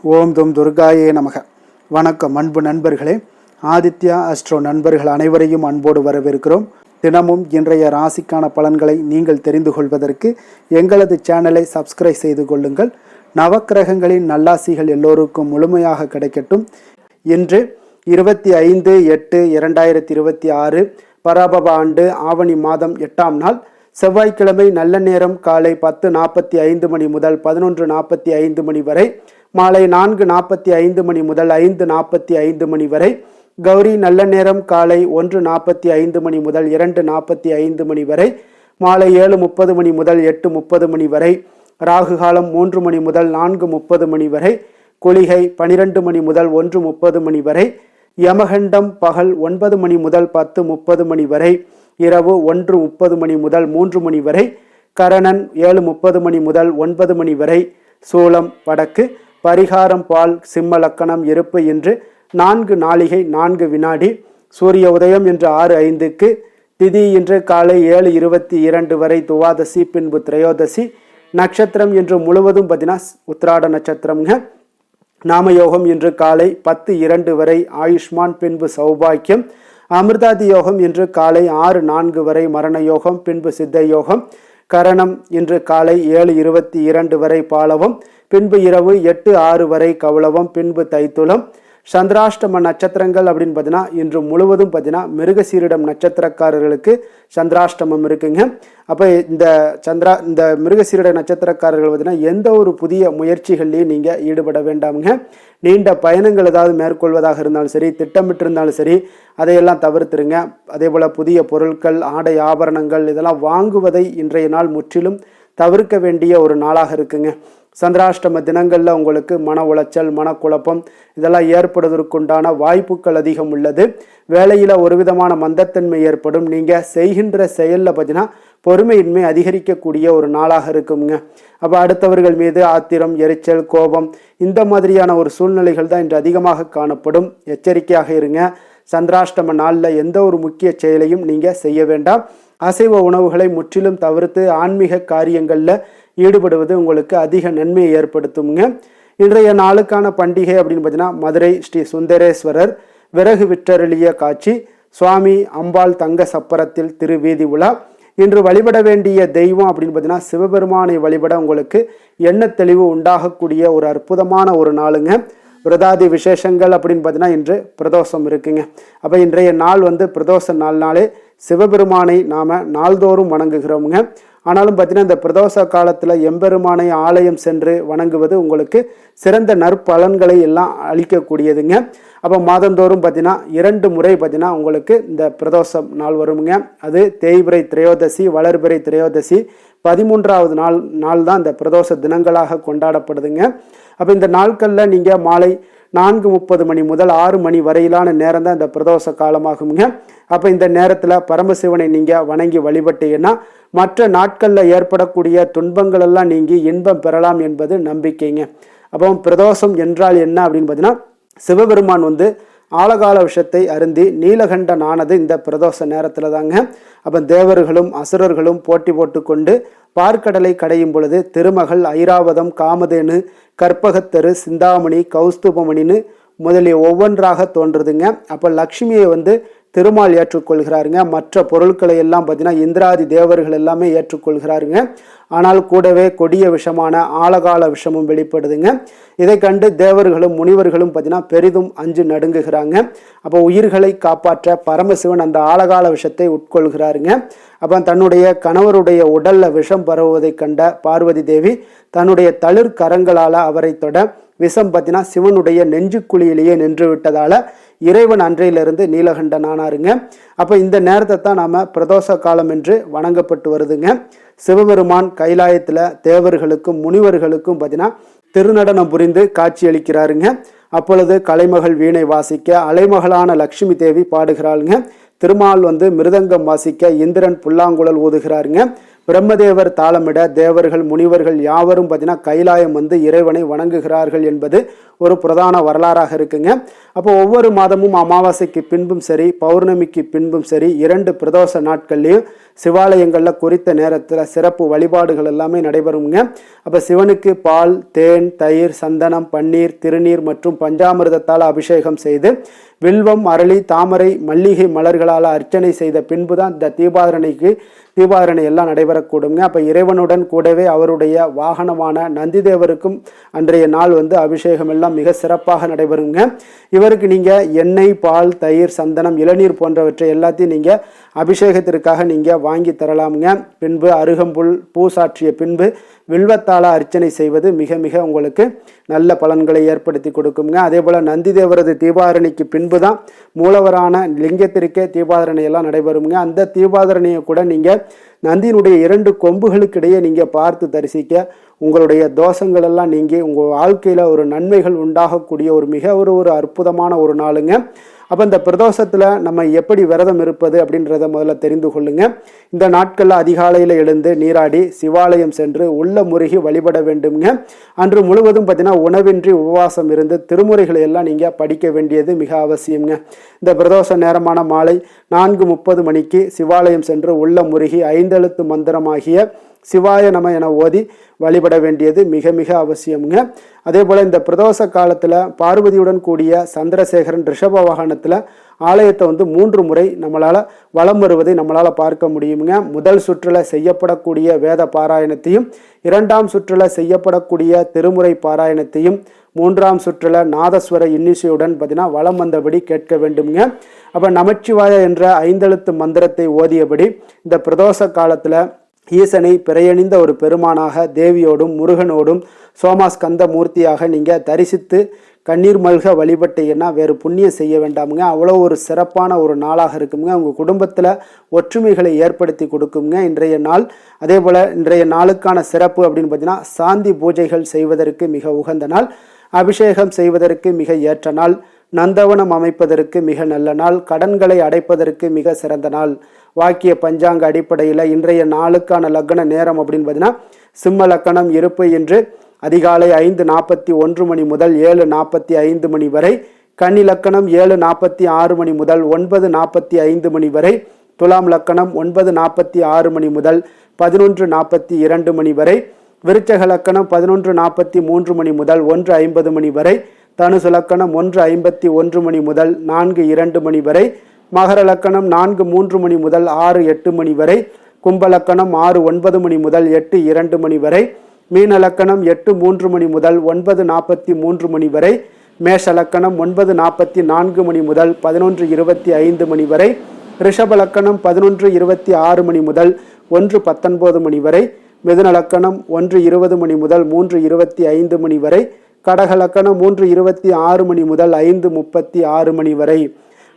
ஓம் தும் துர்காயே நமக. வணக்கம் அன்பு நண்பர்களே. ஆதித்யா அஸ்ட்ரோ நண்பர்கள் அனைவரையும் அன்போடு வரவேற்கிறோம். தினமும் இன்றைய ராசிக்கான பலன்களை நீங்கள் தெரிந்து கொள்வதற்கு எங்களது சேனலை சப்ஸ்கிரைப் செய்து கொள்ளுங்கள். நவக்கிரகங்களின் நல்லாசிகள் எல்லோருக்கும் முழுமையாக கிடைக்கட்டும். இன்று 25/8/2026 பராபவ ஆண்டு ஆவணி மாதம் 8ஆம் நாள் செவ்வாய்க்கிழமை. நல்ல நேரம் காலை 10:45 மணி முதல் 11:45 மணி வரை, மாலை 4:45 மணி முதல் 5:45 மணி வரை. கௌரி நல்ல நேரம் காலை 1:45 மணி முதல் 2:45 மணி வரை, மாலை 7:30 மணி முதல் 8:30 மணி வரை. ராகு காலம் 3 மணி முதல் 4:30 மணி வரை. குளிகை 12 மணி முதல் 1:30 மணி வரை. யமகண்டம் பகல் 9 மணி முதல் 10:30 மணி வரை. இரவு 1:30 மணி முதல் 3 மணி வரை. கரணன் 7:30 மணி முதல் 9 மணி வரை. சூலம் வடக்கு. பரிகாரம் பால். சிம்ம லக்கணம். இருப்பு இன்று 4 நாழிகை 4 வினாடி. சூரிய உதயம் இன்று 6:05க்கு. திதி இன்று காலை 7:22 வரை துவாதசி, பின்பு திரையோதசி. நட்சத்திரம் இன்று முழுவதும் உத்திராட நட்சத்திரம்ங்க. நாமயோகம் இன்று காலை 10:02 வரை ஆயுஷ்மான், பின்பு சௌபாக்கியம். அமிர்தாதி யோகம் இன்று காலை 6:04 வரை மரண யோகம், பின்பு சித்த யோகம். கரணம் இன்று காலை 7:22 வரை பாலவம், பின்பு இரவு 8:06 வரை கௌளவம், பின்பு தைத்துளம். சந்திராஷ்டம நட்சத்திரங்கள் அப்படின்னு பார்த்தீங்கன்னா இன்று முழுவதும் மிருகசீரிடம் நட்சத்திரக்காரர்களுக்கு சந்திராஷ்டமம் இருக்குங்க. அப்போ இந்த மிருகசீரிட நட்சத்திரக்காரர்கள் பார்த்தீங்கன்னா எந்த ஒரு புதிய முயற்சிகள்லையும் நீங்கள் ஈடுபட வேண்டாமுங்க. நீண்ட பயணங்கள் ஏதாவது மேற்கொள்வதாக இருந்தாலும் சரி, திட்டமிட்டு இருந்தாலும் சரி, அதையெல்லாம் தவிர்த்துருங்க. அதே போல் புதிய பொருட்கள், ஆடை ஆபரணங்கள் இதெல்லாம் வாங்குவதை இன்றைய நாள் முற்றிலும் தவிர்க்க வேண்டிய ஒரு நாளாக இருக்குங்க. சந்திராஷ்டம தினங்களில் உங்களுக்கு மன உளைச்சல், மனக்குழப்பம் இதெல்லாம் ஏற்படுவதற்குண்டான வாய்ப்புகள் அதிகம் உள்ளது. வேலையில் ஒரு விதமான மந்தத்தன்மை ஏற்படும். நீங்கள் செய்கின்ற செயலில் பார்த்தீங்கன்னா பொறுமையின்மை அதிகரிக்கக்கூடிய ஒரு நாளாக இருக்குங்க. அப்போ அடுத்தவர்கள் மீது ஆத்திரம், எரிச்சல், கோபம் இந்த மாதிரியான ஒரு சூழ்நிலைகள் தான் இன்று அதிகமாக காணப்படும். எச்சரிக்கையாக இருங்க. சந்திராஷ்டம நாளில் எந்த ஒரு முக்கிய செயலையும் நீங்கள் செய்ய வேண்டாம். அசைவ உணவுகளை முற்றிலும் தவிர்த்து ஆன்மீக காரியங்களில் ஈடுபடுவது உங்களுக்கு அதிக நன்மையை ஏற்படுத்துங்க. இன்றைய நாளுக்கான பண்டிகை அப்படின்னு பார்த்தீங்கன்னா மதுரை ஸ்ரீ சுந்தரேஸ்வரர் விறகு விற்றருளிய காட்சி, சுவாமி அம்பாள் தங்க சப்பரத்தில் திருவீதி உலா. இன்று வழிபட வேண்டிய தெய்வம் அப்படின்னு பார்த்தீங்கன்னா சிவபெருமானை வழிபட உங்களுக்கு எண்ண தெளிவு உண்டாகக்கூடிய ஒரு அற்புதமான ஒரு நாளுங்க. விரதாதி விசேஷங்கள் அப்படின்னு பார்த்தீங்கன்னா இன்று பிரதோஷம் இருக்குங்க. அப்போ இன்றைய நாள் பிரதோஷ நாள்னாலே சிவபெருமானை நாம் நாள்தோறும் வணங்குகிறோமுங்க. ஆனாலும் பார்த்தீங்கன்னா இந்த பிரதோஷ காலத்தில் எம்பெருமானை ஆலயம் சென்று வணங்குவது உங்களுக்கு சிறந்த நற்பலன்களை எல்லாம் அளிக்கக்கூடியதுங்க. அப்போ மாதந்தோறும் பார்த்தீங்கன்னா 2 முறை பார்த்தீங்கன்னா உங்களுக்கு இந்த பிரதோஷம் நாள் வருங்க. அது தேய்பிறை திரையோதசி, வளர்பிறை திரையோதசி. 13வது நாள் தான் இந்த பிரதோஷ தினங்களாக கொண்டாடப்படுதுங்க. அப்போ இந்த நாட்களில் நீங்கள் மாலை 4:30 மணி முதல் 6 மணி வரையிலான நேரம் தான் இந்த பிரதோஷ காலமாகுங்க. அப்போ இந்த நேரத்தில் பரமசிவனை நீங்கள் வணங்கி வழிபட்டீங்கன்னா மற்ற நாட்களில் ஏற்படக்கூடிய துன்பங்கள் எல்லாம் நீங்கி இன்பம் பெறலாம் என்பது நம்பிக்கைங்க. அப்போ பிரதோஷம் என்றால் என்ன அப்படின்னு பார்த்தீங்கன்னா சிவபெருமான் ஆழகால விஷத்தை அருந்தி நீலகண்டன் ஆனது இந்த பிரதோஷ நேரத்தில் தாங்க. அப்போ தேவர்களும் அசுரர்களும் போட்டி போட்டு கொண்டு பார்க்கடலை கடையும் பொழுது திருமகள், ஐராவதம், காமதேனு, கற்பகத்தரு, சிந்தாமணி, கௌஸ்துபமணின்னு முதலிய ஒவ்வொன்றாக தோன்றுதுங்க. அப்போ லக்ஷ்மியை திருமால் ஏற்றுக்கொள்கிறாருங்க. மற்ற பொருட்களை எல்லாம் பார்த்தீங்கன்னா இந்திராதி தேவர்கள் எல்லாமே ஏற்றுக்கொள்கிறாருங்க. ஆனால் கூடவே கொடிய விஷமான ஆழகால விஷமும் வெளிப்படுதுங்க. இதை கண்டு தேவர்களும் முனிவர்களும் பார்த்தீங்கன்னா பெரிதும் அஞ்சு நடுங்குகிறாங்க. அப்போ உயிர்களை காப்பாற்ற பரமசிவன் அந்த ஆழகால விஷத்தை உட்கொள்கிறாருங்க. அப்போ தன்னுடைய கணவருடைய உடல்ல விஷம் பரவுவதை கண்ட பார்வதி தேவி தன்னுடைய தளிர் கரங்களால் அவரை தொட விஷம் பார்த்தீங்கன்னா சிவனுடைய நெஞ்சுக்குழியிலேயே நின்று விட்டதால இறைவன் அன்றையிலிருந்து நீலகண்டன் ஆனாருங்க. அப்போ இந்த நேரத்தை தான் நாம் பிரதோஷ காலம் என்று வணங்கப்பட்டு வருதுங்க. சிவபெருமான் கைலாயத்தில் தேவர்களுக்கும் முனிவர்களுக்கும் பார்த்தீங்கன்னா திருநடனம் புரிந்து காட்சி அளிக்கிறாருங்க. அப்பொழுது கலைமகள் வீணை வாசிக்க அலைமகளான லட்சுமி தேவி பாடுகிறாளுங்க. திருமால் மிருதங்கம் வாசிக்க இந்திரன் புல்லாங்குழல் ஊதுகிறாருங்க. பிரம்மதேவர் தாளமிட தேவர்கள் முனிவர்கள் யாவரும் பார்த்தீங்கன்னா கைலாயம் வந்து இறைவனை வணங்குகிறார்கள் என்பது ஒரு பிரதான வரலாறாக இருக்குங்க. அப்போ ஒவ்வொரு மாதமும் அமாவாசைக்கு பின்பும் சரி பௌர்ணமிக்கு பின்பும் சரி 2 பிரதோஷ நாட்கள்லையும் சிவாலயங்களில் குறித்த நேரத்தில் சிறப்பு வழிபாடுகள் எல்லாமே நடைபெறுங்க. அப்போ சிவனுக்கு பால், தேன், தயிர், சந்தனம், பன்னீர், திருநீர் மற்றும் பஞ்சாமிர்தத்தால் அபிஷேகம் செய்து வில்வம், அரளி, தாமரை, மல்லிகை மலர்களால் அர்ச்சனை செய்த பின்பு தான் இந்த தீபாரணை எல்லாம் நடைபெறக்கூடுங்க. அப்போ இறைவனுடன் கூடவே அவருடைய வாகனமான நந்திதேவருக்கும் அன்றைய நாள் வந்து அபிஷேகம் எல்லாம் மிக சிறப்பாக நடைபெறுங்க. இவருக்கு நீங்கள் எண்ணெய், பால், தயிர், சந்தனம், இளநீர் போன்றவற்றை எல்லாத்தையும் நீங்கள் அபிஷேகத்திற்காக நீங்கள் வாங்கி தரலாமுங்க. பின்பு அருகம்புல் பூ சாற்றிய பின்பு வில்வத்தால அர்ச்சனை செய்வது மிக மிக உங்களுக்கு நல்ல பலன்களை ஏற்படுத்தி கொடுக்குங்க. அதே போல் நந்திதேவரது தீபாரணைக்கு பின்பு தான் மூலவரான லிங்கத்திற்கே தீபாரணை எல்லாம் நடைபெறுங்க. அந்த தீபாரணையை கூட நீங்கள் நந்தியினுடைய 2 கொம்புகளுக்கு இடையே நீங்கள் பார்த்து தரிசிக்க உங்களுடைய தோஷங்கள் எல்லாம் நீங்கி உங்கள் வாழ்க்கையில் ஒரு நன்மைகள் உண்டாகக்கூடிய ஒரு அற்புதமான ஒரு நாளுங்க. அப்போ இந்த பிரதோஷத்தில் நம்ம எப்படி விரதம் இருப்பது அப்படின்றத முதல்ல தெரிந்து கொள்ளுங்க. இந்த நாட்களில் அதிகாலையில் எழுந்து நீராடி சிவாலயம் சென்று உள்ள முருகி வழிபட வேண்டுங்க. அன்று முழுவதும் பார்த்தீங்கன்னா உணவின்றி உபவாசம் இருந்து திருமுறைகளை எல்லாம் நீங்கள் படிக்க வேண்டியது மிக அவசியங்க. இந்த பிரதோஷ நேரமான மாலை 4:30 மணிக்கு சிவாலயம் சென்று உள்ள முருகி 5 எழுத்து மந்திரமாகிய சிவாய நம என ஓதி வழிபட வேண்டியது மிக மிக அவசியம்ங்க. அதே போல் இந்த பிரதோஷ காலத்தில் பார்வதியுடன் கூடிய சந்திரசேகரன் ரிஷப வாகனத்தில் ஆலயத்தை வந்து 3 முறை நம்மளால் வலம் வருவதை நம்மளால் பார்க்க முடியுங்க. முதல் சுற்றில் செய்யப்படக்கூடிய வேத பாராயணத்தையும் 2ஆம் சுற்றில் செய்யப்படக்கூடிய திருமுறை பாராயணத்தையும் 3ஆம் சுற்றில் நாதஸ்வர இன்னிசையுடன் பார்த்தீங்கன்னா வலம் வந்தபடி கேட்க வேண்டுங்க. அப்போ நமச்சிவாய என்ற 5 எழுத்து மந்திரத்தை ஓதியபடி இந்த பிரதோஷ காலத்தில் ஈசனை பிறையணிந்த ஒரு பெருமானாக தேவியோடும் முருகனோடும் சோமாஸ்கந்த மூர்த்தியாக நீங்கள் தரிசித்து கண்ணீர் மல்க வழிபட்டீங்கன்னா வேறு புண்ணியம் செய்ய வேண்டாமுங்க. அவ்வளோ ஒரு சிறப்பான ஒரு நாளாக இருக்குங்க. உங்கள் குடும்பத்தில் ஒற்றுமைகளை ஏற்படுத்தி கொடுக்குங்க இன்றைய நாள். அதே போல் இன்றைய நாளுக்கான சிறப்பு அப்படின்னு பார்த்தீங்கன்னா சாந்தி பூஜைகள் செய்வதற்கு மிக உகந்த நாள், அபிஷேகம் செய்வதற்கு மிக ஏற்ற நாள், நந்தவனம் அமைப்பதற்கு மிக நல்ல நாள், கடன்களை அடைப்பதற்கு மிக சிறந்த நாள். வாக்கிய பஞ்சாங்க அடிப்படையில் இன்றைய நாளுக்கான லக்ன நேரம் அப்படின்னு பார்த்தீங்கன்னா சிம்ம லக்கணம் இருப்பு என்று அதிகாலை 5:41 மணி முதல் 7:45 மணி வரை, கன்னி லக்கணம் 7:46 மணி முதல் 9:45 மணி வரை, துலாம் லக்கணம் 9:46 மணி முதல் 11:42 மணி வரை, விருச்சக லக்கணம் 11:43 மணி முதல் 1:50 மணி வரை, தனுசு லக்கணம் 1:51 மணி முதல் 4:02 மணி வரை, மகர லக்கணம் 4:03 மணி முதல் 6:08 மணி வரை, கும்ப லக்கணம் 6:09 மணி முதல் 8:02 மணி வரை, மீன லக்கணம் 8:03 மணி முதல் 9:43 மணி வரை, மேஷ லக்கணம் 9:44 மணி முதல் 11:25 மணி வரை, ரிஷப லக்கணம் 11:26 மணி முதல் 1:19 மணி வரை, மிதுன லக்கணம் 1:20 மணி முதல் 3:25 மணி வரை, கடக லக்கணம் 3:26 மணி முதல் 5:36 மணி வரை.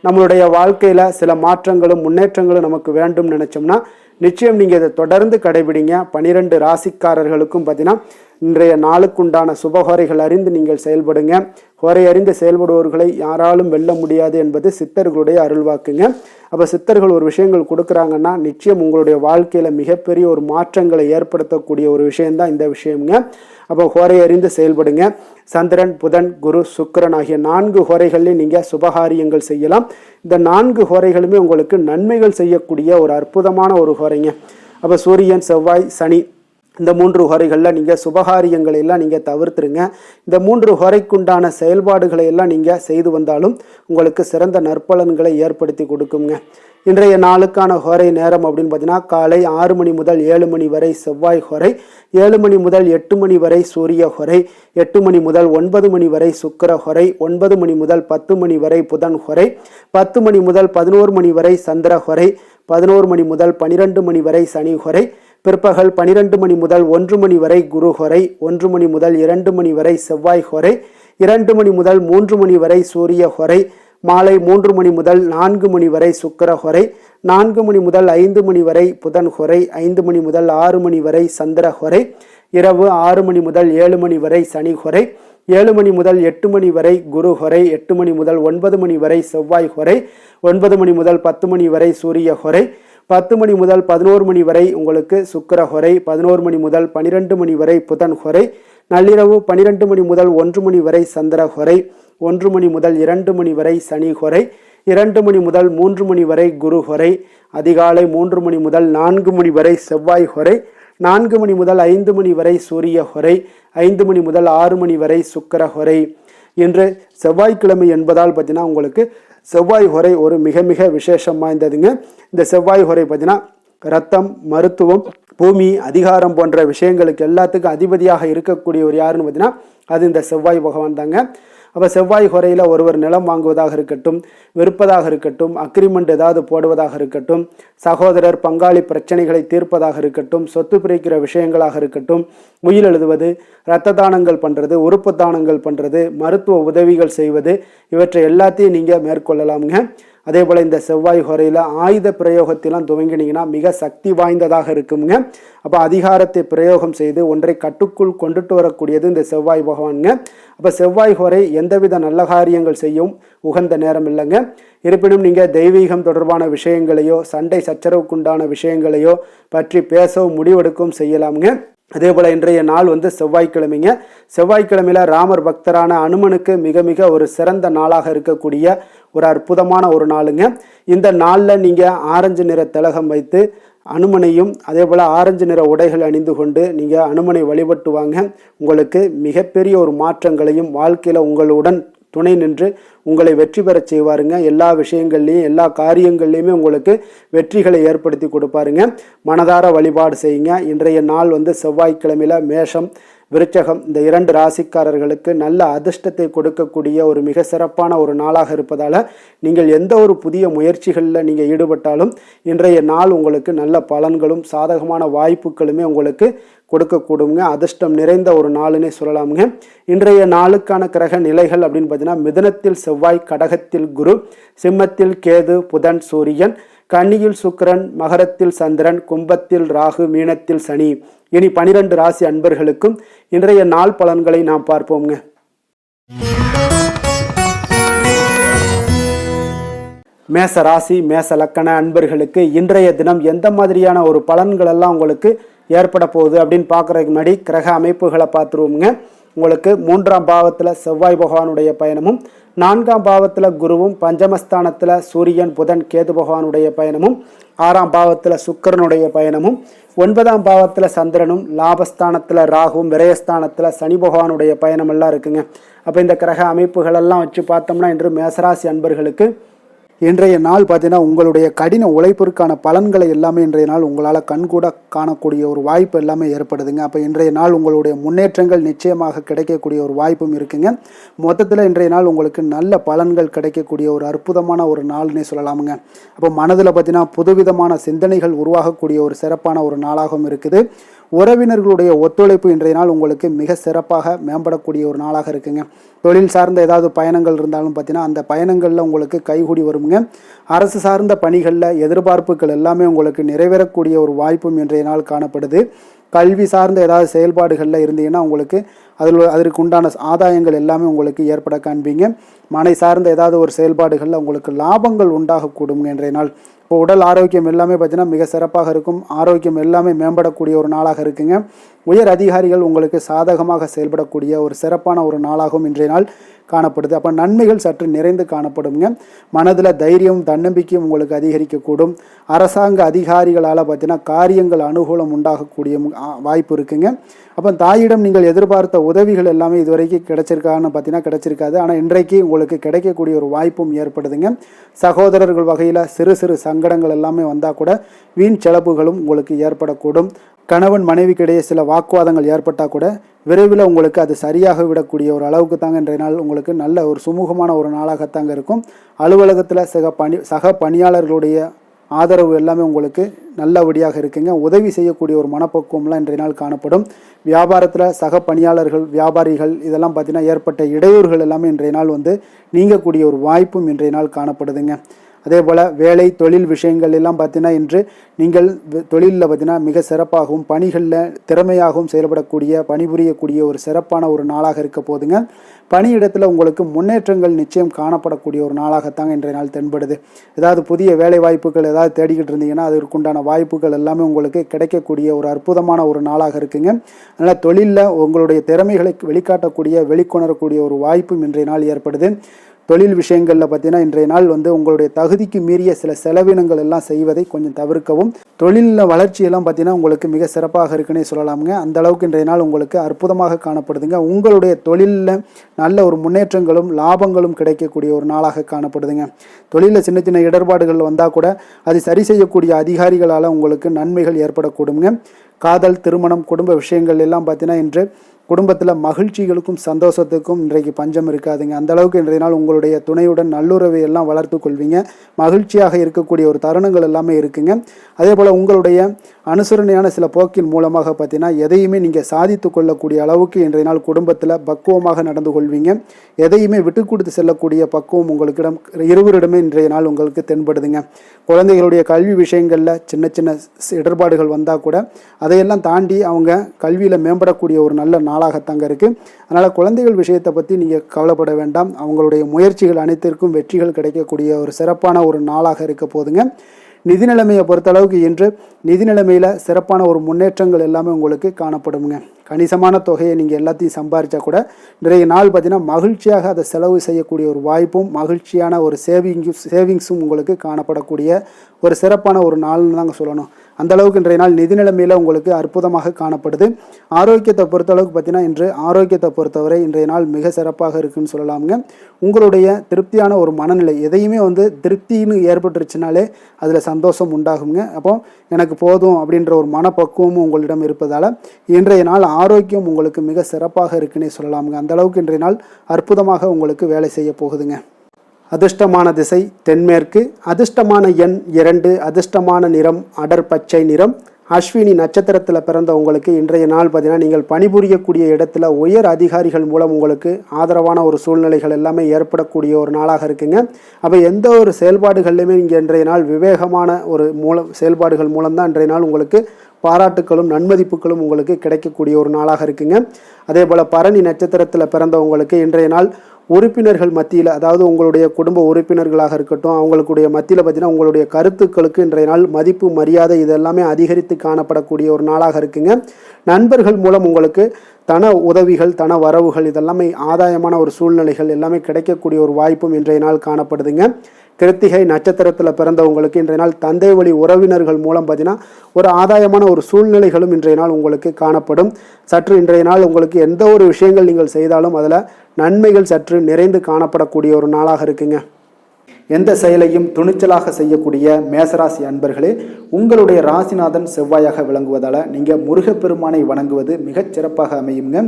நம்மளுடைய வாழ்க்கையில் சில மாற்றங்களும் முன்னேற்றங்களும் நமக்கு வேண்டும் நினைச்சோம்னா நிச்சயம் நீங்கள் இதை தொடர்ந்து கடைபிடிங்க. 12 ராசிக்காரர்களுக்கும் பார்த்தீங்கன்னா இன்றைய நாளுக்குண்டான சுபஹோரைகள் அறிந்து நீங்கள் செயல்படுங்க. ஹோரை அறிந்து செயல்படுபவர்களை யாராலும் வெல்ல முடியாது என்பது சித்தர்களுடைய அருள்வாக்குங்க. அப்போ சித்தர்கள் ஒரு விஷயங்கள் கொடுக்குறாங்கன்னா நிச்சயம் உங்களுடைய வாழ்க்கையில் மிகப்பெரிய ஒரு மாற்றங்களை ஏற்படுத்தக்கூடிய ஒரு விஷயம்தான் இந்த விஷயம்ங்க. அப்போ ஹோரை அறிந்து செயல்படுங்க. சந்திரன், புதன், குரு, சுக்கிரன் ஆகிய 4 ஹோரைகள்லையும் நீங்கள் சுபகாரியங்கள் செய்யலாம். இந்த 4 ஹோரைகளுமே உங்களுக்கு நன்மைகள் செய்யக்கூடிய ஒரு அற்புதமான ஒரு ஹோரைங்க. அப்போ சூரியன், செவ்வாய், சனி இந்த 3 ஹோரைகளில் நீங்கள் சுபகாரியங்களை எல்லாம் நீங்கள் தவிர்த்துருங்க. இந்த 3 ஹோரைக்குண்டான செயல்பாடுகளை எல்லாம் நீங்கள் செய்து வந்தாலும் உங்களுக்கு சிறந்த நற்பலன்களை ஏற்படுத்தி கொடுக்குங்க. இன்றைய நாளுக்கான ஹோரை நேரம் அப்படின்னு பார்த்தீங்கன்னா காலை 6 மணி முதல் 7 மணி வரை செவ்வாய் ஹோரை, 7 மணி முதல் 8 மணி வரை சூரிய ஹோரை, 8 மணி முதல் 9 மணி வரை சுக்கிர ஹோரை, 9 மணி முதல் 10 மணி வரை புதன் ஹோரை, 10 மணி முதல் 11 மணி வரை சந்திர ஹோரை, 11 மணி முதல் 12 மணி வரை சனி ஹோரை, பிற்பகல் 12 மணி முதல் 1 மணி வரை குரு ஹோரை, 1 மணி முதல் 2 மணி வரை செவ்வாய் ஹோரை, 2 மணி முதல் 3 மணி வரை சூரிய ஹோரை, மாலை 3 மணி முதல் 4 மணி வரை சுக்கிர ஹோரை, 4 மணி முதல் 5 மணி வரை புதன் ஹோரை, 5 மணி முதல் 6 மணி வரை சந்திர ஹோரை, இரவு 6 மணி முதல் 7 மணி வரை சனி ஹோரை, 7 மணி முதல் 8 மணி வரை குரு ஹொரை, 8 மணி முதல் 9 மணி வரை செவ்வாய் ஹொரை, 9 மணி முதல் 10 மணி வரை சூரிய ஹொரை, 10 மணி முதல் 11 மணி வரை உங்களுக்கு சுக்கிர ஹொரை, 11 மணி முதல் 12 மணி வரை புதன் ஹொரை, நள்ளிரவு 12 மணி முதல் 1 மணி வரை சந்திர ஹொரை, 1 மணி முதல் 2 மணி வரை சனி ஹொரை, 2 மணி முதல் 3 மணி வரை குரு ஹொரை, அதிகாலை 3 மணி முதல் 4 மணி வரை செவ்வாய் ஹொரை, 4 மணி முதல் 5 மணி வரை சூரிய ஹொரை, 5 மணி முதல் 6 மணி வரை சுக்கிர ஹொரை. இன்று செவ்வாய்க்கிழமை என்பதால் பார்த்தீங்கன்னா உங்களுக்கு செவ்வாய் ஹொரை ஒரு மிக மிக விசேஷம் வாய்ந்ததுங்க. இந்த செவ்வாய் ஹொரை பார்த்தீங்கன்னா ரத்தம், மருத்துவம், பூமி, அதிகாரம் போன்ற விஷயங்களுக்கு எல்லாத்துக்கும் அதிபதியாக இருக்கக்கூடியவர் யாருன்னு பார்த்தீங்கன்னா அது இந்த செவ்வாய் பகவான் தாங்க. அப்போ செவ்வாய் ஹொரையில் ஒருவர் நிலம் வாங்குவதாக இருக்கட்டும், விற்பதாக இருக்கட்டும், அக்ரிமெண்ட் ஏதாவது போடுவதாக இருக்கட்டும், சகோதரர் பங்காளி பிரச்சனைகளை தீர்ப்பதாக இருக்கட்டும், சொத்து பிரிக்கிற விஷயங்களாக இருக்கட்டும், உயில் எழுதுவது, இரத்த தானங்கள் பண்ணுறது, உறுப்பு தானங்கள் பண்ணுறது, மருத்துவ உதவிகள் செய்வது, இவற்றை எல்லாத்தையும் நீங்கள் மேற்கொள்ளலாமுங்க. அதே போல் இந்த செவ்வாய் ஹொரையில் ஆயுத பிரயோகத்திலாம் துவங்கினீங்கன்னா மிக சக்தி வாய்ந்ததாக இருக்குங்க. அப்போ அதிகாரத்தை பிரயோகம் செய்து ஒன்றை கட்டுக்குள் கொண்டுட்டு வரக்கூடியது இந்த செவ்வாய் பகவானுங்க. அப்போ செவ்வாய் ஹொரை எந்தவித நல்ல காரியங்கள் செய்யும் உகந்த நேரம் இல்லைங்க. இருப்பினும் நீங்கள் தெய்வீகம் தொடர்பான விஷயங்களையோ சண்டை சச்சரவுக்குண்டான விஷயங்களையோ பற்றி பேசவும் முடிவெடுக்கவும் செய்யலாமுங்க. அதே போல் இன்றைய நாள் செவ்வாய்க்கிழமைங்க. செவ்வாய்க்கிழமையில ராமர் பக்தரான அனுமனுக்கு மிக மிக ஒரு சிறந்த நாளாக இருக்கக்கூடிய ஒரு அற்புதமான ஒரு நாளுங்க. இந்த நாளில் நீங்கள் ஆரஞ்சு நிற திலகம் வைத்து அனுமனையும் அதே போல் ஆரஞ்சு நிற உடைகள் அணிந்து கொண்டு நீங்கள் அனுமனை வழிபட்டு வாங்க. உங்களுக்கு மிகப்பெரிய ஒரு மாற்றங்களையும் வாழ்க்கையில் உங்களுடன் துணை நின்று உங்களை வெற்றி பெறச் செய்வாருங்க. எல்லா விஷயங்கள்லையும் எல்லா காரியங்கள்லையுமே உங்களுக்கு வெற்றிகளை ஏற்படுத்தி கொடுப்பாருங்க. மனதார வழிபாடு செய்யுங்க. இன்றைய நாள் செவ்வாய்க்கிழமையில மேஷம், விருச்சகம் இந்த 2 ராசிக்காரர்களுக்கு நல்ல அதிர்ஷ்டத்தை கொடுக்கக்கூடிய ஒரு மிக சிறப்பான ஒரு நாளாக இருப்பதால் நீங்கள் எந்த ஒரு புதிய முயற்சிகளில் நீங்கள் ஈடுபட்டாலும் இன்றைய நாள் உங்களுக்கு நல்ல பலன்களும் சாதகமான வாய்ப்புகளுமே உங்களுக்கு கொடுக்கக்கூடுங்க. அதிர்ஷ்டம் நிறைந்த ஒரு நாளுன்னே சொல்லலாமுங்க. இன்றைய நாளுக்கான கிரக நிலைகள் அப்படின்னு பார்த்தீங்கன்னா மிதுனத்தில் செவ்வாய், கடகத்தில் குரு, சிம்மத்தில் கேது, புதன், சூரியன், கன்னியில் சுக்கிரன், மகரத்தில் சந்திரன், கும்பத்தில் ராகு, மீனத்தில் சனி. இனி 12 ராசி அன்பர்களுக்கும் இன்றைய நாள் பலன்களை நாம் பார்ப்போம்ங்க. மேச ராசி, மேச லக்கண அன்பர்களுக்கு இன்றைய தினம் எந்த மாதிரியான ஒரு பலன்கள் எல்லாம் உங்களுக்கு ஏற்பட போகுது அப்படின்னு பார்க்குறதுக்கு முன்னாடி கிரக அமைப்புகளை பார்த்துருவோம்ங்க. உங்களுக்கு 3ஆம் பாவத்தில் செவ்வாய் பகவானுடைய பயணமும், 4ஆம் பாவத்தில் குருவும், பஞ்சமஸ்தானத்தில் சூரியன், புதன், கேது பகவானுடைய பயணமும், 6ஆம் பாவத்தில் சுக்கிரனுடைய பயணமும், 9ஆம் பாவத்தில் சந்திரனும், லாபஸ்தானத்தில் ராகுவும், விரயஸ்தானத்தில் சனி பகவானுடைய பயணம் எல்லாம் இருக்குங்க. அப்போ இந்த கிரக அமைப்புகளெல்லாம் வச்சு பார்த்தோம்னா இன்று மேசராசி அன்பர்களுக்கு இன்றைய நாள் பார்த்தீங்கன்னா உங்களுடைய கடின உழைப்பிற்கான பலன்களை எல்லாமே இன்றைய நாள் உங்களால் கண்கூட காணக்கூடிய ஒரு வாய்ப்பு எல்லாமே ஏற்படுதுங்க. அப்போ இன்றைய நாள் உங்களுடைய முன்னேற்றங்கள் நிச்சயமாக கிடைக்கக்கூடிய ஒரு வாய்ப்பும் இருக்குங்க. மொத்தத்தில் இன்றைய நாள் உங்களுக்கு நல்ல பலன்கள் கிடைக்கக்கூடிய ஒரு அற்புதமான ஒரு நாள்னே சொல்லலாமுங்க. அப்போ மனதில் பார்த்தீங்கன்னா புதுவிதமான சிந்தனைகள் உருவாகக்கூடிய ஒரு சிறப்பான ஒரு நாளாகவும் இருக்குது. உறவினர்களுடைய ஒத்துழைப்பு இன்றைய நாள் உங்களுக்கு மிக சிறப்பாக மேம்படக்கூடிய ஒரு நாளாக இருக்குங்க. தொழில் சார்ந்த ஏதாவது பயணங்கள் இருந்தாலும் பார்த்தீங்கன்னா அந்த பயணங்களில் உங்களுக்கு கைகூடி வருங்க. அரசு சார்ந்த பணிகளில் எதிர்பார்ப்புகள் எல்லாமே உங்களுக்கு நிறைவேறக்கூடிய ஒரு வாய்ப்பும் இன்றைய நாள் காணப்படுது. கல்வி சார்ந்த ஏதாவது செயல்பாடுகளில் இருந்தீங்கன்னா உங்களுக்கு அதற்கு உண்டான ஆதாயங்கள் எல்லாமே உங்களுக்கு ஏற்பட காண்பீங்க. மனை சார்ந்த ஏதாவது ஒரு செயல்பாடுகளில் உங்களுக்கு லாபங்கள் உண்டாகக்கூடுங்க இன்றைய நாள். இப்போ உடல் ஆரோக்கியம் எல்லாமே பார்த்தீங்கன்னா மிக சிறப்பாக இருக்கும். ஆரோக்கியம் எல்லாமே மேம்படக்கூடிய ஒரு நாளாக இருக்குங்க. உயர் அதிகாரிகள் உங்களுக்கு சாதகமாக செயல்படக்கூடிய ஒரு சிறப்பான ஒரு நாளாகவும் இன்றைய நாள் காணப்படுது. அப்போ நன்மைகள் சற்று நிறைந்து காணப்படுங்க. மனதில் தைரியம், தன்னம்பிக்கையும் உங்களுக்கு அதிகரிக்கக்கூடும். அரசாங்க அதிகாரிகளால் பார்த்தீங்கன்னா காரியங்கள் அனுகூலம் உண்டாகக்கூடிய வாய்ப்பு இருக்குங்க. அப்போ தாயிடம் நீங்கள் எதிர்பார்த்த உதவிகள் எல்லாமே இதுவரைக்கும் கிடைச்சிருக்கான்னு பார்த்தீங்கன்னா கிடைச்சிருக்காது. ஆனால் இன்றைக்கு உங்களுக்கு கிடைக்கக்கூடிய ஒரு வாய்ப்பும் ஏற்படுதுங்க. சகோதரர்கள் வகையில் சிறு சிறு சங்கடங்கள் எல்லாமே வந்தால் கூட வீண் செலவுகளும் உங்களுக்கு ஏற்படக்கூடும். கணவன் மனைவிக்கிடையே சில வாக்குவாதங்கள் ஏற்பட்டால் கூட விரைவில் உங்களுக்கு அது சரியாக விடக்கூடிய ஒரு அளவுக்கு தாங்க இன்றைய நாள் உங்களுக்கு நல்ல ஒரு சுமூகமான ஒரு நாளாகத்தாங்க இருக்கும். அலுவலகத்தில் சக பணியாளர்களுடைய ஆதரவு எல்லாமே உங்களுக்கு நல்லபடியாக இருக்குங்க. உதவி செய்யக்கூடிய ஒரு மனப்பக்குவம்லாம் இன்றைய நாள் காணப்படும். வியாபாரத்தில் சக பணியாளர்கள், வியாபாரிகள் இதெல்லாம் பார்த்தீங்கன்னா ஏற்பட்ட இடையூறுகள் எல்லாமே இன்றைய நாள் நீங்கக்கூடிய ஒரு வாய்ப்பும் இன்றைய நாள் காணப்படுதுங்க. அதே போல் வேலை தொழில் விஷயங்கள் எல்லாம் பார்த்தீங்கன்னா இன்று நீங்கள் தொழிலில் பார்த்தீங்கன்னா மிக சிறப்பாகவும் பணிகளில் திறமையாகவும் செயல்படக்கூடிய பணிபுரியக்கூடிய ஒரு சிறப்பான ஒரு நாளாக இருக்க போதுங்க. பணியிடத்தில் உங்களுக்கு முன்னேற்றங்கள் நிச்சயம் காணப்படக்கூடிய ஒரு நாளாகத்தாங்க இன்றைய நாள் தென்படுது. ஏதாவது புதிய வேலை வாய்ப்புகள் ஏதாவது தேடிக்கிட்டு இருந்தீங்கன்னா அதற்குண்டான வாய்ப்புகள் எல்லாமே உங்களுக்கு கிடைக்கக்கூடிய ஒரு அற்புதமான ஒரு நாளாக இருக்குங்க. அதனால் தொழிலில் உங்களுடைய திறமைகளை வெளிக்காட்டக்கூடிய வெளிக்கொணரக்கூடிய ஒரு வாய்ப்பும் இன்றைய நாள் ஏற்படுது. தொழில் விஷயங்களில் பார்த்தீங்கன்னா இன்றைய நாள் உங்களுடைய தகுதிக்கு மீறிய சில செலவினங்கள் எல்லாம் செய்வதை கொஞ்சம் தவிர்க்கவும். தொழிலில் வளர்ச்சியெல்லாம் பார்த்தீங்கன்னா உங்களுக்கு மிக சிறப்பாக இருக்குன்னே சொல்லலாமுங்க. அந்த அளவுக்கு இன்றைய நாள் உங்களுக்கு அற்புதமாக காணப்படுதுங்க. உங்களுடைய தொழிலில் நல்ல ஒரு முன்னேற்றங்களும் லாபங்களும் கிடைக்கக்கூடிய ஒரு நாளாக காணப்படுதுங்க. தொழிலில் சின்ன சின்ன இடர்பாடுகள் வந்தால் கூட அது சரி செய்யக்கூடிய அதிகாரிகளால் உங்களுக்கு நன்மைகள் ஏற்படக்கூடுங்க. காதல், திருமணம், குடும்ப விஷயங்கள் எல்லாம் பார்த்தீங்கன்னா இன்று குடும்பத்தில் மகிழ்ச்சிகளுக்கும் சந்தோஷத்துக்கும் இன்றைக்கு பஞ்சம் இருக்காதுங்க. அந்த அளவுக்கு இன்றைய நாள் உங்களுடைய துணையுடன் நல்லுறவை எல்லாம் வளர்த்து கொள்வீங்க. மகிழ்ச்சியாக இருக்கக்கூடிய ஒரு தருணங்கள் எல்லாமே இருக்குங்க. அதே போல் உங்களுடைய அனுசரணையான சில போக்கின் மூலமாக பார்த்தீங்கன்னா எதையுமே நீங்கள் சாதித்து கொள்ளக்கூடிய அளவுக்கு இன்றைய நாள் குடும்பத்தில் பக்குவமாக நடந்து கொள்வீங்க. எதையுமே விட்டு கொடுத்து செல்லக்கூடிய பக்குவம் உங்களுக்கிடம் இருவரிடமே இன்றைய நாள் உங்களுக்கு தென்படுதுங்க. குழந்தைகளுடைய கல்வி விஷயங்களில் சின்ன சின்ன இடர்பாடுகள் வந்தால் கூட அதையெல்லாம் தாண்டி அவங்க கல்வியில் மேம்படக்கூடிய ஒரு நல்ல நாளாகத்தாங்க இருக்குது. அதனால் குழந்தைகள் விஷயத்தை பற்றி நீங்கள் கவலைப்பட வேண்டாம். அவங்களுடைய முயற்சிகள் அனைத்திற்கும் வெற்றிகள் கிடைக்கக்கூடிய ஒரு சிறப்பான ஒரு நாளாக இருக்க போதுங்க. நிதி நிலைமையை பொறுத்தளவுக்கு இன்று நிதி நிலைமையில் சிறப்பான ஒரு முன்னேற்றங்கள் எல்லாமே உங்களுக்கு காணப்படுங்க. கணிசமான தொகையை நீங்கள் எல்லாத்தையும் சம்பாதிச்சா கூட நிறைய நாள் பார்த்தீங்கன்னா மகிழ்ச்சியாக அதை செலவு செய்யக்கூடிய ஒரு வாய்ப்பும் மகிழ்ச்சியான ஒரு சேவிங்ஸும் உங்களுக்கு காணப்படக்கூடிய ஒரு சிறப்பான ஒரு நாள்னு தாங்க சொல்லணும். அந்த அளவுக்கு இன்றைய நாள் நிதி நிலைமையில் உங்களுக்கு அற்புதமாக காணப்படுது. ஆரோக்கியத்தை பொறுத்தளவுக்கு பார்த்தீங்கன்னா இன்று ஆரோக்கியத்தை பொறுத்தவரை இன்றைய நாள் மிக சிறப்பாக இருக்குன்னு சொல்லலாமுங்க. உங்களுடைய திருப்தியான ஒரு மனநிலை எதையுமே திருப்தின்னு ஏற்பட்டுருச்சுனாலே அதில் சந்தோஷம் உண்டாகுங்க. அப்போ எனக்கு போதும் அப்படின்ற ஒரு மனப்பக்குவமும் உங்களிடம் இருப்பதால் இன்றைய நாள் ஆரோக்கியம் உங்களுக்கு மிக சிறப்பாக இருக்குன்னே சொல்லலாமுங்க. அந்த அளவுக்கு இன்றைய நாள் அற்புதமாக உங்களுக்கு வேலை செய்ய போகுதுங்க. அதிர்ஷ்டமான திசை தென்மேற்கு, அதிர்ஷ்டமான எண் 2, அதிர்ஷ்டமான நிறம் அடர் பச்சை நிறம். அஸ்வினி நட்சத்திரத்தில் பிறந்த உங்களுக்கு இன்றைய நாள் பார்த்தீங்கன்னா நீங்கள் பணிபுரியக்கூடிய இடத்துல உயர் அதிகாரிகள் மூலம் உங்களுக்கு ஆதரவான ஒரு சூழ்நிலைகள் எல்லாமே ஏற்படக்கூடிய ஒரு நாளாக இருக்குங்க. அப்போ எந்த ஒரு செயல்பாடுகள்லையுமே நீங்கள் இன்றைய நாள் விவேகமான ஒரு செயல்பாடுகள் மூலம்தான் இன்றைய நாள் உங்களுக்கு பாராட்டுக்களும் நன்மதிப்புகளும் உங்களுக்கு கிடைக்கக்கூடிய ஒரு நாளாக இருக்குங்க. அதே போல் பரணி நட்சத்திரத்தில் பிறந்தவங்களுக்கு இன்றைய நாள் உறுப்பினர்கள் மத்தியில், அதாவது உங்களுடைய குடும்ப உறுப்பினர்களாக இருக்கட்டும், அவங்களுடைய மத்தியில் பார்த்தீங்கன்னா உங்களுடைய கருத்துக்களுக்கு இன்றைய நாள் மதிப்பு மரியாதை இதெல்லாமே அதிகரித்து காணப்படக்கூடிய ஒரு நாளாக இருக்குங்க. நண்பர்கள் மூலம் உங்களுக்கு தன உதவிகள் தன வரவுகள் இதெல்லாமே ஆதாயமான ஒரு சூழ்நிலைகள் எல்லாமே கிடைக்கக்கூடிய ஒரு வாய்ப்பும் இன்றைய நாள் காணப்படுதுங்க. கிருத்திகை நட்சத்திரத்தில் பிறந்தவங்களுக்கு இன்றைய நாள் தந்தை வழி உறவினர்கள் மூலம் பார்த்தீங்கன்னா ஒரு ஆதாயமான ஒரு சூழ்நிலைகளும் இன்றைய நாள் உங்களுக்கு காணப்படும். சற்று இன்றைய நாள் உங்களுக்கு எந்த ஒரு விஷயங்கள் நீங்கள் செய்தாலும் அதில் நன்மைகள் சற்று நிறைந்து காணப்படக்கூடிய ஒரு நாளாக இருக்குங்க. எந்த செயலையும் துணிச்சலாக செய்யக்கூடிய மேசராசி அன்பர்களே, உங்களுடைய ராசிநாதன் செவ்வாயாக விளங்குவதால் நீங்கள் முருகப்பெருமானை வணங்குவது மிகச் சிறப்பாக அமையுங்க.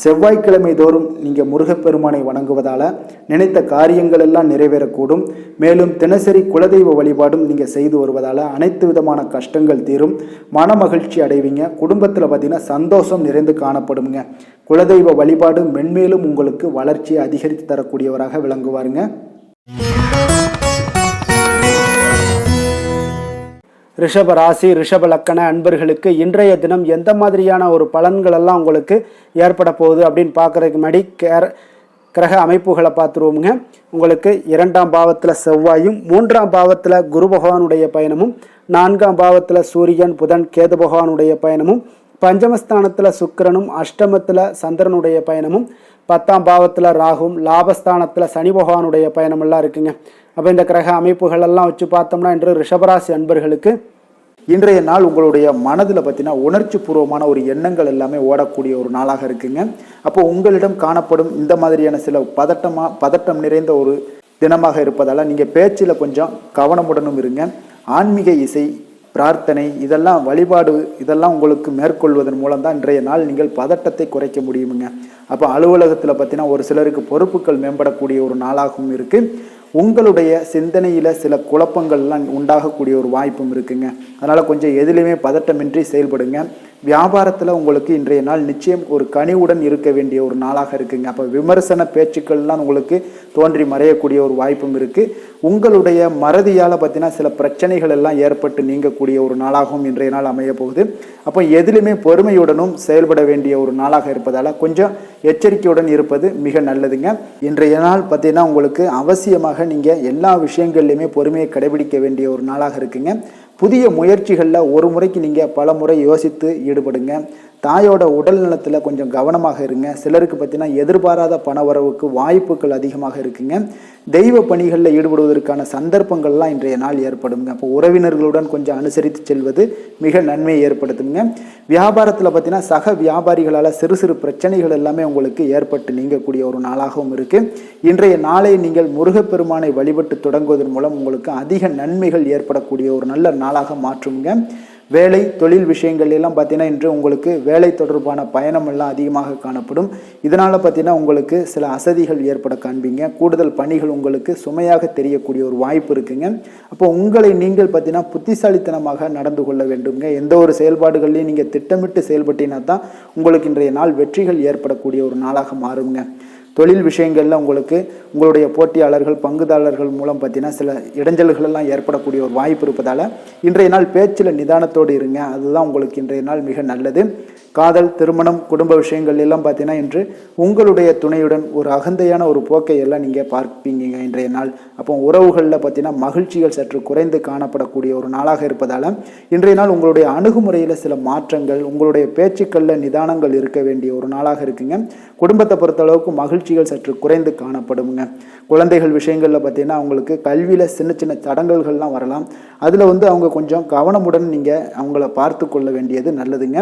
செவ்வாய்க்கிழமை தோறும் நீங்கள் முருகப்பெருமானை வணங்குவதால் நினைத்த காரியங்கள் எல்லாம் நிறைவேறக்கூடும். மேலும் தினசரி குலதெய்வ வழிபாடும் நீங்கள் செய்து வருவதால் அனைத்து விதமான கஷ்டங்கள் தீரும், மன மகிழ்ச்சி அடைவீங்க. குடும்பத்தில் பார்த்தீங்கன்னா சந்தோஷம் நிறைந்து காணப்படுங்க. குலதெய்வ வழிபாடு மென்மேலும் உங்களுக்கு வளர்ச்சியை அதிகரித்து தரக்கூடியவராக விளங்குவாருங்க. ரிஷப ராசி ரிஷப லக்கண அன்பர்களுக்கு இன்றைய தினம் எந்த மாதிரியான ஒரு பலன்கள் எல்லாம் உங்களுக்கு ஏற்பட போகுது அப்படின்னு பார்க்குறதுக்கு முன்னாடி கிரக அமைப்புகளை பார்த்துருவோமுங்க. உங்களுக்கு 2ஆம் பாவத்தில் செவ்வாயும், 3ஆம் பாவத்தில் குரு பகவானுடைய பயணமும், 4ஆம் பாவத்தில் சூரியன் புதன் கேது பகவானுடைய பயணமும், பஞ்சமஸ்தானத்தில் சுக்கிரனும், அஷ்டமத்தில் சந்திரனுடைய பயணமும், 10ஆம் பாவத்தில் ராகுவும், லாபஸ்தானத்தில் சனி பகவானுடைய பயணமெல்லாம் இருக்குங்க. அப்போ இந்த கிரக அமைப்புகள் எல்லாம் வச்சு பார்த்தோம்னா இன்று ரிஷபராசி அன்பர்களுக்கு இன்றைய நாள் உங்களுடைய மனதில் பார்த்தீங்கன்னா உணர்ச்சி பூர்வமான ஒரு எண்ணங்கள் எல்லாமே ஓடக்கூடிய ஒரு நாளாக இருக்குங்க. அப்போ உங்களிடம் காணப்படும் இந்த மாதிரியான சில பதட்டம் நிறைந்த ஒரு தினமாக இருப்பதால் நீங்கள் பேச்சில் கொஞ்சம் கவனமுடனும் இருங்க. ஆன்மீக இசை, பிரார்த்தனை, இதெல்லாம் வழிபாடு இதெல்லாம் உங்களுக்கு மேற்கொள்வதன் மூலம் தான் இன்றைய நாள் நீங்கள் பதட்டத்தை குறைக்க முடியுமுங்க. அப்போ அலுவலகத்தில் பார்த்தீங்கன்னா ஒரு சிலருக்கு பொறுப்புகள் மேம்படக்கூடிய ஒரு நாளாகவும் இருக்குது. உங்களுடைய சிந்தனையில் சில குழப்பங்கள்லாம் உண்டாகக்கூடிய ஒரு வாய்ப்பும் இருக்குங்க. அதனால் கொஞ்சம் எதிலுமே பதட்டமின்றி செயல்படுங்க. வியாபாரத்தில் உங்களுக்கு இன்றைய நாள் நிச்சயம் ஒரு கனிவுடன் இருக்க வேண்டிய ஒரு நாளாக இருக்குங்க. அப்போ விமர்சன பேச்சுக்கள்லாம் உங்களுக்கு தோன்றி மறையக்கூடிய ஒரு வாய்ப்பும் இருக்குது. உங்களுடைய மறதியால் பார்த்தீங்கன்னா சில பிரச்சனைகள் எல்லாம் ஏற்பட்டு நீங்கக்கூடிய ஒரு நாளாகவும் இன்றைய நாள் அமைய போகுது. அப்போ எதிலுமே பொறுமையுடனும் செயல்பட வேண்டிய ஒரு நாளாக இருப்பதால் கொஞ்சம் எச்சரிக்கையுடன் இருப்பது மிக நல்லதுங்க. இன்றைய நாள் பார்த்தீங்கன்னா உங்களுக்கு அவசியமாக நீங்கள் எல்லா விஷயங்கள்லையுமே பொறுமையை கடைபிடிக்க வேண்டிய ஒரு நாளாக இருக்குங்க. புதிய முயற்சிகளில் ஒரு முறைக்கு நீங்கள் பல முறை யோசித்து ஈடுபடுங்க. தாயோட உடல் நலத்தில் கொஞ்சம் கவனமாக இருங்க. சிலருக்கு பார்த்தீங்கன்னா எதிர்பாராத பண வரவுக்கு வாய்ப்புகள் அதிகமாக இருக்குங்க. தெய்வ பணிகளில் ஈடுபடுவதற்கான சந்தர்ப்பங்கள்லாம் இன்றைய நாள் ஏற்படுங்க. அப்போ உறவினர்களுடன் கொஞ்சம் அனுசரித்து செல்வது மிக நன்மையை ஏற்படுத்துங்க. வியாபாரத்தில் பார்த்தீங்கன்னா சக வியாபாரிகளால் சிறு சிறு பிரச்சனைகள் எல்லாமே உங்களுக்கு ஏற்பட்டு நீங்கக்கூடிய ஒரு நாளாகவும் இருக்குது. இன்றைய நாளை நீங்கள் முருகப்பெருமானை வழிபட்டு தொடங்குவதன் மூலம் உங்களுக்கு அதிக நன்மைகள் ஏற்படக்கூடிய ஒரு நல்ல நாளாக மாற்றுங்க. வேலை தொழில் விஷயங்கள் எல்லாம் பார்த்தீங்கன்னா இன்று உங்களுக்கு வேலை தொடர்பான பயணம் எல்லாம் அதிகமாக காணப்படும். இதனால் பார்த்தீங்கன்னா உங்களுக்கு சில அசதிகள் ஏற்பட காண்பீங்க. கூடுதல் பணிகள் உங்களுக்கு சுமையாக தெரியக்கூடிய ஒரு வாய்ப்பு இருக்குங்க. அப்போ உங்களை நீங்கள் பார்த்தீங்கன்னா புத்திசாலித்தனமாக நடந்து கொள்ள வேண்டுங்க. எந்த ஒரு செயல்பாடுகள்லையும் நீங்கள் திட்டமிட்டு செயல்பட்டீங்கன்னா தான் உங்களுக்கு இன்றைய நாள் வெற்றிகள் ஏற்படக்கூடிய ஒரு நாளாக மாறுங்க. தொழில் விஷயங்களில் உங்களுக்கு உங்களுடைய போட்டியாளர்கள் பங்குதாரர்கள் மூலம் பார்த்தீங்கன்னா சில இடைஞ்சல்கள் எல்லாம் ஏற்படக்கூடிய ஒரு வாய்ப்பு இருப்பதால் இன்றைய நாள் பேச்சில் நிதானத்தோடு இருங்க. அதுதான் உங்களுக்கு இன்றைய நாள் மிக நல்லது. காதல் திருமணம் குடும்ப விஷயங்கள் எல்லாம் பார்த்தீங்கன்னா இன்று உங்களுடைய துணையுடன் ஒரு அகந்தையான ஒரு போக்கை எல்லாம் நீங்கள் பார்ப்பீங்க இன்றைய நாள். அப்போ உறவுகளில் பார்த்தீங்கன்னா மகிழ்ச்சிகள் சற்று குறைந்து காணப்படக்கூடிய ஒரு நாளாக இருப்பதால் இன்றைய நாள் உங்களுடைய அணுகுமுறையில் சில மாற்றங்கள் உங்களுடைய பேச்சுக்களில் நிதானங்கள் இருக்க வேண்டிய ஒரு நாளாக இருக்குங்க. குடும்பத்தை பொறுத்தளவுக்கு மகிழ்ச்சிகள் சற்று குறைந்து காணப்படுங்க. குழந்தைகள் விஷயங்களில் பார்த்தீங்கன்னா அவங்களுக்கு கல்வியில் சின்ன சின்ன தடங்கல்கள்லாம் வரலாம். அதில் அவங்க கொஞ்சம் கவனமுடன் நீங்கள் அவங்கள பார்த்து கொள்ள வேண்டியது நல்லதுங்க.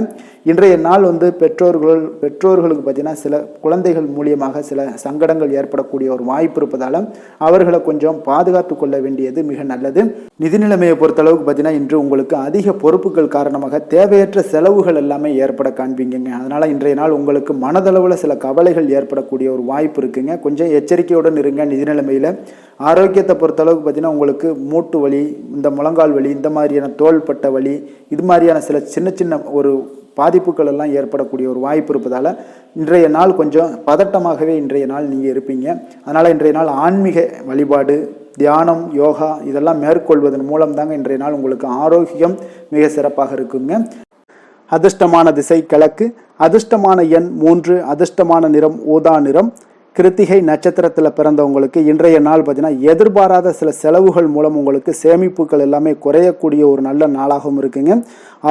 இன்றைய நாள் பெற்றோர்களுக்கு பார்த்தீங்கன்னா சில குழந்தைகள் மூலியமாக சில சங்கடங்கள் ஏற்படக்கூடிய ஒரு வாய்ப்பு இருப்பதால் அவர்களை கொஞ்சம் பாதுகாத்து கொள்ள வேண்டியது மிக நல்லது. நிதி நிலைமையை பொறுத்தளவுக்கு பார்த்தீங்கன்னா இன்று உங்களுக்கு அதிக பொறுப்புகள் காரணமாக தேவையற்ற செலவுகள் எல்லாமே ஏற்பட காண்பீங்க. அதனால் இன்றைய நாள் உங்களுக்கு மனதளவில் சில கவலைகள் ஏற்படக்கூடிய ஒரு வாய்ப்பு இருக்குங்க. கொஞ்சம் எச்சரிக்கையுடன் இருங்க. நிதி நிலைமையில் ஆரோக்கியத்தை பொறுத்தளவுக்கு பார்த்தீங்கன்னா உங்களுக்கு மூட்டு வலி இந்த முழங்கால் வலி இந்த மாதிரியான தோள்பட்ட வலி இது மாதிரியான சில சின்ன சின்ன ஒரு பாதிப்புகள் எல்லாம் ஏற்படக்கூடிய ஒரு வாய்ப்பு இருப்பதால் இன்றைய நாள் கொஞ்சம் பதட்டமாகவே இன்றைய நாள் நீங்கள் இருப்பீங்க. அதனால் இன்றைய நாள் ஆன்மீக வழிபாடு தியானம் யோகா இதெல்லாம் மேற்கொள்வதன் மூலம் தாங்க இன்றைய நாள் உங்களுக்கு ஆரோக்கியம் மிக சிறப்பாக இருக்குங்க. அதிர்ஷ்டமான திசை கிழக்கு, அதிர்ஷ்டமான எண் 3, அதிர்ஷ்டமான நிறம் ஊதா நிறம். கிருத்திகை நட்சத்திரத்தில் பிறந்தவங்களுக்கு இன்றைய நாள் பார்த்தீங்கன்னா எதிர்பாராத சில செலவுகள் மூலம் உங்களுக்கு சேமிப்புகள் எல்லாமே குறையக்கூடிய ஒரு நல்ல நாளாகவும் இருக்குங்க.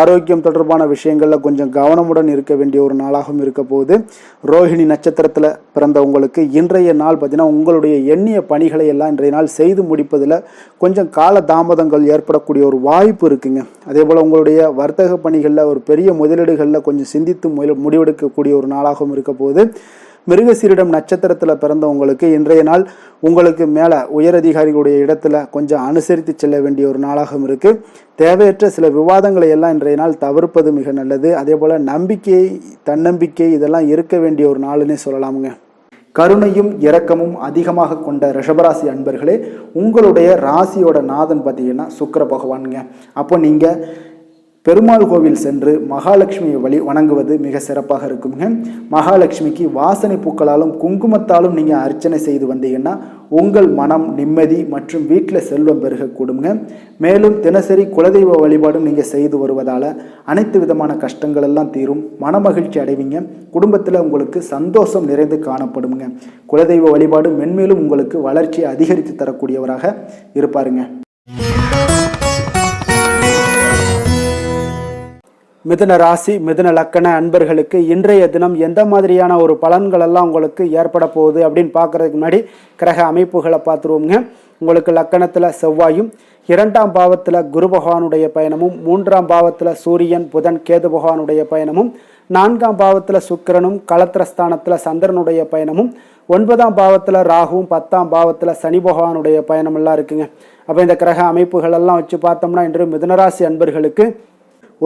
ஆரோக்கியம் தொடர்பான விஷயங்களில் கொஞ்சம் கவனமுடன் இருக்க வேண்டிய ஒரு நாளாகவும் இருக்க போகுது. ரோஹிணி நட்சத்திரத்தில் பிறந்தவங்களுக்கு இன்றைய நாள் பார்த்தீங்கன்னா உங்களுடைய எண்ணிய பணிகளை எல்லாம் இன்றைய நாள் செய்து முடிப்பதில் கொஞ்சம் கால தாமதங்கள் ஏற்படக்கூடிய ஒரு வாய்ப்பு இருக்குங்க. அதே போல் உங்களுடைய வர்த்தக பணிகளில் ஒரு பெரிய முதலீடுகளில் கொஞ்சம் சிந்தித்து முடிவெடுக்கக்கூடிய ஒரு நாளாகவும் இருக்க போகுது. மிருகசீரிடம் நட்சத்திரத்தில் பிறந்தவங்களுக்கு இன்றைய நாள் உங்களுக்கு மேலே உயரதிகாரிகளுடைய இடத்துல கொஞ்சம் அனுசரித்து செல்ல வேண்டிய ஒரு நாளாகவும் இருக்குது. தேவையற்ற சில விவாதங்களை எல்லாம் இன்றைய நாள் தவிர்ப்பது மிக நல்லது. அதே போல் நம்பிக்கை தன்னம்பிக்கை இதெல்லாம் இருக்க வேண்டிய ஒரு நாளுன்னே சொல்லலாமுங்க. கருணையும் இரக்கமும் அதிகமாக கொண்ட ரிஷபராசி அன்பர்களே, உங்களுடைய ராசியோட நாதன் பார்த்தீங்கன்னா சுக்கிர பகவானுங்க. அப்போ நீங்கள் பெருமாள் கோவில் சென்று மகாலட்சுமியை வணங்குவது மிக சிறப்பாக இருக்குங்க. மகாலட்சுமிக்கு வாசனை பூக்களாலும் குங்குமத்தாலும் நீங்கள் அர்ச்சனை செய்து வந்தீங்கன்னா உங்கள் மனம் நிம்மதி மற்றும் வீட்டில் செல்வம் பெருகக்கூடுங்க. மேலும் தினசரி குலதெய்வ வழிபாடும் நீங்கள் செய்து வருவதால் அனைத்து விதமான கஷ்டங்கள் எல்லாம் தீரும், மனமகிழ்ச்சி அடைவீங்க. குடும்பத்தில் உங்களுக்கு சந்தோஷம் நிறைந்து காணப்படுங்க. குலதெய்வ வழிபாடு மென்மேலும் உங்களுக்கு வளர்ச்சியை அதிகரித்து தரக்கூடியவராக இருப்பாருங்க. மிதுன ராசி மிதுன லக்கண அன்பர்களுக்கு இன்றைய தினம் எந்த மாதிரியான ஒரு பலன்கள் எல்லாம் உங்களுக்கு ஏற்பட போகுது அப்படின்னு பார்க்கறதுக்கு முன்னாடி கிரக அமைப்புகளை பார்த்துருவோங்க. உங்களுக்கு லக்கணத்தில் செவ்வாயும், 2ஆம் பாவத்தில் குரு பகவானுடைய பயணமும், 3ஆம் பாவத்தில் சூரியன் புதன் கேது பகவானுடைய பயணமும், 4ஆம் பாவத்தில் சுக்கிரனும், களத்திரஸ்தானத்தில் சந்திரனுடைய பயணமும், 9ஆம் பாவத்தில் ராகுவும், 10ஆம் பாவத்தில் சனி பகவானுடைய பயணம் எல்லாம் இருக்குங்க. அப்போ இந்த கிரக அமைப்புகள் எல்லாம் வச்சு பார்த்தோம்னா இன்று மிதுனராசி அன்பர்களுக்கு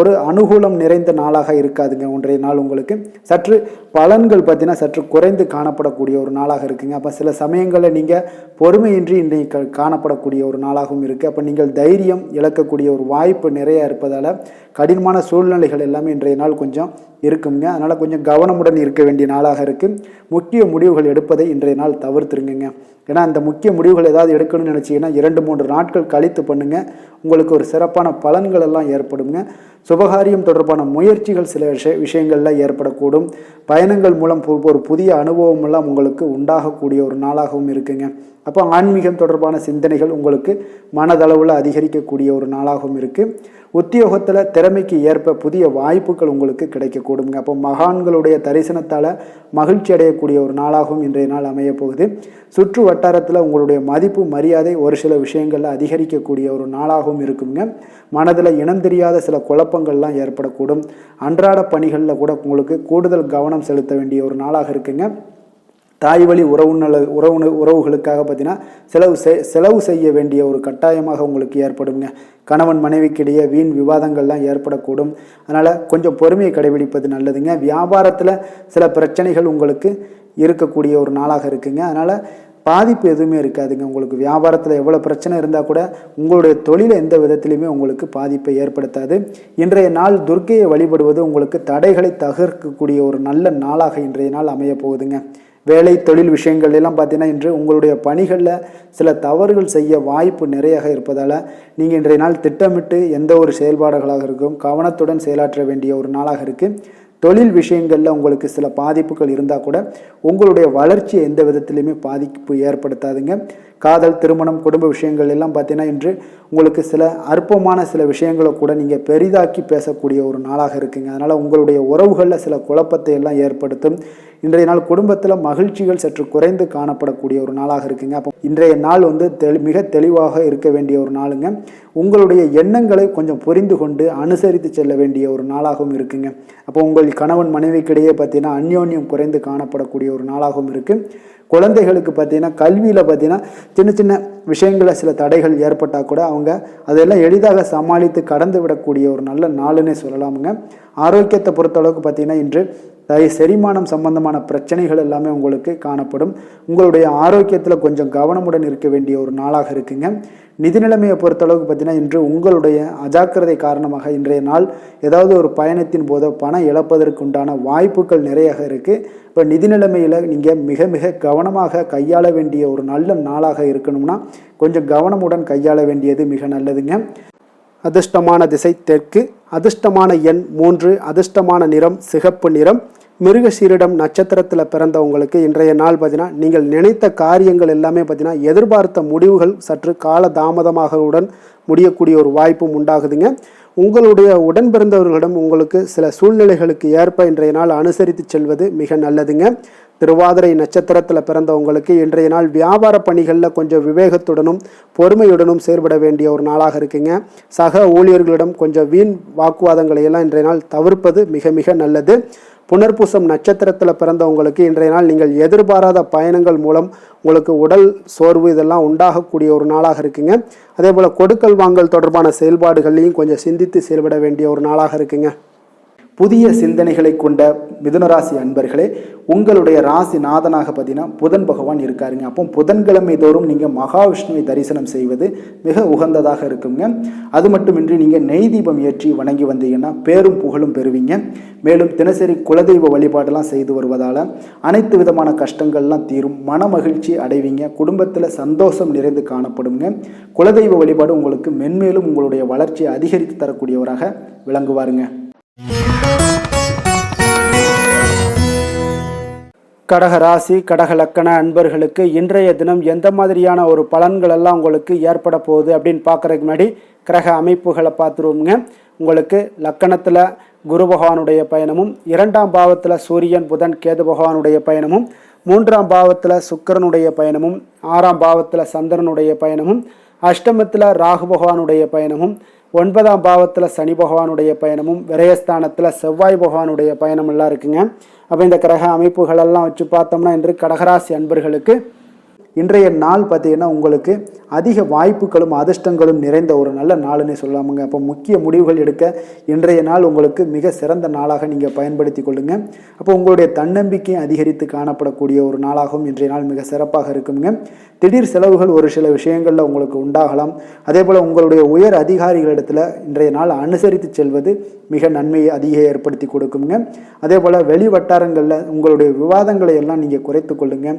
ஒரு அனுகூலம் நிறைந்த நாளாக இருக்காதுங்க. இன்றைய நாள் உங்களுக்கு சற்று பலன்கள் பார்த்தீங்கன்னா சற்று குறைந்து காணப்படக்கூடிய ஒரு நாளாக இருக்குங்க. அப்போ சில சமயங்களில் நீங்கள் பொறுமையின்றி இன்றைக்கு காணப்படக்கூடிய ஒரு நாளாகவும் இருக்குது. அப்போ நீங்கள் தைரியம் இழக்கக்கூடிய ஒரு வாய்ப்பு நிறையா இருப்பதால் கடினமான சூழ்நிலைகள் எல்லாமே இன்றைய நாள் கொஞ்சம் இருக்குங்க. அதனால் கொஞ்சம் கவனமுடன் இருக்க வேண்டிய நாளாக இருக்குது. முக்கிய முடிவுகள் எடுப்பதை இன்றைய நாள் தவிர்த்துருங்க. ஏன்னா அந்த முக்கிய முடிவுகள் ஏதாவது எடுக்கணும்னு நினச்சிங்கன்னா 2-3 நாட்கள் கழித்து பண்ணுங்கள். உங்களுக்கு ஒரு சிறப்பான பலன்கள் எல்லாம் ஏற்படுங்க. சுபகாரியம் தொடர்பான முயற்சிகள் சில விஷயங்களில் ஏற்படக்கூடும். பயணங்கள் மூலம் ஒரு புதிய அனுபவம் எல்லாம் உங்களுக்கு உண்டாகக்கூடிய ஒரு நாளாகவும் இருக்குங்க. அப்போ ஆன்மீகம் தொடர்பான சிந்தனைகள் உங்களுக்கு மனதளவில் அதிகரிக்கக்கூடிய ஒரு நாளாகவும் இருக்குது. உத்தியோகத்தில் திறமைக்கு ஏற்ப புதிய வாய்ப்புகள் உங்களுக்கு கிடைக்கக்கூடுங்க. அப்போ மகான்களுடைய தரிசனத்தால் மகிழ்ச்சி அடையக்கூடிய ஒரு நாளாகவும் இன்றைய நாள் அமைய போகுது. சுற்று வட்டாரத்தில் உங்களுடைய மதிப்பு மரியாதை ஒரு சில விஷயங்களில் அதிகரிக்கக்கூடிய ஒரு நாளாகவும் இருக்குங்க. மனதில் இனம் தெரியாத சில குழப்பங்கள்லாம் ஏற்படக்கூடும். அன்றாட பணிகளில் கூட உங்களுக்கு கூடுதல் கவனம் செலுத்த வேண்டிய ஒரு நாளாக இருக்குங்க. தாய் வழி உறவுகளுக்காக பார்த்தீங்கன்னா செலவு செய்ய வேண்டிய ஒரு கட்டாயமாக உங்களுக்கு ஏற்படுங்க. கணவன் மனைவிக்கிடையே வீண் விவாதங்கள்லாம் ஏற்படக்கூடும். அதனால் கொஞ்சம் பொறுமையை கடைபிடிப்பது நல்லதுங்க. வியாபாரத்தில் சில பிரச்சனைகள் உங்களுக்கு இருக்கக்கூடிய ஒரு நாளாக இருக்குங்க. அதனால் பாதிப்பு எதுவுமே இருக்காதுங்க. உங்களுக்கு வியாபாரத்தில் எவ்வளோ பிரச்சனை இருந்தால் கூட உங்களுடைய தொழிலை எந்த விதத்திலையுமே உங்களுக்கு பாதிப்பை ஏற்படுத்தாது. இன்றைய நாள் துர்க்கையை வழிபடுவது உங்களுக்கு தடைகளை தகர்க்கக்கூடிய ஒரு நல்ல நாளாக இன்றைய நாள் அமைய போகுதுங்க. வேலை தொழில் விஷயங்கள் எல்லாம் பார்த்தீங்கன்னா இன்று உங்களுடைய பணிகளில் சில தவறுகள் செய்ய வாய்ப்பு நிறையாக இருப்பதால் நீங்கள் இன்றைய நாள் திட்டமிட்டு எந்த ஒரு செயல்பாடுகளாக இருக்கும் கவனத்துடன் செயலாற்ற வேண்டிய ஒரு நாளாக இருக்குது. தொழில் விஷயங்களில் உங்களுக்கு சில பாதிப்புகள் இருந்தால் கூட உங்களுடைய வளர்ச்சியை எந்த விதத்திலையுமே பாதிப்பு ஏற்படுத்தாதுங்க. காதல், திருமணம், குடும்ப விஷயங்கள் எல்லாம் பார்த்தீங்கன்னா இன்று உங்களுக்கு சில அற்பமான சில விஷயங்களை கூட நீங்கள் பெரிதாக்கி பேசக்கூடிய ஒரு நாளாக இருக்குங்க. அதனால் உங்களுடைய உறவுகளில் சில குழப்பத்தை எல்லாம் ஏற்படுத்தும். இன்றைய நாள் குடும்பத்தில் மகிழ்ச்சிகள் சற்று குறைந்து காணப்படக்கூடிய ஒரு நாளாக இருக்குங்க. அப்போ இன்றைய நாள் மிக தெளிவாக இருக்க வேண்டிய ஒரு நாளுங்க. உங்களுடைய எண்ணங்களை கொஞ்சம் புரிந்து கொண்டு அனுசரித்து செல்ல வேண்டிய ஒரு நாளாகவும் இருக்குங்க. அப்போ உங்கள் கணவன் மனைவிக்கிடையே பார்த்தீங்கன்னா அந்யோன்யம் குறைந்து காணப்படக்கூடிய ஒரு நாளாகவும் இருக்குது. குழந்தைகளுக்கு பார்த்தீங்கன்னா கல்வியில் பார்த்தீங்கன்னா சின்ன சின்ன விஷயங்களில் சில தடைகள் ஏற்பட்டால் கூட அவங்க அதெல்லாம் எளிதாக சமாளித்து கடந்து விடக்கூடிய ஒரு நல்ல நாளுன்னே சொல்லலாமுங்க. ஆரோக்கியத்தை பொறுத்தளவுக்கு பார்த்தீங்கன்னா இன்று செரிமானம் சம்பந்தமான பிரச்சனைகள் எல்லாமே உங்களுக்கு காணப்படும். உங்களுடைய ஆரோக்கியத்தில் கொஞ்சம் கவனமுடன் இருக்க வேண்டிய ஒரு நாளாக இருக்குங்க. நிதி நிலைமையை பொறுத்தளவுக்கு பார்த்தீங்கன்னா இன்று உங்களுடைய அஜாக்கிரதை காரணமாக இன்றைய நாள் ஏதாவது ஒரு பயணத்தின் போது பணம் இழப்பதற்கு உண்டான வாய்ப்புகள் நிறைய இருக்குது. இப்போ நிதி நிலைமையில் நீங்கள் மிக மிக கவனமாக கையாள வேண்டிய ஒரு நல்ல நாளாக இருக்கணும்னா கொஞ்சம் கவனமுடன் கையாள வேண்டியது மிக நல்லதுங்க. அதிர்ஷ்டமான திசை தெற்கு, அதிர்ஷ்டமான எண் 3, அதிர்ஷ்டமான நிறம் சிகப்பு நிறம். மிருகசீரிடம் நட்சத்திரத்தில் பிறந்தவங்களுக்கு இன்றைய நாள் பார்த்தீங்கன்னா நீங்கள் நினைத்த காரியங்கள் எல்லாமே பார்த்தீங்கன்னா எதிர்பார்த்த முடிவுகள் சற்று கால தாமதமாகவுடன் முடியக்கூடிய ஒரு வாய்ப்பும் உண்டாகுதுங்க. உங்களுடைய உடன் பிறந்தவர்களிடம் உங்களுக்கு சில சூழ்நிலைகளுக்கு ஏற்ப இன்றைய நாள் அனுசரித்து செல்வது மிக நல்லதுங்க. திருவாதிரை நட்சத்திரத்தில் பிறந்தவங்களுக்கு இன்றைய நாள் வியாபார பணிகளில் கொஞ்சம் விவேகத்துடனும் பொறுமையுடனும் செயல்பட வேண்டிய ஒரு நாளாக இருக்குங்க. சக ஊழியர்களிடம் கொஞ்சம் வீண் வாக்குவாதங்களை எல்லாம் இன்றைய நாள் தவிர்ப்பது மிக மிக நல்லது. புனர்பூசம் நட்சத்திரத்தில் பிறந்தவங்களுக்கு இன்றைய நாள் நீங்கள் எதிர்பாராத பயணங்கள் மூலம் உங்களுக்கு உடல் சோர்வு இதெல்லாம் உண்டாகக்கூடிய ஒரு நாளாக இருக்குங்க. அதே போல் கொடுக்கல் வாங்கல் தொடர்பான செயல்பாடுகள்லையும் கொஞ்சம் சிந்தித்து செயல்பட வேண்டிய ஒரு நாளாக இருக்குங்க. புதிய சிந்தனைகளை கொண்ட மிதுனராசி அன்பர்களே, உங்களுடைய ராசி நாதனாக பார்த்தீங்கன்னா புதன் பகவான் இருக்காருங்க. அப்போ புதன்கிழமை தோறும் நீங்கள் மகாவிஷ்ணுவை தரிசனம் செய்வது மிக உகந்ததாக இருக்குங்க. அது மட்டுமின்றி நீங்கள் நெய் தீபம் ஏற்றி வணங்கி வந்தீங்கன்னா பேரும் புகழும் பெறுவீங்க. மேலும் தினசரி குலதெய்வ வழிபாடெல்லாம் செய்து வருவதால் அனைத்து விதமான கஷ்டங்கள்லாம் தீரும், மன மகிழ்ச்சி அடைவீங்க, குடும்பத்தில் சந்தோஷம் நிறைந்து காணப்படுங்க. குலதெய்வ வழிபாடு உங்களுக்கு மென்மேலும் உங்களுடைய வளர்ச்சியை அதிகரித்து தரக்கூடியவராக விளங்குவாருங்க. கடக ராசி கடக லக்கண அன்பர்களுக்கு இன்றைய தினம் எந்த மாதிரியான ஒரு பலன்கள் எல்லாம் உங்களுக்கு ஏற்பட போகுது அப்படின்னு பார்க்குறதுக்கு முன்னாடி கிரக அமைப்புகளை பார்த்துருவோங்க. உங்களுக்கு லக்கணத்தில் குரு பகவானுடைய பயணமும், 2ஆம் பாவத்தில் சூரியன் புதன் கேது பகவானுடைய பயணமும், 3ஆம் பாவத்தில் சுக்கிரனுடைய பயணமும், 6ஆம் பாவத்தில் சந்திரனுடைய பயணமும், அஷ்டமத்தில் ராகு பகவானுடைய பயணமும், 9ஆம் பாவத்தில் சனி பகவானுடைய பயணமும், விரயஸ்தானத்தில் செவ்வாய் பகவானுடைய பயணம் எல்லாம் இருக்குங்க. அப்போ இந்த கிரக அமைப்புகளெல்லாம் வச்சு பார்த்தோம்னா இன்று கடகராசி அன்பர்களுக்கு இன்றைய நாள் பார்த்தீங்கன்னா உங்களுக்கு அதிக வாய்ப்புகளும் அதிர்ஷ்டங்களும் நிறைந்த ஒரு நல்ல நாளுன்னே சொல்லலாமுங்க. அப்போ முக்கிய முடிவுகள் எடுக்க இன்றைய நாள் உங்களுக்கு மிக சிறந்த நாளாக நீங்கள் பயன்படுத்தி கொள்ளுங்க. அப்போ உங்களுடைய தன்னம்பிக்கை அதிகரித்து காணப்படக்கூடிய ஒரு நாளாகவும் இன்றைய நாள் மிக சிறப்பாக இருக்குங்க. திடீர் செலவுகள் ஒரு சில விஷயங்களில் உங்களுக்கு உண்டாகலாம். அதே போல் உங்களுடைய உயர் அதிகாரிகளிடத்தில் இன்றைய நாள் அனுசரித்து செல்வது மிக நன்மையை அதிக ஏற்படுத்தி கொடுக்குங்க. அதே போல் வெளி வட்டாரங்களில் உங்களுடைய விவாதங்களை எல்லாம் நீங்கள் குறைத்து கொள்ளுங்க.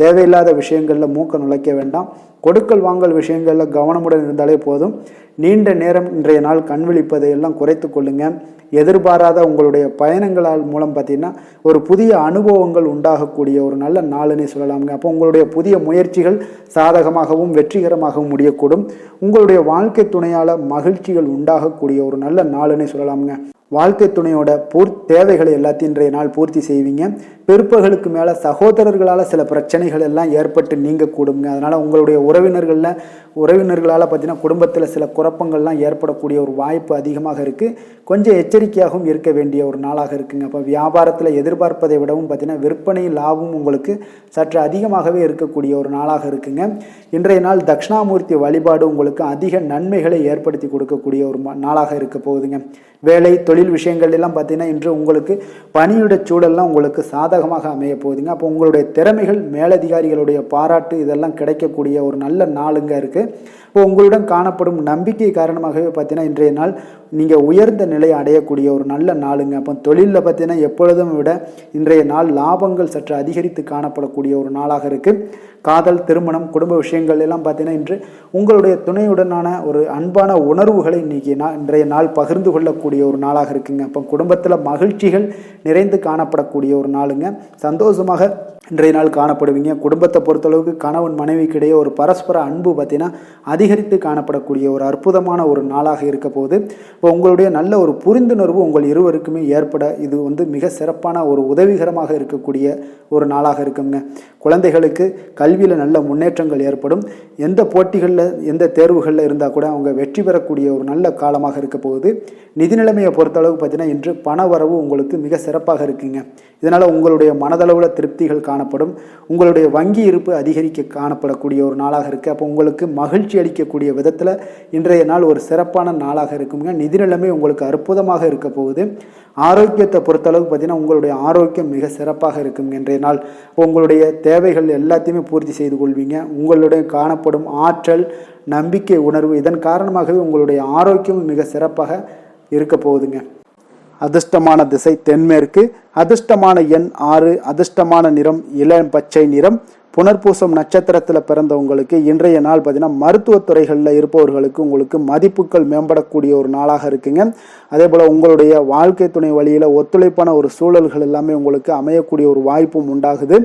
தேவையில்லாத விஷயங்களில் மூக்க நுழைக்க வேண்டாம். கொடுக்கல் வாங்கல் விஷயங்களில் கவனமுடன் இருந்தாலே போதும். நீண்ட நேரம் இன்றைய நாள் கண் விழிப்பதை எல்லாம் குறைத்து கொள்ளுங்க. எதிர்பாராத உங்களுடைய பயணங்களால் மூலம் பார்த்தீங்கன்னா ஒரு புதிய அனுபவங்கள் உண்டாகக்கூடிய ஒரு நல்ல நாளுன்னே சொல்லலாமுங்க. அப்போ உங்களுடைய புதிய முயற்சிகள் சாதகமாகவும் வெற்றிகரமாகவும் முடியக்கூடும். உங்களுடைய வாழ்க்கை துணையால் மகிழ்ச்சிகள் உண்டாகக்கூடிய ஒரு நல்ல நாளுன்னே சொல்லலாமுங்க. வாழ்க்கை துணையோட தேவைகளை எல்லாத்தையும் இன்றைய நாள் பூர்த்தி செய்வீங்க. பிற்பகலுக்கு மேலே சகோதரர்களால் சில பிரச்சனைகள் எல்லாம் ஏற்பட்டு நீங்கக்கூடுங்க. அதனால் உங்களுடைய உறவினர்களால் பார்த்தீங்கன்னா குடும்பத்தில் சில குழப்பங்கள்லாம் ஏற்படக்கூடிய ஒரு வாய்ப்பு அதிகமாக இருக்குது. கொஞ்சம் எச்சரிக்கையாகவும் இருக்க வேண்டிய ஒரு நாளாக இருக்குங்க. அப்போ வியாபாரத்தில் எதிர்பார்ப்பதை விடவும் பார்த்தீங்கன்னா விற்பனை லாபம் உங்களுக்கு சற்று அதிகமாகவே இருக்கக்கூடிய ஒரு நாளாக இருக்குங்க. இன்றைய நாள் தட்சிணாமூர்த்தி வழிபாடு உங்களுக்கு அதிக நன்மைகளை ஏற்படுத்தி கொடுக்கக்கூடிய ஒரு நாளாக இருக்க போகுதுங்க. வேலை தொழில் விஷயங்கள் எல்லாம் பார்த்தீங்கன்னா இன்று உங்களுக்கு பணியிட சூழல்லாம் உங்களுக்கு சாதகமாக அமைய போகுதுங்க. அப்போ உங்களுடைய திறமைகள் மேலதிகாரிகளுடைய பாராட்டு இதெல்லாம் கிடைக்கக்கூடிய ஒரு நல்ல நாளுங்க இருக்குது. இப்போ உங்களுடன் காணப்படும் நம்பிக்கை காரணமாகவே பார்த்தீங்கன்னா இன்றைய நாள் நீங்கள் உயர்ந்த நிலையை அடையக்கூடிய ஒரு நல்ல நாளுங்க. அப்போ தொழிலில் பார்த்தீங்கன்னா எப்பொழுதும் விட இன்றைய நாள் லாபங்கள் சற்று அதிகரித்து காணப்படக்கூடிய ஒரு நாளாக இருக்குது. காதல், திருமணம், குடும்ப விஷயங்கள் எல்லாம் பார்த்தீங்கன்னா இன்று உங்களுடைய துணையுடனான ஒரு அன்பான உணர்வுகளை இன்றைய நாள் பகிர்ந்து கொள்ளக்கூடிய ஒரு நாளாக இருக்குங்க. அப்போ குடும்பத்தில் மகிழ்ச்சிகள் நிறைந்து காணப்படக்கூடிய ஒரு நாளுங்க. சந்தோஷமாக இன்றைய நாள் காணப்படுவீங்க. குடும்பத்தை பொறுத்தளவுக்கு கணவன் மனைவிக்கிடையே ஒரு பரஸ்பர அன்பு பார்த்தீங்கன்னா அதிகரித்து காணப்படக்கூடிய ஒரு அற்புதமான ஒரு நாளாக இருக்க போது. இப்போ உங்களுடைய நல்ல ஒரு புரிந்துணர்வு உங்கள் இருவருக்குமே ஏற்பட இது மிக சிறப்பான ஒரு உதவிகரமாக இருக்கக்கூடிய ஒரு நாளாக இருக்குங்க. குழந்தைகளுக்கு கல்வியில் நல்ல முன்னேற்றங்கள் ஏற்படும். எந்த போட்டிகளில் எந்த தேர்வுகளில் இருந்தால் கூட அவங்க வெற்றி பெறக்கூடிய ஒரு நல்ல காலமாக இருக்க போகுது. நிதி நிலைமையை பொறுத்தளவுக்கு பார்த்தீங்கன்னா இன்று பண வரவு உங்களுக்கு மிக சிறப்பாக இருக்குங்க. இதனால் உங்களுடைய மனதளவில் திருப்திகள் காணப்படும். உங்களுடைய வங்கி இருப்பு அதிகரிக்க காணப்படக்கூடிய ஒரு நாளாக இருக்குது. அப்போ உங்களுக்கு மகிழ்ச்சி அளிக்கக்கூடிய விதத்தில் இன்றைய நாள் ஒரு சிறப்பான நாளாக இருக்குங்க. நிதி நிலைமை உங்களுக்கு அற்புதமாக இருக்க போகுது. ஆரோக்கியத்தை பொறுத்தளவுக்கு பார்த்தீங்கன்னா உங்களுடைய ஆரோக்கியம் மிக சிறப்பாக இருக்குங்க. இன்றைய நாள் உங்களுடைய தேவைகள் எல்லாத்தையுமே பூர்த்தி செய்து கொள்வீங்க. உங்களுடைய காணப்படும் ஆற்றல், நம்பிக்கை, உணர்வு இதன் காரணமாகவே உங்களுடைய ஆரோக்கியம் மிக சிறப்பாக இருக்க போகுதுங்க. அதிர்ஷ்டமான திசை தென்மேற்கு, அதிர்ஷ்டமான எண் 6, அதிர்ஷ்டமான நிறம் இளம் பச்சை நிறம். புனர்பூசம் நட்சத்திரத்தில் பிறந்தவங்களுக்கு இன்றைய நாள் பார்த்தீங்கன்னா மருத்துவத்துறைகளில் இருப்பவர்களுக்கு உங்களுக்கு மதிப்புகள் மேம்படக்கூடிய ஒரு நாளாக இருக்குங்க. அதே போல் உங்களுடைய வாழ்க்கை துணை வழியில் ஒத்துழைப்பான ஒரு சூழல்கள் எல்லாமே உங்களுக்கு அமையக்கூடிய ஒரு வாய்ப்பும் உண்டாகுது.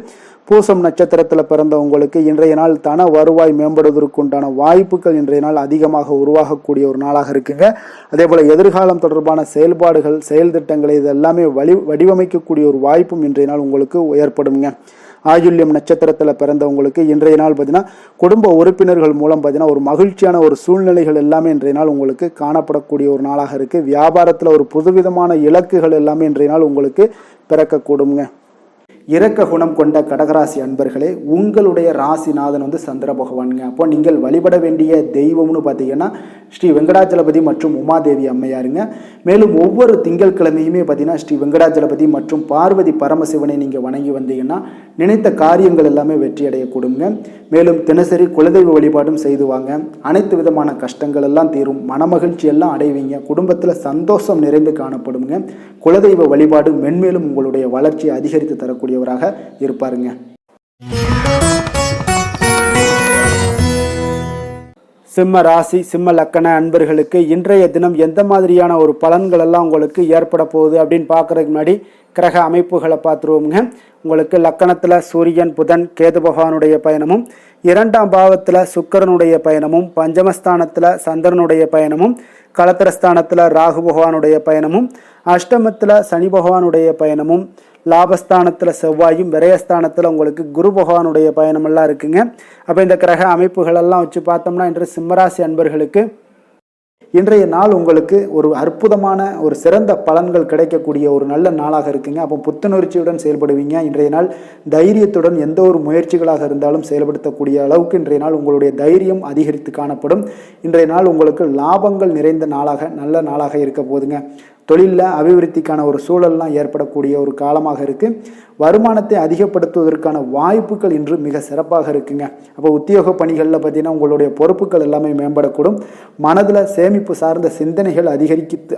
பூசம் நட்சத்திரத்தில் பிறந்தவங்களுக்கு இன்றைய நாள் தன வருவாய் மேம்படுவதற்கு உண்டான வாய்ப்புகள் இன்றைய நாள் அதிகமாக உருவாகக்கூடிய ஒரு நாளாக இருக்குங்க. அதே போல் எதிர்காலம் தொடர்பான செயல்பாடுகள், செயல் திட்டங்களை இது எல்லாமே வடிவமைக்கக்கூடிய ஒரு வாய்ப்பும் இன்றைய நாள் உங்களுக்கு ஏற்படுங்க. ஆயுள்யம் நட்சத்திரத்தில் பிறந்தவங்களுக்கு இன்றைய நாள் பார்த்தீங்கன்னா குடும்ப உறுப்பினர்கள் மூலம் பார்த்தீங்கன்னா ஒரு மகிழ்ச்சியான ஒரு சூழ்நிலைகள் எல்லாமே இன்றைய நாள் உங்களுக்கு காணப்படக்கூடிய ஒரு நாளாக இருக்குது. வியாபாரத்தில் ஒரு புதுவிதமான இலக்குகள் எல்லாமே இன்றைய நாள் உங்களுக்கு பிறக்கக்கூடுங்க. இரக்க குணம் கொண்ட கடகராசி அன்பர்களே, உங்களுடைய ராசிநாதன் சந்திர பகவானுங்க. அப்போ நீங்கள் வழிபட வேண்டிய தெய்வம்னு பார்த்தீங்கன்னா ஸ்ரீ வெங்கடாஜலபதி மற்றும் உமாதேவி அம்மையாருங்க. மேலும் ஒவ்வொரு திங்கட்கிழமையுமே பார்த்தீங்கன்னா ஸ்ரீ வெங்கடாஜலபதி மற்றும் பார்வதி பரமசிவனை நீங்கள் வணங்கி வந்தீங்கன்னா நினைத்த காரியங்கள் எல்லாமே வெற்றி அடையக்கூடுங்க. மேலும் தினசரி குலதெய்வ வழிபாடும் செய்து வாங்க. அனைத்து விதமான கஷ்டங்கள் எல்லாம் தீரும். மனமகிழ்ச்சி எல்லாம் அடைவீங்க. குடும்பத்தில் சந்தோஷம் நிறைந்து காணப்படுங்க. குலதெய்வ வழிபாடு மென்மேலும் உங்களுடைய வளர்ச்சியை அதிகரித்து தரக்கூடியவராக இருப்பாருங்க. சிம்ம ராசி, சிம்ம லக்கண அன்பர்களுக்கு இன்றைய தினம் எந்த மாதிரியான ஒரு பலன்கள் எல்லாம் உங்களுக்கு ஏற்பட போகுது அப்படின்னு பார்க்கறதுக்கு முன்னாடி கிரக அமைப்புகளை பார்த்துருவோங்க. உங்களுக்கு லக்கணத்தில் சூரியன், புதன், கேது பகவானுடைய பயணமும், 2ஆம் பாவத்தில் சுக்கிரனுடைய பயணமும், பஞ்சமஸ்தானத்தில் சந்திரனுடைய பயணமும், களத்திரஸ்தானத்தில் ராகு பகவானுடைய பயணமும், அஷ்டமத்தில் சனி பகவானுடைய பயணமும், லாபஸ்தானத்தில் செவ்வாயும், விரயஸ்தானத்தில் உங்களுக்கு குரு பகவானுடைய பயணமெல்லாம் இருக்குங்க. அப்போ இந்த கிரக அமைப்புகளெல்லாம் வச்சு பார்த்தோம்னா இன்று சிம்மராசி அன்பர்களுக்கு இன்றைய நாள் உங்களுக்கு ஒரு அற்புதமான ஒரு சிறந்த பலன்கள் கிடைக்கக்கூடிய ஒரு நல்ல நாளாக இருக்குங்க. அப்போ புத்துணர்ச்சியுடன் செயல்படுவீங்க. இன்றைய நாள் தைரியத்துடன் எந்த ஒரு முயற்சிகளாக இருந்தாலும் செயல்படுத்தக்கூடிய அளவுக்கு இன்றைய நாள் உங்களுடைய தைரியம் அதிகரித்து காணப்படும். இன்றைய நாள் உங்களுக்கு லாபங்கள் நிறைந்த நாளாக நல்ல நாளாக இருக்க போதுங்க. தொழிலில் அபிவிருத்திக்கான ஒரு சூழல்லாம் ஏற்படக்கூடிய ஒரு காலமாக இருக்குது. வருமானத்தை அதிகப்படுத்துவதற்கான வாய்ப்புகள் இன்று மிக சிறப்பாக இருக்குங்க. அப்போ உத்தியோக பணிகளில் பார்த்தீங்கன்னா உங்களுடைய பொறுப்புகள் எல்லாமே மேம்படக்கூடும். மனதில் சேமிப்பு சார்ந்த சிந்தனைகள்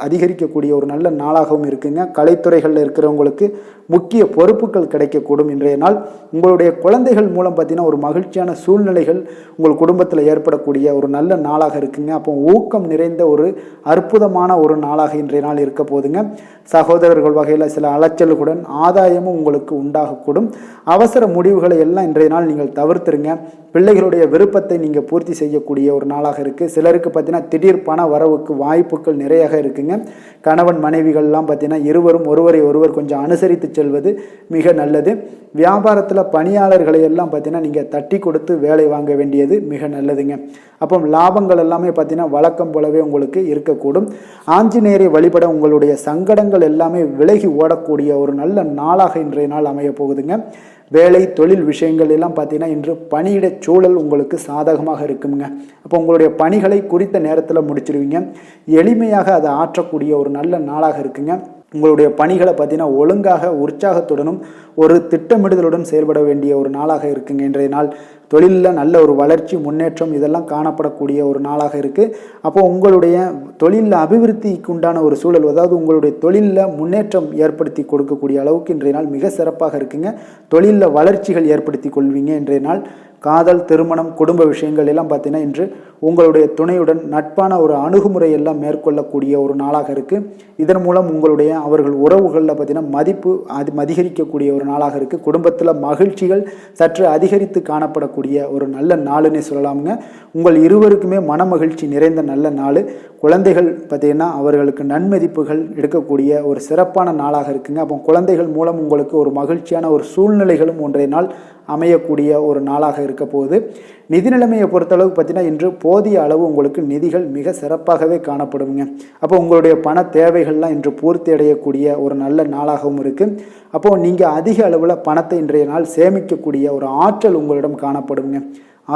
அதிகரிக்கக்கூடிய ஒரு நல்ல நாளாகவும் இருக்குங்க. கலைத்துறைகளில் இருக்கிறவங்களுக்கு முக்கிய பொறுப்புகள் கிடைக்கக்கூடும். இன்றைய நாள் உங்களுடைய குழந்தைகள் மூலம் பார்த்தீங்கன்னா ஒரு மகிழ்ச்சியான சூழ்நிலைகள் உங்கள் குடும்பத்தில் ஏற்படக்கூடிய ஒரு நல்ல நாளாக இருக்குங்க. அப்போ ஊக்கம் நிறைந்த ஒரு அற்புதமான ஒரு நாளாக இன்றைய நாள் இருக்க போதுங்க. சகோதரர்கள் வகையில் சில அலைச்சல்களுடன் ஆதாயமும் உங்களுக்கு உண்டாகக்கூடும். அவசர முடிவுகளை எல்லாம் இன்றைய நாள் நீங்கள் தவிர்த்துருங்க. பிள்ளைகளுடைய விருப்பத்தை நீங்கள் பூர்த்தி செய்யக்கூடிய ஒரு நாளாக இருக்குது. சிலருக்கு பார்த்தீங்கன்னா திடீர் பண வரவுக்கு வாய்ப்புகள் நிறையாக இருக்குங்க. கணவன் மனைவிகள்லாம் பார்த்தீங்கன்னா இருவரும் ஒருவரை ஒருவர் கொஞ்சம் அனுசரித்து செல்வது மிக நல்லது. வியாபாரத்தில் பணியாளர்களை எல்லாம் பார்த்தீங்கன்னா நீங்கள் தட்டி கொடுத்து வேலை வாங்க வேண்டியது மிக நல்லதுங்க. அப்போ லாபங்கள் எல்லாமே பார்த்தீங்கன்னா வழக்கம் போலவே உங்களுக்கு இருக்கக்கூடும். ஆஞ்சநேயரை வழிபட உங்களுடைய சங்கடங்கள் எல்லாமே விலகி ஓடக்கூடிய ஒரு நல்ல நாளாக இன்றைய நாள் அமைய போகுதுங்க. வேலை தொழில் விஷயங்கள் எல்லாம் பார்த்தீங்கன்னா இன்று பணியிட சூழல் உங்களுக்கு சாதகமாக இருக்குங்க. அப்போ உங்களுடைய பணிகளை குறித்த நேரத்தில் முடிச்சிருவீங்க. எளிமையாக அதை ஆற்றக்கூடிய ஒரு நல்ல நாளாக இருக்குங்க. உங்களுடைய பணிகளை பார்த்தீங்கன்னா ஒழுங்காக உற்சாகத்துடனும் ஒரு திட்டமிடுதலுடன் செயல்பட வேண்டிய ஒரு நாளாக இருக்குங்க. இன்றைய நாள் தொழிலில் நல்ல ஒரு வளர்ச்சி முன்னேற்றம் இதெல்லாம் காணப்படக்கூடிய ஒரு நாளாக இருக்குது. அப்போ உங்களுடைய தொழிலில் அபிவிருத்திக்கு உண்டான ஒரு சூழல், அதாவது உங்களுடைய தொழிலில் முன்னேற்றம் ஏற்படுத்தி கொடுக்கக்கூடிய அளவுக்கு இன்றைய நாள் மிக சிறப்பாக இருக்குங்க. தொழிலில் வளர்ச்சிகள் ஏற்படுத்தி கொள்வீங்க. இன்றைய நாள் காதல், திருமணம், குடும்ப விஷயங்கள் எல்லாம் பார்த்தீங்கன்னா இன்று உங்களுடைய துணையுடன் நட்பான ஒரு அணுகுமுறை எல்லாம் மேற்கொள்ளக்கூடிய ஒரு நாளாக இருக்குது. இதன் மூலம் உங்களுடைய அவர்கள் உறவுகளில் பார்த்தீங்கன்னா மதிப்பு அதிகரிக்கக்கூடிய ஒரு நாளாக இருக்குது. குடும்பத்தில் மகிழ்ச்சிகள் சற்று அதிகரித்து காணப்படக்கூடிய ஒரு நல்ல நாளுன்னே சொல்லலாமுங்க. உங்கள் இருவருக்குமே மன மகிழ்ச்சி நிறைந்த நல்ல நாள். குழந்தைகள் பார்த்தீங்கன்னா அவர்களுக்கு நன்மதிப்புகள் எடுக்கக்கூடிய ஒரு சிறப்பான நாளாக இருக்குங்க. அப்போ குழந்தைகள் மூலம் உங்களுக்கு ஒரு மகிழ்ச்சியான ஒரு சூழ்நிலைகளும் ஒன்றைய நாள் அமையக்கூடிய ஒரு நாளாக இருக்க போகுது. நிதி நிலைமையை பொறுத்தளவுக்கு பார்த்தீங்கன்னா இன்று போதிய அளவு உங்களுக்கு நிதிகள் மிக சிறப்பாகவே காணப்படுங்க. அப்போ உங்களுடைய பண தேவைகள்லாம் இன்று பூர்த்தி அடையக்கூடிய ஒரு நல்ல நாளாகவும் இருக்குது. அப்போது நீங்கள் அதிக அளவில் பணத்தை இன்றைய நாள் சேமிக்கக்கூடிய ஒரு ஆற்றல் உங்களிடம் காணப்படுங்க.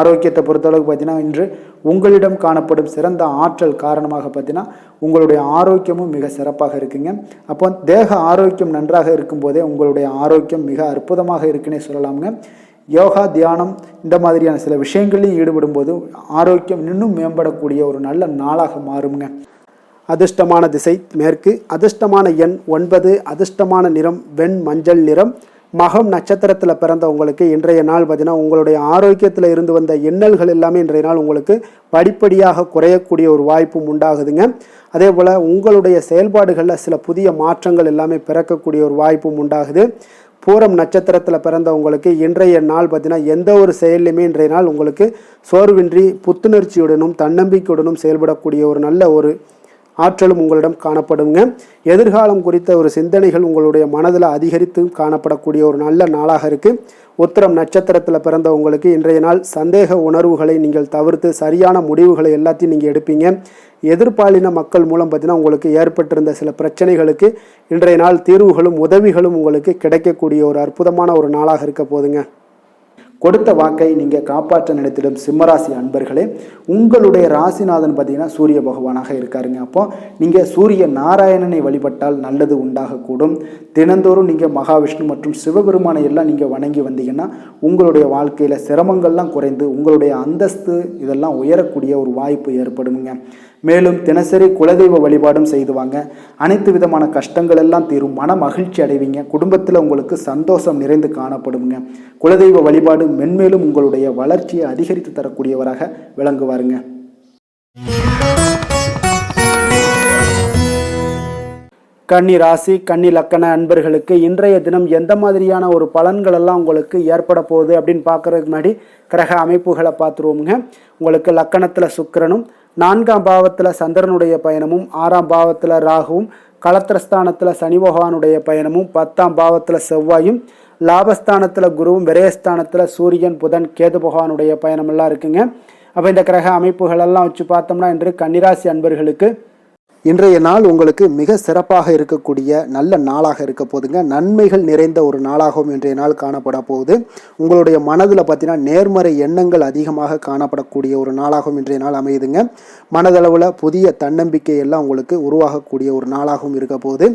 ஆரோக்கியத்தை பொறுத்தளவுக்கு பார்த்தீங்கன்னா இன்று உங்களிடம் காணப்படும் சிறந்த ஆற்றல் காரணமாக பார்த்தீங்கன்னா உங்களுடைய ஆரோக்கியமும் மிக சிறப்பாக இருக்குங்க. அப்போ தேக ஆரோக்கியம் நன்றாக இருக்கும்போதே உங்களுடைய ஆரோக்கியம் மிக அற்புதமாக இருக்குன்னே சொல்லலாமுங்க. யோகா, தியானம் இந்த மாதிரியான சில விஷயங்களையும் ஈடுபடும் போது ஆரோக்கியம் இன்னும் மேம்படக்கூடிய ஒரு நல்ல நாளாக மாறுங்க. அதிர்ஷ்டமான திசை மேற்கு, அதிர்ஷ்டமான எண் 9, அதிர்ஷ்டமான நிறம் வெண் மஞ்சள் நிறம். மகம் நட்சத்திரத்தில் பிறந்தவங்களுக்கு இன்றைய நாள் பார்த்தீங்கன்னா உங்களுடைய ஆரோக்கியத்தில் இருந்து வந்த இன்னல்கள் எல்லாமே இன்றைய நாள் உங்களுக்கு படிப்படியாக குறையக்கூடிய ஒரு வாய்ப்பும் உண்டாகுதுங்க. அதே போல் உங்களுடைய செயல்பாடுகளில் சில புதிய மாற்றங்கள் எல்லாமே பிறக்கக்கூடிய ஒரு வாய்ப்பும் உண்டாகுது. பூரம் நட்சத்திரத்தில் பிறந்தவங்களுக்கு இன்றைய நாள் பார்த்தீங்கன்னா எந்த ஒரு செயல்லையுமே இன்றைய நாள் உங்களுக்கு சோர்வின்றி புத்துணர்ச்சியுடனும் தன்னம்பிக்கையுடனும் செயல்படக்கூடிய ஒரு நல்ல ஒரு ஆற்றலும் உங்களிடம் காணப்படுங்க. எதிர்காலம் குறித்த ஒரு சிந்தனைகள் உங்களுடைய மனதில் அதிகரித்து காணப்படக்கூடிய ஒரு நல்ல நாளாக இருக்குது. உத்திரம் நட்சத்திரத்தில் பிறந்தவங்களுக்கு இன்றைய நாள் சந்தேக உணர்வுகளை நீங்கள் தவிர்த்து சரியான முடிவுகளை எல்லாத்தையும் நீங்கள் எடுப்பீங்க. எதிர்பாலின மக்கள் மூலம் பார்த்தீங்கன்னா உங்களுக்கு ஏற்பட்டிருந்த சில பிரச்சனைகளுக்கு இன்றைய நாள் தீர்வுகளும் உதவிகளும் உங்களுக்கு கிடைக்கக்கூடிய ஒரு அற்புதமான ஒரு நாளாக இருக்க போதுங்க. கொடுத்த வாக்கை நீங்கள் காப்பாற்ற நினைத்திடும் சிம்மராசி அன்பர்களே, உங்களுடைய ராசிநாதன் பார்த்தீங்கன்னா சூரிய பகவானாக இருக்காருங்க. அப்போ நீங்கள் சூரிய நாராயணனை வழிபட்டால் நல்லது உண்டாகக்கூடும். தினந்தோறும் நீங்கள் மகாவிஷ்ணு மற்றும் சிவபெருமானை எல்லாம் நீங்கள் வணங்கி வந்தீங்கன்னா உங்களுடைய வாழ்க்கையில் சிரமங்கள்லாம் குறைந்து உங்களுடைய அந்தஸ்து இதெல்லாம் உயரக்கூடிய ஒரு வாய்ப்பு ஏற்படுங்க. மேலும் தினசரி குலதெய்வ வழிபாடும் செய்துவாங்க. அனைத்து விதமான கஷ்டங்கள் எல்லாம் தீரும். மன மகிழ்ச்சி அடைவீங்க. குடும்பத்தில் உங்களுக்கு சந்தோஷம் நிறைந்து காணப்படுங்க. குலதெய்வ வழிபாடு மென்மேலும் உங்களுடைய வளர்ச்சியை அதிகரித்து தரக்கூடியவராக விளங்குவாருங்க. கன்னி ராசி, கன்னி லக்கண அன்பர்களுக்கு இன்றைய தினம் எந்த மாதிரியான ஒரு பலன்கள் எல்லாம் உங்களுக்கு ஏற்பட போகுது அப்படின்னு பார்க்கறதுக்கு முன்னாடி கிரக அமைப்புகளை பார்த்துருவோமுங்க. உங்களுக்கு லக்கணத்தில் சுக்கிரனும், 4ஆம் பாவத்தில் சந்திரனுடைய பயணமும், 6ஆம் பாவத்தில் ராகுவும், களத்திரஸ்தானத்தில் சனி பகவானுடைய பயணமும், 10ஆம் பாவத்தில் செவ்வாயும், லாபஸ்தானத்தில் குருவும், விரயஸ்தானத்தில் சூரியன், புதன், கேது பகவானுடைய பயணமெல்லாம் இருக்குங்க. அப்போ இந்த கிரக அமைப்புகள் எல்லாம் வச்சு பார்த்தோம்னா இன்று கன்னிராசி அன்பர்களுக்கு இன்றைய நாள் உங்களுக்கு மிக சிறப்பாக இருக்கக்கூடிய நல்ல நாளாக இருக்க போதுங்க. நன்மைகள் நிறைந்த ஒரு நாளாகவும் இன்றைய நாள் காணப்பட போகுது. உங்களுடைய மனதில் பார்த்தீங்கன்னா நேர்மறை எண்ணங்கள் அதிகமாக காணப்படக்கூடிய ஒரு நாளாகவும் இன்றைய நாள் அமையுதுங்க. மனதளவில் புதிய தன்னம்பிக்கை எல்லாம் உங்களுக்கு உருவாகக்கூடிய ஒரு நாளாகவும் இருக்க போகுது.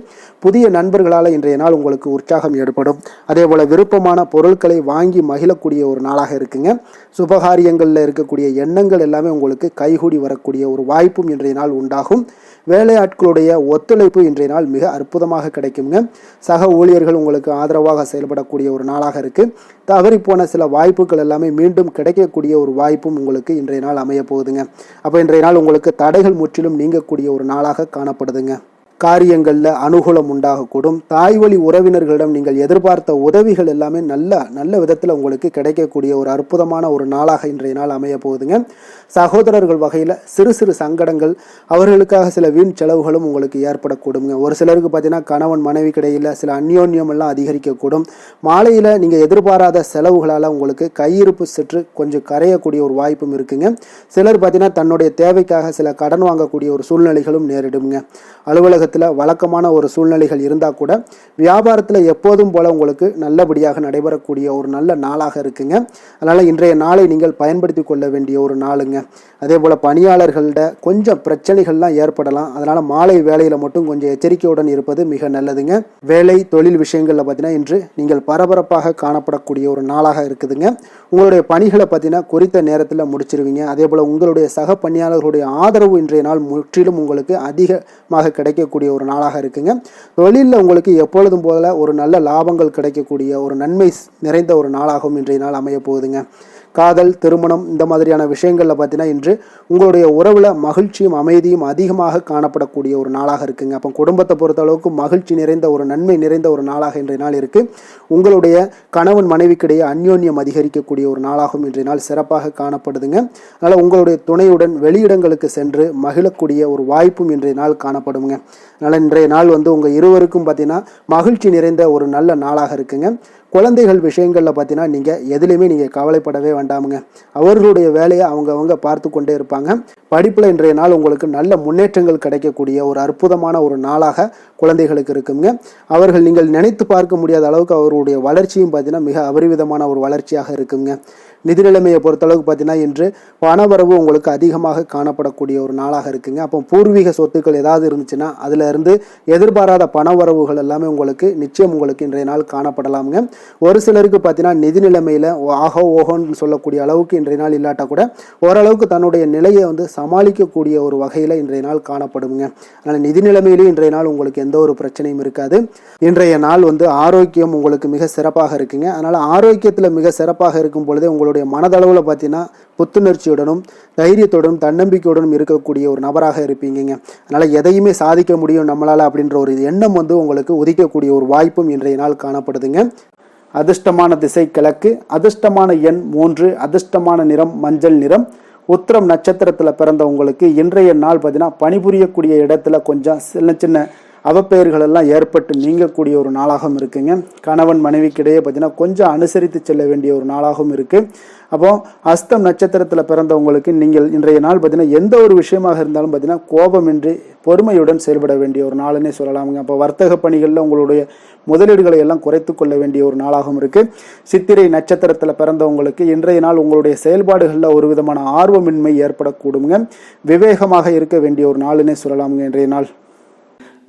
புதிய நண்பர்களால் இன்றைய நாள் உங்களுக்கு உற்சாகம் ஏற்படும். அதே போல் விருப்பமான பொருட்களை வாங்கி மகிழக்கூடிய ஒரு நாளாக இருக்குங்க. சுபகாரியங்களில் இருக்கக்கூடிய எண்ணங்கள் எல்லாமே உங்களுக்கு கைகூடி வரக்கூடிய ஒரு வாய்ப்பும் இன்றைய நாள் உண்டாகும். வேலையாட்களுடைய ஒத்துழைப்பு இன்றைய நாள் மிக அற்புதமாக கிடைக்குங்க. சக ஊழியர்கள் உங்களுக்கு ஆதரவாக செயல்படக்கூடிய ஒரு நாளாக இருக்குது. தவறி போன சில வாய்ப்புகள் எல்லாமே மீண்டும் கிடைக்கக்கூடிய ஒரு வாய்ப்பும் உங்களுக்கு இன்றைய நாள் அமைய போகுதுங்க. அப்போ இன்றைய நாள் உங்களுக்கு தடைகள் முற்றிலும் நீங்கக்கூடிய ஒரு நாளாக காணப்படுதுங்க. காரியங்களில் அனுகூலம் உண்டாகக்கூடும். தாய் வழி உறவினர்களிடம் நீங்கள் எதிர்பார்த்த உதவிகள் எல்லாமே நல்ல விதத்தில் உங்களுக்கு கிடைக்கக்கூடிய ஒரு அற்புதமான ஒரு நாளாக இன்றைய நாள் அமைய போகுதுங்க. சகோதரர்கள் வகையில் சிறு சிறு சங்கடங்கள், அவர்களுக்காக சில வீண் செலவுகளும் உங்களுக்கு ஏற்படக்கூடுங்க. ஒரு சிலருக்கு பார்த்தீங்கன்னா கணவன் மனைவி கிடையில் சில அந்யோன்யம் எல்லாம் அதிகரிக்கக்கூடும். மாலையில் நீங்கள் எதிர்பாராத செலவுகளால் உங்களுக்கு கையிருப்பு சற்று கொஞ்சம் கரையக்கூடிய ஒரு வாய்ப்பும் இருக்குங்க. சிலர் பார்த்தீங்கன்னா தன்னுடைய தேவைக்காக சில கடன் வாங்கக்கூடிய ஒரு சூழ்நிலைகளும் நேரிடுங்க. அலுவலகத்தில் வழக்கமான ஒரு சூழ்நிலைகள் இருந்தால் கூட வியாபாரத்தில் எப்போதும் போல உங்களுக்கு நல்லபடியாக நடைபெறக்கூடிய ஒரு நல்ல நாளாக இருக்குங்க. அதனால் இன்றைய நாளை நீங்கள் பயன்படுத்தி கொள்ள வேண்டிய ஒரு நாளுங்க. அதே போல் பணியாளர்கள்ட கொஞ்சம் பிரச்சனைகள்லாம் ஏற்படலாம். அதனால் மாலை வேலையில் மட்டும் கொஞ்சம் எச்சரிக்கையுடன் இருப்பது மிக நல்லதுங்க. வேலை தொழில் விஷயங்களில் பார்த்தீங்கன்னா இன்று நீங்கள் பரபரப்பாக காணப்படக்கூடிய ஒரு நாளாக இருக்குதுங்க. உங்களுடைய பணிகளை பார்த்தீங்கன்னா குறித்த நேரத்தில் முடிச்சிருவீங்க. அதே போல் உங்களுடைய சக பணியாளர்களுடைய ஆதரவு இன்றைய நாள் முற்றிலும் உங்களுக்கு அதிகமாக கிடைக்கக்கூடிய ஒரு நாளாக இருக்குங்க. தொழிலில் உங்களுக்கு எப்பொழுதும் போல ஒரு நல்ல லாபங்கள் கிடைக்கக்கூடிய ஒரு நன்மை நிறைந்த ஒரு நாளாகவும் இன்றைய நாள் அமைய போகுதுங்க. காதல், திருமணம் இந்த மாதிரியான விஷயங்களில் பார்த்தீங்கன்னா இன்று உங்களுடைய உறவில் மகிழ்ச்சியும் அமைதியும் அதிகமாக காணப்படக்கூடிய ஒரு நாளாக இருக்குங்க. அப்போ குடும்பத்தை பொறுத்த அளவுக்கு மகிழ்ச்சி நிறைந்த ஒரு நன்மை நிறைந்த ஒரு நாளாக இன்றைய நாள் இருக்குது. உங்களுடைய கணவன் மனைவிக்கிடையே அந்யோன்யம் அதிகரிக்கக்கூடிய ஒரு நாளாகவும் இன்றைய நாள் சிறப்பாக காணப்படுதுங்க. அதனால் உங்களுடைய துணையுடன் வெளியிடங்களுக்கு சென்று மகிழக்கூடிய ஒரு வாய்ப்பும் இன்றைய நாள் காணப்படுங்க. அதனால் இன்றைய நாள் உங்கள் இருவருக்கும் பார்த்தீங்கன்னா மகிழ்ச்சி நிறைந்த ஒரு நல்ல நாளாக இருக்குங்க. குழந்தைகள் விஷயங்களில் பார்த்தீங்கன்னா நீங்கள் எதுலேயுமே நீங்கள் கவலைப்படவே வேண்டாமுங்க. அவர்களுடைய வேலையை அவங்க பார்த்து கொண்டே இருப்பாங்க. படிப்பில் இன்றைய நாள் உங்களுக்கு நல்ல முன்னேற்றங்கள் கிடைக்கக்கூடிய ஒரு அற்புதமான ஒரு நாளாக குழந்தைகளுக்கு இருக்குங்க. அவர்கள் நீங்கள் நினைத்து பார்க்க முடியாத அளவுக்கு அவர்களுடைய வளர்ச்சியும் பார்த்தீங்கன்னா மிக அபரிவிதமான ஒரு வளர்ச்சியாக இருக்குங்க. நிதி நிலைமையை பொறுத்தளவுக்கு பார்த்தீங்கன்னா இன்று பணவரவு உங்களுக்கு அதிகமாக காணப்படக்கூடிய ஒரு நாளாக இருக்குங்க. அப்போ பூர்வீக சொத்துக்கள் ஏதாவது இருந்துச்சுன்னா அதில் இருந்து எதிர்பாராத பணவரவுகள் எல்லாமே உங்களுக்கு நிச்சயம் உங்களுக்கு இன்றைய நாள் காணப்படலாமுங்க. ஒரு சிலருக்கு பார்த்தீங்கன்னா நிதி நிலைமையில் ஆகோ ஓஹோன்னு சொல்லக்கூடிய அளவுக்கு இன்றைய நாள் இல்லாட்டா கூட ஓரளவுக்கு தன்னுடைய நிலையை சமாளிக்கக்கூடிய ஒரு வகையில் இன்றைய நாள் காணப்படுங்க. அதனால் நிதி நிலைமையிலேயும் இன்றைய நாள் உங்களுக்கு எந்த ஒரு பிரச்சனையும் இருக்காது. இன்றைய நாள் ஆரோக்கியம் உங்களுக்கு மிக சிறப்பாக இருக்குங்க. அதனால் ஆரோக்கியத்தில் மிக சிறப்பாக இருக்கும் பொழுதே உங்களுடைய மனதளவில் பார்த்தீங்கன்னா புத்துணர்ச்சியுடனும் தைரியத்துடனும் தன்னம்பிக்கையுடனும் இருக்கக்கூடிய ஒரு நபராக இருப்பீங்க. அதனால் எதையுமே சாதிக்க முடியும் நம்மளால் அப்படின்ற ஒரு எண்ணம் உங்களுக்கு உதிக்கக்கூடிய ஒரு வாய்ப்பும் இன்றைய நாள் காணப்படுதுங்க. அதிர்ஷ்டமான திசை கிழக்கு, அதிர்ஷ்டமான எண் 3, அதிர்ஷ்டமான நிறம் மஞ்சள் நிறம். உத்திரம் நட்சத்திரத்தில் பிறந்த உங்களுக்கு இன்றைய நாள் பார்த்தீங்கன்னா பணிபுரியக்கூடிய இடத்துல கொஞ்சம் சின்ன அவப்பெயர்கள் எல்லாம் ஏற்பட்டு நீங்கக்கூடிய ஒரு நாளாகவும் இருக்குங்க. கணவன் மனைவிக்கிடையே பார்த்தீங்கன்னா கொஞ்சம் அனுசரித்து செல்ல வேண்டிய ஒரு நாளாகவும் இருக்குது. அப்போ அஸ்தம் நட்சத்திரத்தில் பிறந்தவங்களுக்கு நீங்கள் இன்றைய நாள் பார்த்தீங்கன்னா எந்த ஒரு விஷயமாக இருந்தாலும் பார்த்தீங்கன்னா கோபமின்றி பொறுமையுடன் செயல்பட வேண்டிய ஒரு நாளுன்னே சொல்லலாமுங்க. அப்போ வர்த்தக பணிகளில் உங்களுடைய முதலீடுகளை எல்லாம் குறைத்து கொள்ள வேண்டிய ஒரு நாளாகவும் இருக்குது. சித்திரை நட்சத்திரத்தில் பிறந்தவங்களுக்கு இன்றைய நாள் உங்களுடைய செயல்பாடுகளில் ஒரு விதமான ஆர்வமின்மை ஏற்படக்கூடுங்க. விவேகமாக இருக்க வேண்டிய ஒரு நாளுன்னே சொல்லலாமுங்க இன்றைய நாள்.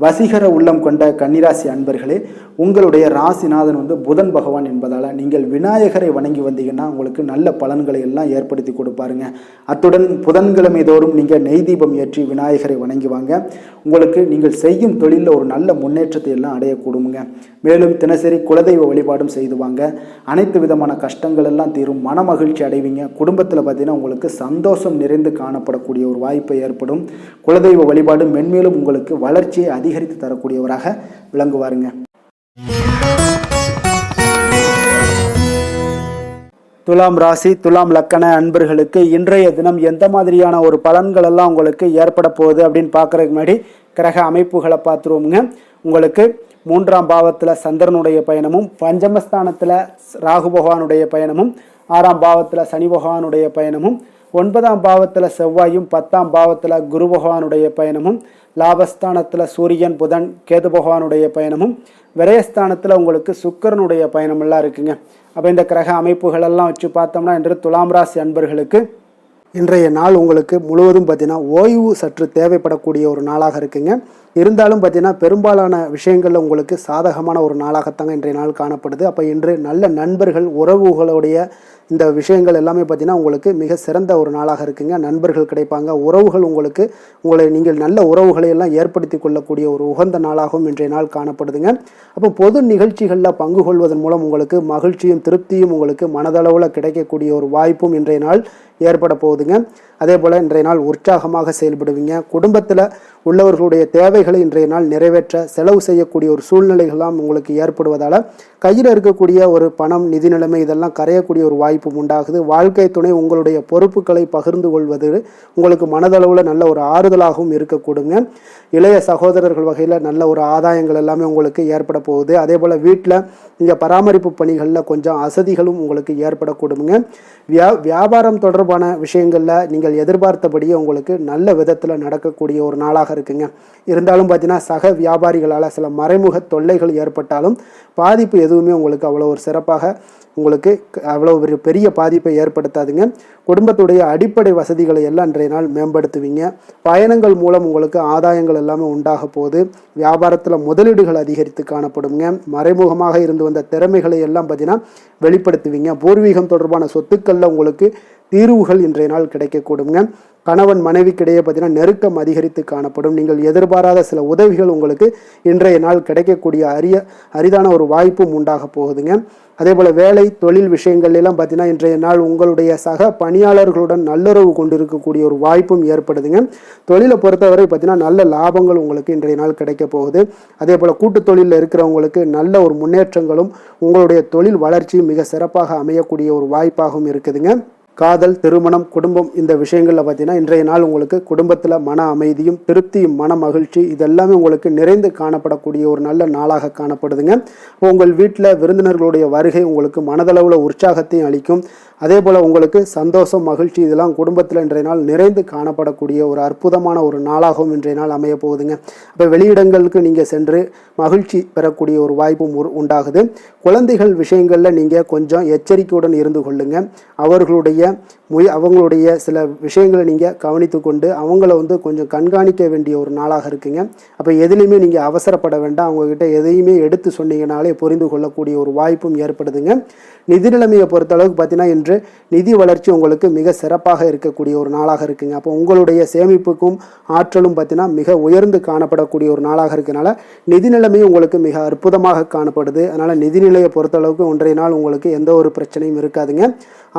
வசீகர உள்ளம் கொண்ட கன்னிராசி அன்பர்களே, உங்களுடைய ராசிநாதன் புதன் பகவான் என்பதால் நீங்கள் விநாயகரை வணங்கி வந்தீங்கன்னா உங்களுக்கு நல்ல பலன்களை எல்லாம் ஏற்படுத்தி கொடுப்பாருங்க. அத்துடன் புதன்கிழமை தோறும் நீங்கள் நெய் தீபம் ஏற்றி விநாயகரை வணங்கி வாங்க. உங்களுக்கு நீங்கள் செய்யும் தொழிலில் ஒரு நல்ல முன்னேற்றத்தை எல்லாம் அடையக்கூடுங்க. மேலும் தினசரி குலதெய்வ வழிபாடும் செய்து வாங்க. அனைத்து விதமான கஷ்டங்கள் எல்லாம் தீரும், மன மகிழ்ச்சி அடைவீங்க. குடும்பத்தில் பார்த்தீங்கன்னா உங்களுக்கு சந்தோஷம் நிறைந்து காணப்படக்கூடிய ஒரு வாய்ப்பு ஏற்படும். குலதெய்வ வழிபாடு மென்மேலும் உங்களுக்கு வளர்ச்சியை அதிகரித்து தரக்கூடியவராக விளங்குவாருங்க. துலாம் ராசி துலாம் லக்கண அன்பர்களுக்கு இன்றைய தினம் எந்த மாதிரியான ஒரு பலன்கள் எல்லாம் உங்களுக்கு ஏற்பட போகுது அப்படின்னு பார்க்கறதுக்கு முன்னாடி கிரக அமைப்புகளை பார்த்துருவோமுங்க. உங்களுக்கு 3ஆம் பாவத்தில் சந்திரனுடைய பயணமும், பஞ்சமஸ்தானத்தில் ராகு பகவானுடைய பயணமும், 6ஆம் பாவத்தில் சனி பகவானுடைய பயணமும், 9ஆம் பாவத்தில் செவ்வாயும் 10ஆம் பாவத்தில் குரு பகவானுடைய பயணமும், லாபஸ்தானத்தில் சூரியன் புதன் கேது பகவானுடைய பயணமும், விரயஸ்தானத்தில் உங்களுக்கு சுக்கிரனுடைய பயணமெல்லாம் இருக்குங்க. அப்போ இந்த கிரக அமைப்புகளெல்லாம் வச்சு பார்த்தோம்னா இன்று துலாம் ராசி அன்பர்களுக்கு இன்றைய நாள் உங்களுக்கு முழுவதும் பார்த்தீங்கன்னா ஓய்வு சற்று தேவைப்படக்கூடிய ஒரு நாளாக இருக்குங்க. இருந்தாலும் பார்த்தீங்கன்னா பெரும்பாலான விஷயங்களில் உங்களுக்கு சாதகமான ஒரு நாளாகத்தாங்க இன்றைய நாள் காணப்படுது. அப்போ இன்று நல்ல நண்பர்கள் உறவுகளுடைய இந்த விஷயங்கள் எல்லாமே பார்த்தீங்கன்னா உங்களுக்கு மிக சிறந்த ஒரு நாளாக இருக்குங்க. நண்பர்கள் கிடைப்பாங்க, உறவுகள் உங்களுக்கு நீங்கள் நல்ல உறவுகளை எல்லாம் ஏற்படுத்தி கொள்ளக்கூடிய ஒரு உகந்த நாளாகவும் இன்றைய நாள் காணப்படுதுங்க. அப்போ பொது நிகழ்ச்சிகளில் பங்கு கொள்வதன் மூலம் உங்களுக்கு மகிழ்ச்சியும் திருப்தியும் உங்களுக்கு மனதளவில் கிடைக்கக்கூடிய ஒரு வாய்ப்பும் இன்றைய நாள் ஏற்பட போகுதுங்க. அதே போல் இன்றைய நாள் உற்சாகமாக செயல்படுவீங்க. குடும்பத்தில் உள்ளவர்களுடைய தேவைகளை இன்றைய நாள் நிறைவேற்ற செலவு செய்யக்கூடிய ஒரு சூழ்நிலைகள்லாம் உங்களுக்கு ஏற்படுவதால் கையில் இருக்கக்கூடிய ஒரு பணம், நிதி நிலைமை இதெல்லாம் கரையக்கூடிய ஒரு வாய்ப்பும் உண்டாகுது. வாழ்க்கை துணை உங்களுடைய பொறுப்புகளை பகிர்ந்து கொள்வது உங்களுக்கு மனதளவில் நல்ல ஒரு ஆறுதலாகவும் இருக்கக்கூடுங்க. இளைய சகோதரர்கள் வகையில் நல்ல ஒரு ஆதாயங்கள் எல்லாமே உங்களுக்கு ஏற்பட போகுது. அதே போல் வீட்டில் இங்கே பராமரிப்பு பணிகளில் கொஞ்சம் அசதிகளும் உங்களுக்கு ஏற்படக்கூடுங்க. வியாபாரம் தொடர்பான விஷயங்களில் நீங்கள் எதிர்பார்த்தபடியே உங்களுக்கு நல்ல விதத்தில் நடக்கக்கூடிய ஒரு நாளாக இருக்குங்க. இருந்தாலும் பார்த்தீங்கன்னா சக வியாபாரிகளால் சில மறைமுக தொல்லைகள் ஏற்பட்டாலும் பாதிப்பு எதுவுமே உங்களுக்கு அவ்வளோ ஒரு சிறப்பாக உங்களுக்கு அவ்வளோ ஒரு பெரிய பாதிப்பை ஏற்படுத்தாதுங்க. குடும்பத்துடைய அடிப்படை வசதிகளை எல்லாம் இன்றைய நாள் மேம்படுத்துவீங்க. பயணங்கள் மூலம் உங்களுக்கு ஆதாயங்கள் எல்லாமே உண்டாக போகுது. வியாபாரத்தில் முதலீடுகள் அதிகரித்து காணப்படுங்க. மறைமுகமாக இருந்து வந்த திறமைகளை எல்லாம் பார்த்தீங்கன்னா வெளிப்படுத்துவீங்க. பூர்வீகம் தொடர்பான சொத்துக்களில் உங்களுக்கு தீர்வுகள் இன்றைய நாள் கிடைக்கக்கூடுங்க. கணவன் மனைவிக்கிடையே பார்த்தீங்கன்னா நெருக்கம் அதிகரித்து காணப்படும். நீங்கள் எதிர்பாராத சில உதவிகள் உங்களுக்கு இன்றைய நாள் கிடைக்கக்கூடிய அரிதான ஒரு வாய்ப்பும் உண்டாக போகுதுங்க. அதே போல் வேலை தொழில் விஷயங்கள் எல்லாம் பார்த்தீங்கன்னா இன்றைய நாள் உங்களுடைய சக பணியாளர்களுடன் நல்லுறவு கொண்டிருக்கக்கூடிய ஒரு வாய்ப்பும் ஏற்படுதுங்க. தொழிலை பொறுத்தவரை பார்த்தீங்கன்னா நல்ல லாபங்கள் உங்களுக்கு இன்றைய நாள் கிடைக்க போகுது. அதே போல் கூட்டு தொழிலில் இருக்கிறவங்களுக்கு நல்ல ஒரு முன்னேற்றங்களும் உங்களுடைய தொழில் வளர்ச்சியும் மிக சிறப்பாக அமையக்கூடிய ஒரு வாய்ப்பாகவும் இருக்குதுங்க. காதல், திருமணம், குடும்பம் இந்த விஷயங்களில் பார்த்தீங்கன்னா இன்றைய நாள் உங்களுக்கு குடும்பத்தில் மன அமைதியும் திருப்தியும் மன மகிழ்ச்சி இதெல்லாமே உங்களுக்கு நிறைந்து காணப்படக்கூடிய ஒரு நல்ல நாளாக காணப்படுதுங்க. உங்கள் வீட்டில் விருந்தினர்களுடைய வருகை உங்களுக்கு மனதளவில் உற்சாகத்தையும் அளிக்கும். அதே போல் உங்களுக்கு சந்தோஷம், மகிழ்ச்சி இதெல்லாம் குடும்பத்தில் இன்றைய நாள் நிறைந்து காணப்படக்கூடிய ஒரு அற்புதமான ஒரு நாளாகவும் இன்றைய நாள் அமைய போகுதுங்க. அப்போ வெளியிடங்களுக்கு நீங்கள் சென்று மகிழ்ச்சி பெறக்கூடிய ஒரு வாய்ப்பும் உண்டாகுது. குழந்தைகள் விஷயங்களில் நீங்கள் கொஞ்சம் எச்சரிக்கையுடன் இருந்து கொள்ளுங்க. அவங்களுடைய சில விஷயங்களை நீங்கள் கவனித்து கொண்டு அவங்கள கொஞ்சம் கண்காணிக்க வேண்டிய ஒரு நாளாக இருக்குங்க. அப்போ எதுலேயுமே நீங்கள் அவசரப்பட வேண்டாம். அவங்கக்கிட்ட எதையுமே எடுத்து சொன்னீங்கனாலே புரிந்து கொள்ளக்கூடிய ஒரு வாய்ப்பும் ஏற்படுதுங்க. நிதி நிலைமையை பொறுத்தளவுக்கு பார்த்தீங்கன்னா இன்று நிதி வளர்ச்சி உங்களுக்கு மிக சிறப்பாக இருக்கக்கூடிய ஒரு நாளாக இருக்குங்க. அப்போ உங்களுடைய சேமிப்புக்கும் ஆற்றலும் பார்த்தீங்கன்னா மிக உயர்ந்து காணப்படக்கூடிய ஒரு நாளாக இருக்கனால நிதி நிலைமையும் உங்களுக்கு மிக அற்புதமாக காணப்படுது. அதனால் நிதிநிலையை பொறுத்தளவுக்கு இன்றைய நாள் உங்களுக்கு எந்த ஒரு பிரச்சனையும் இருக்காதுங்க.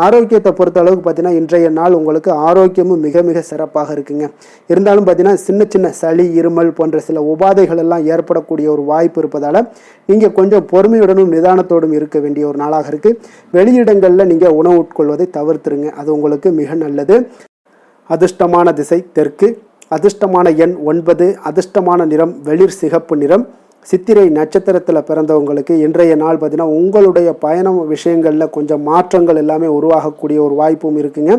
ஆரோக்கியத்தை பொறுத்தளவுக்கு பார்த்தீங்கன்னா இன்றைய நாள் உங்களுக்கு ஆரோக்கியமும் மிக மிக சிறப்பாக இருக்குங்க. இருந்தாலும் பார்த்தீங்கன்னா சின்ன சின்ன சளி, இருமல் போன்ற சில உபாதைகள் எல்லாம் ஏற்படக்கூடிய ஒரு வாய்ப்பு இருப்பதால் நீங்கள் கொஞ்சம் பொறுமையுடனும் நிதானத்தோடும் இருக்க வேண்டிய ஒரு நாளாக இருக்குது. வெளியிடங்களில் நீங்கள் உணவு உட்கொள்வதை தவிர்த்துருங்க, அது உங்களுக்கு மிக நல்லது. அதிர்ஷ்டமான திசை தெற்கு, அதிர்ஷ்டமான எண் 9, அதிர்ஷ்டமான நிறம் வெளிர் சிகப்பு நிறம். சித்திரை நட்சத்திரத்தில் பிறந்தவங்களுக்கு இன்றைய நாள் பார்த்தீங்கன்னா உங்களுடைய பயணம் விஷயங்களில் கொஞ்சம் மாற்றங்கள் எல்லாமே உருவாகக்கூடிய ஒரு வாய்ப்பும் இருக்குங்க.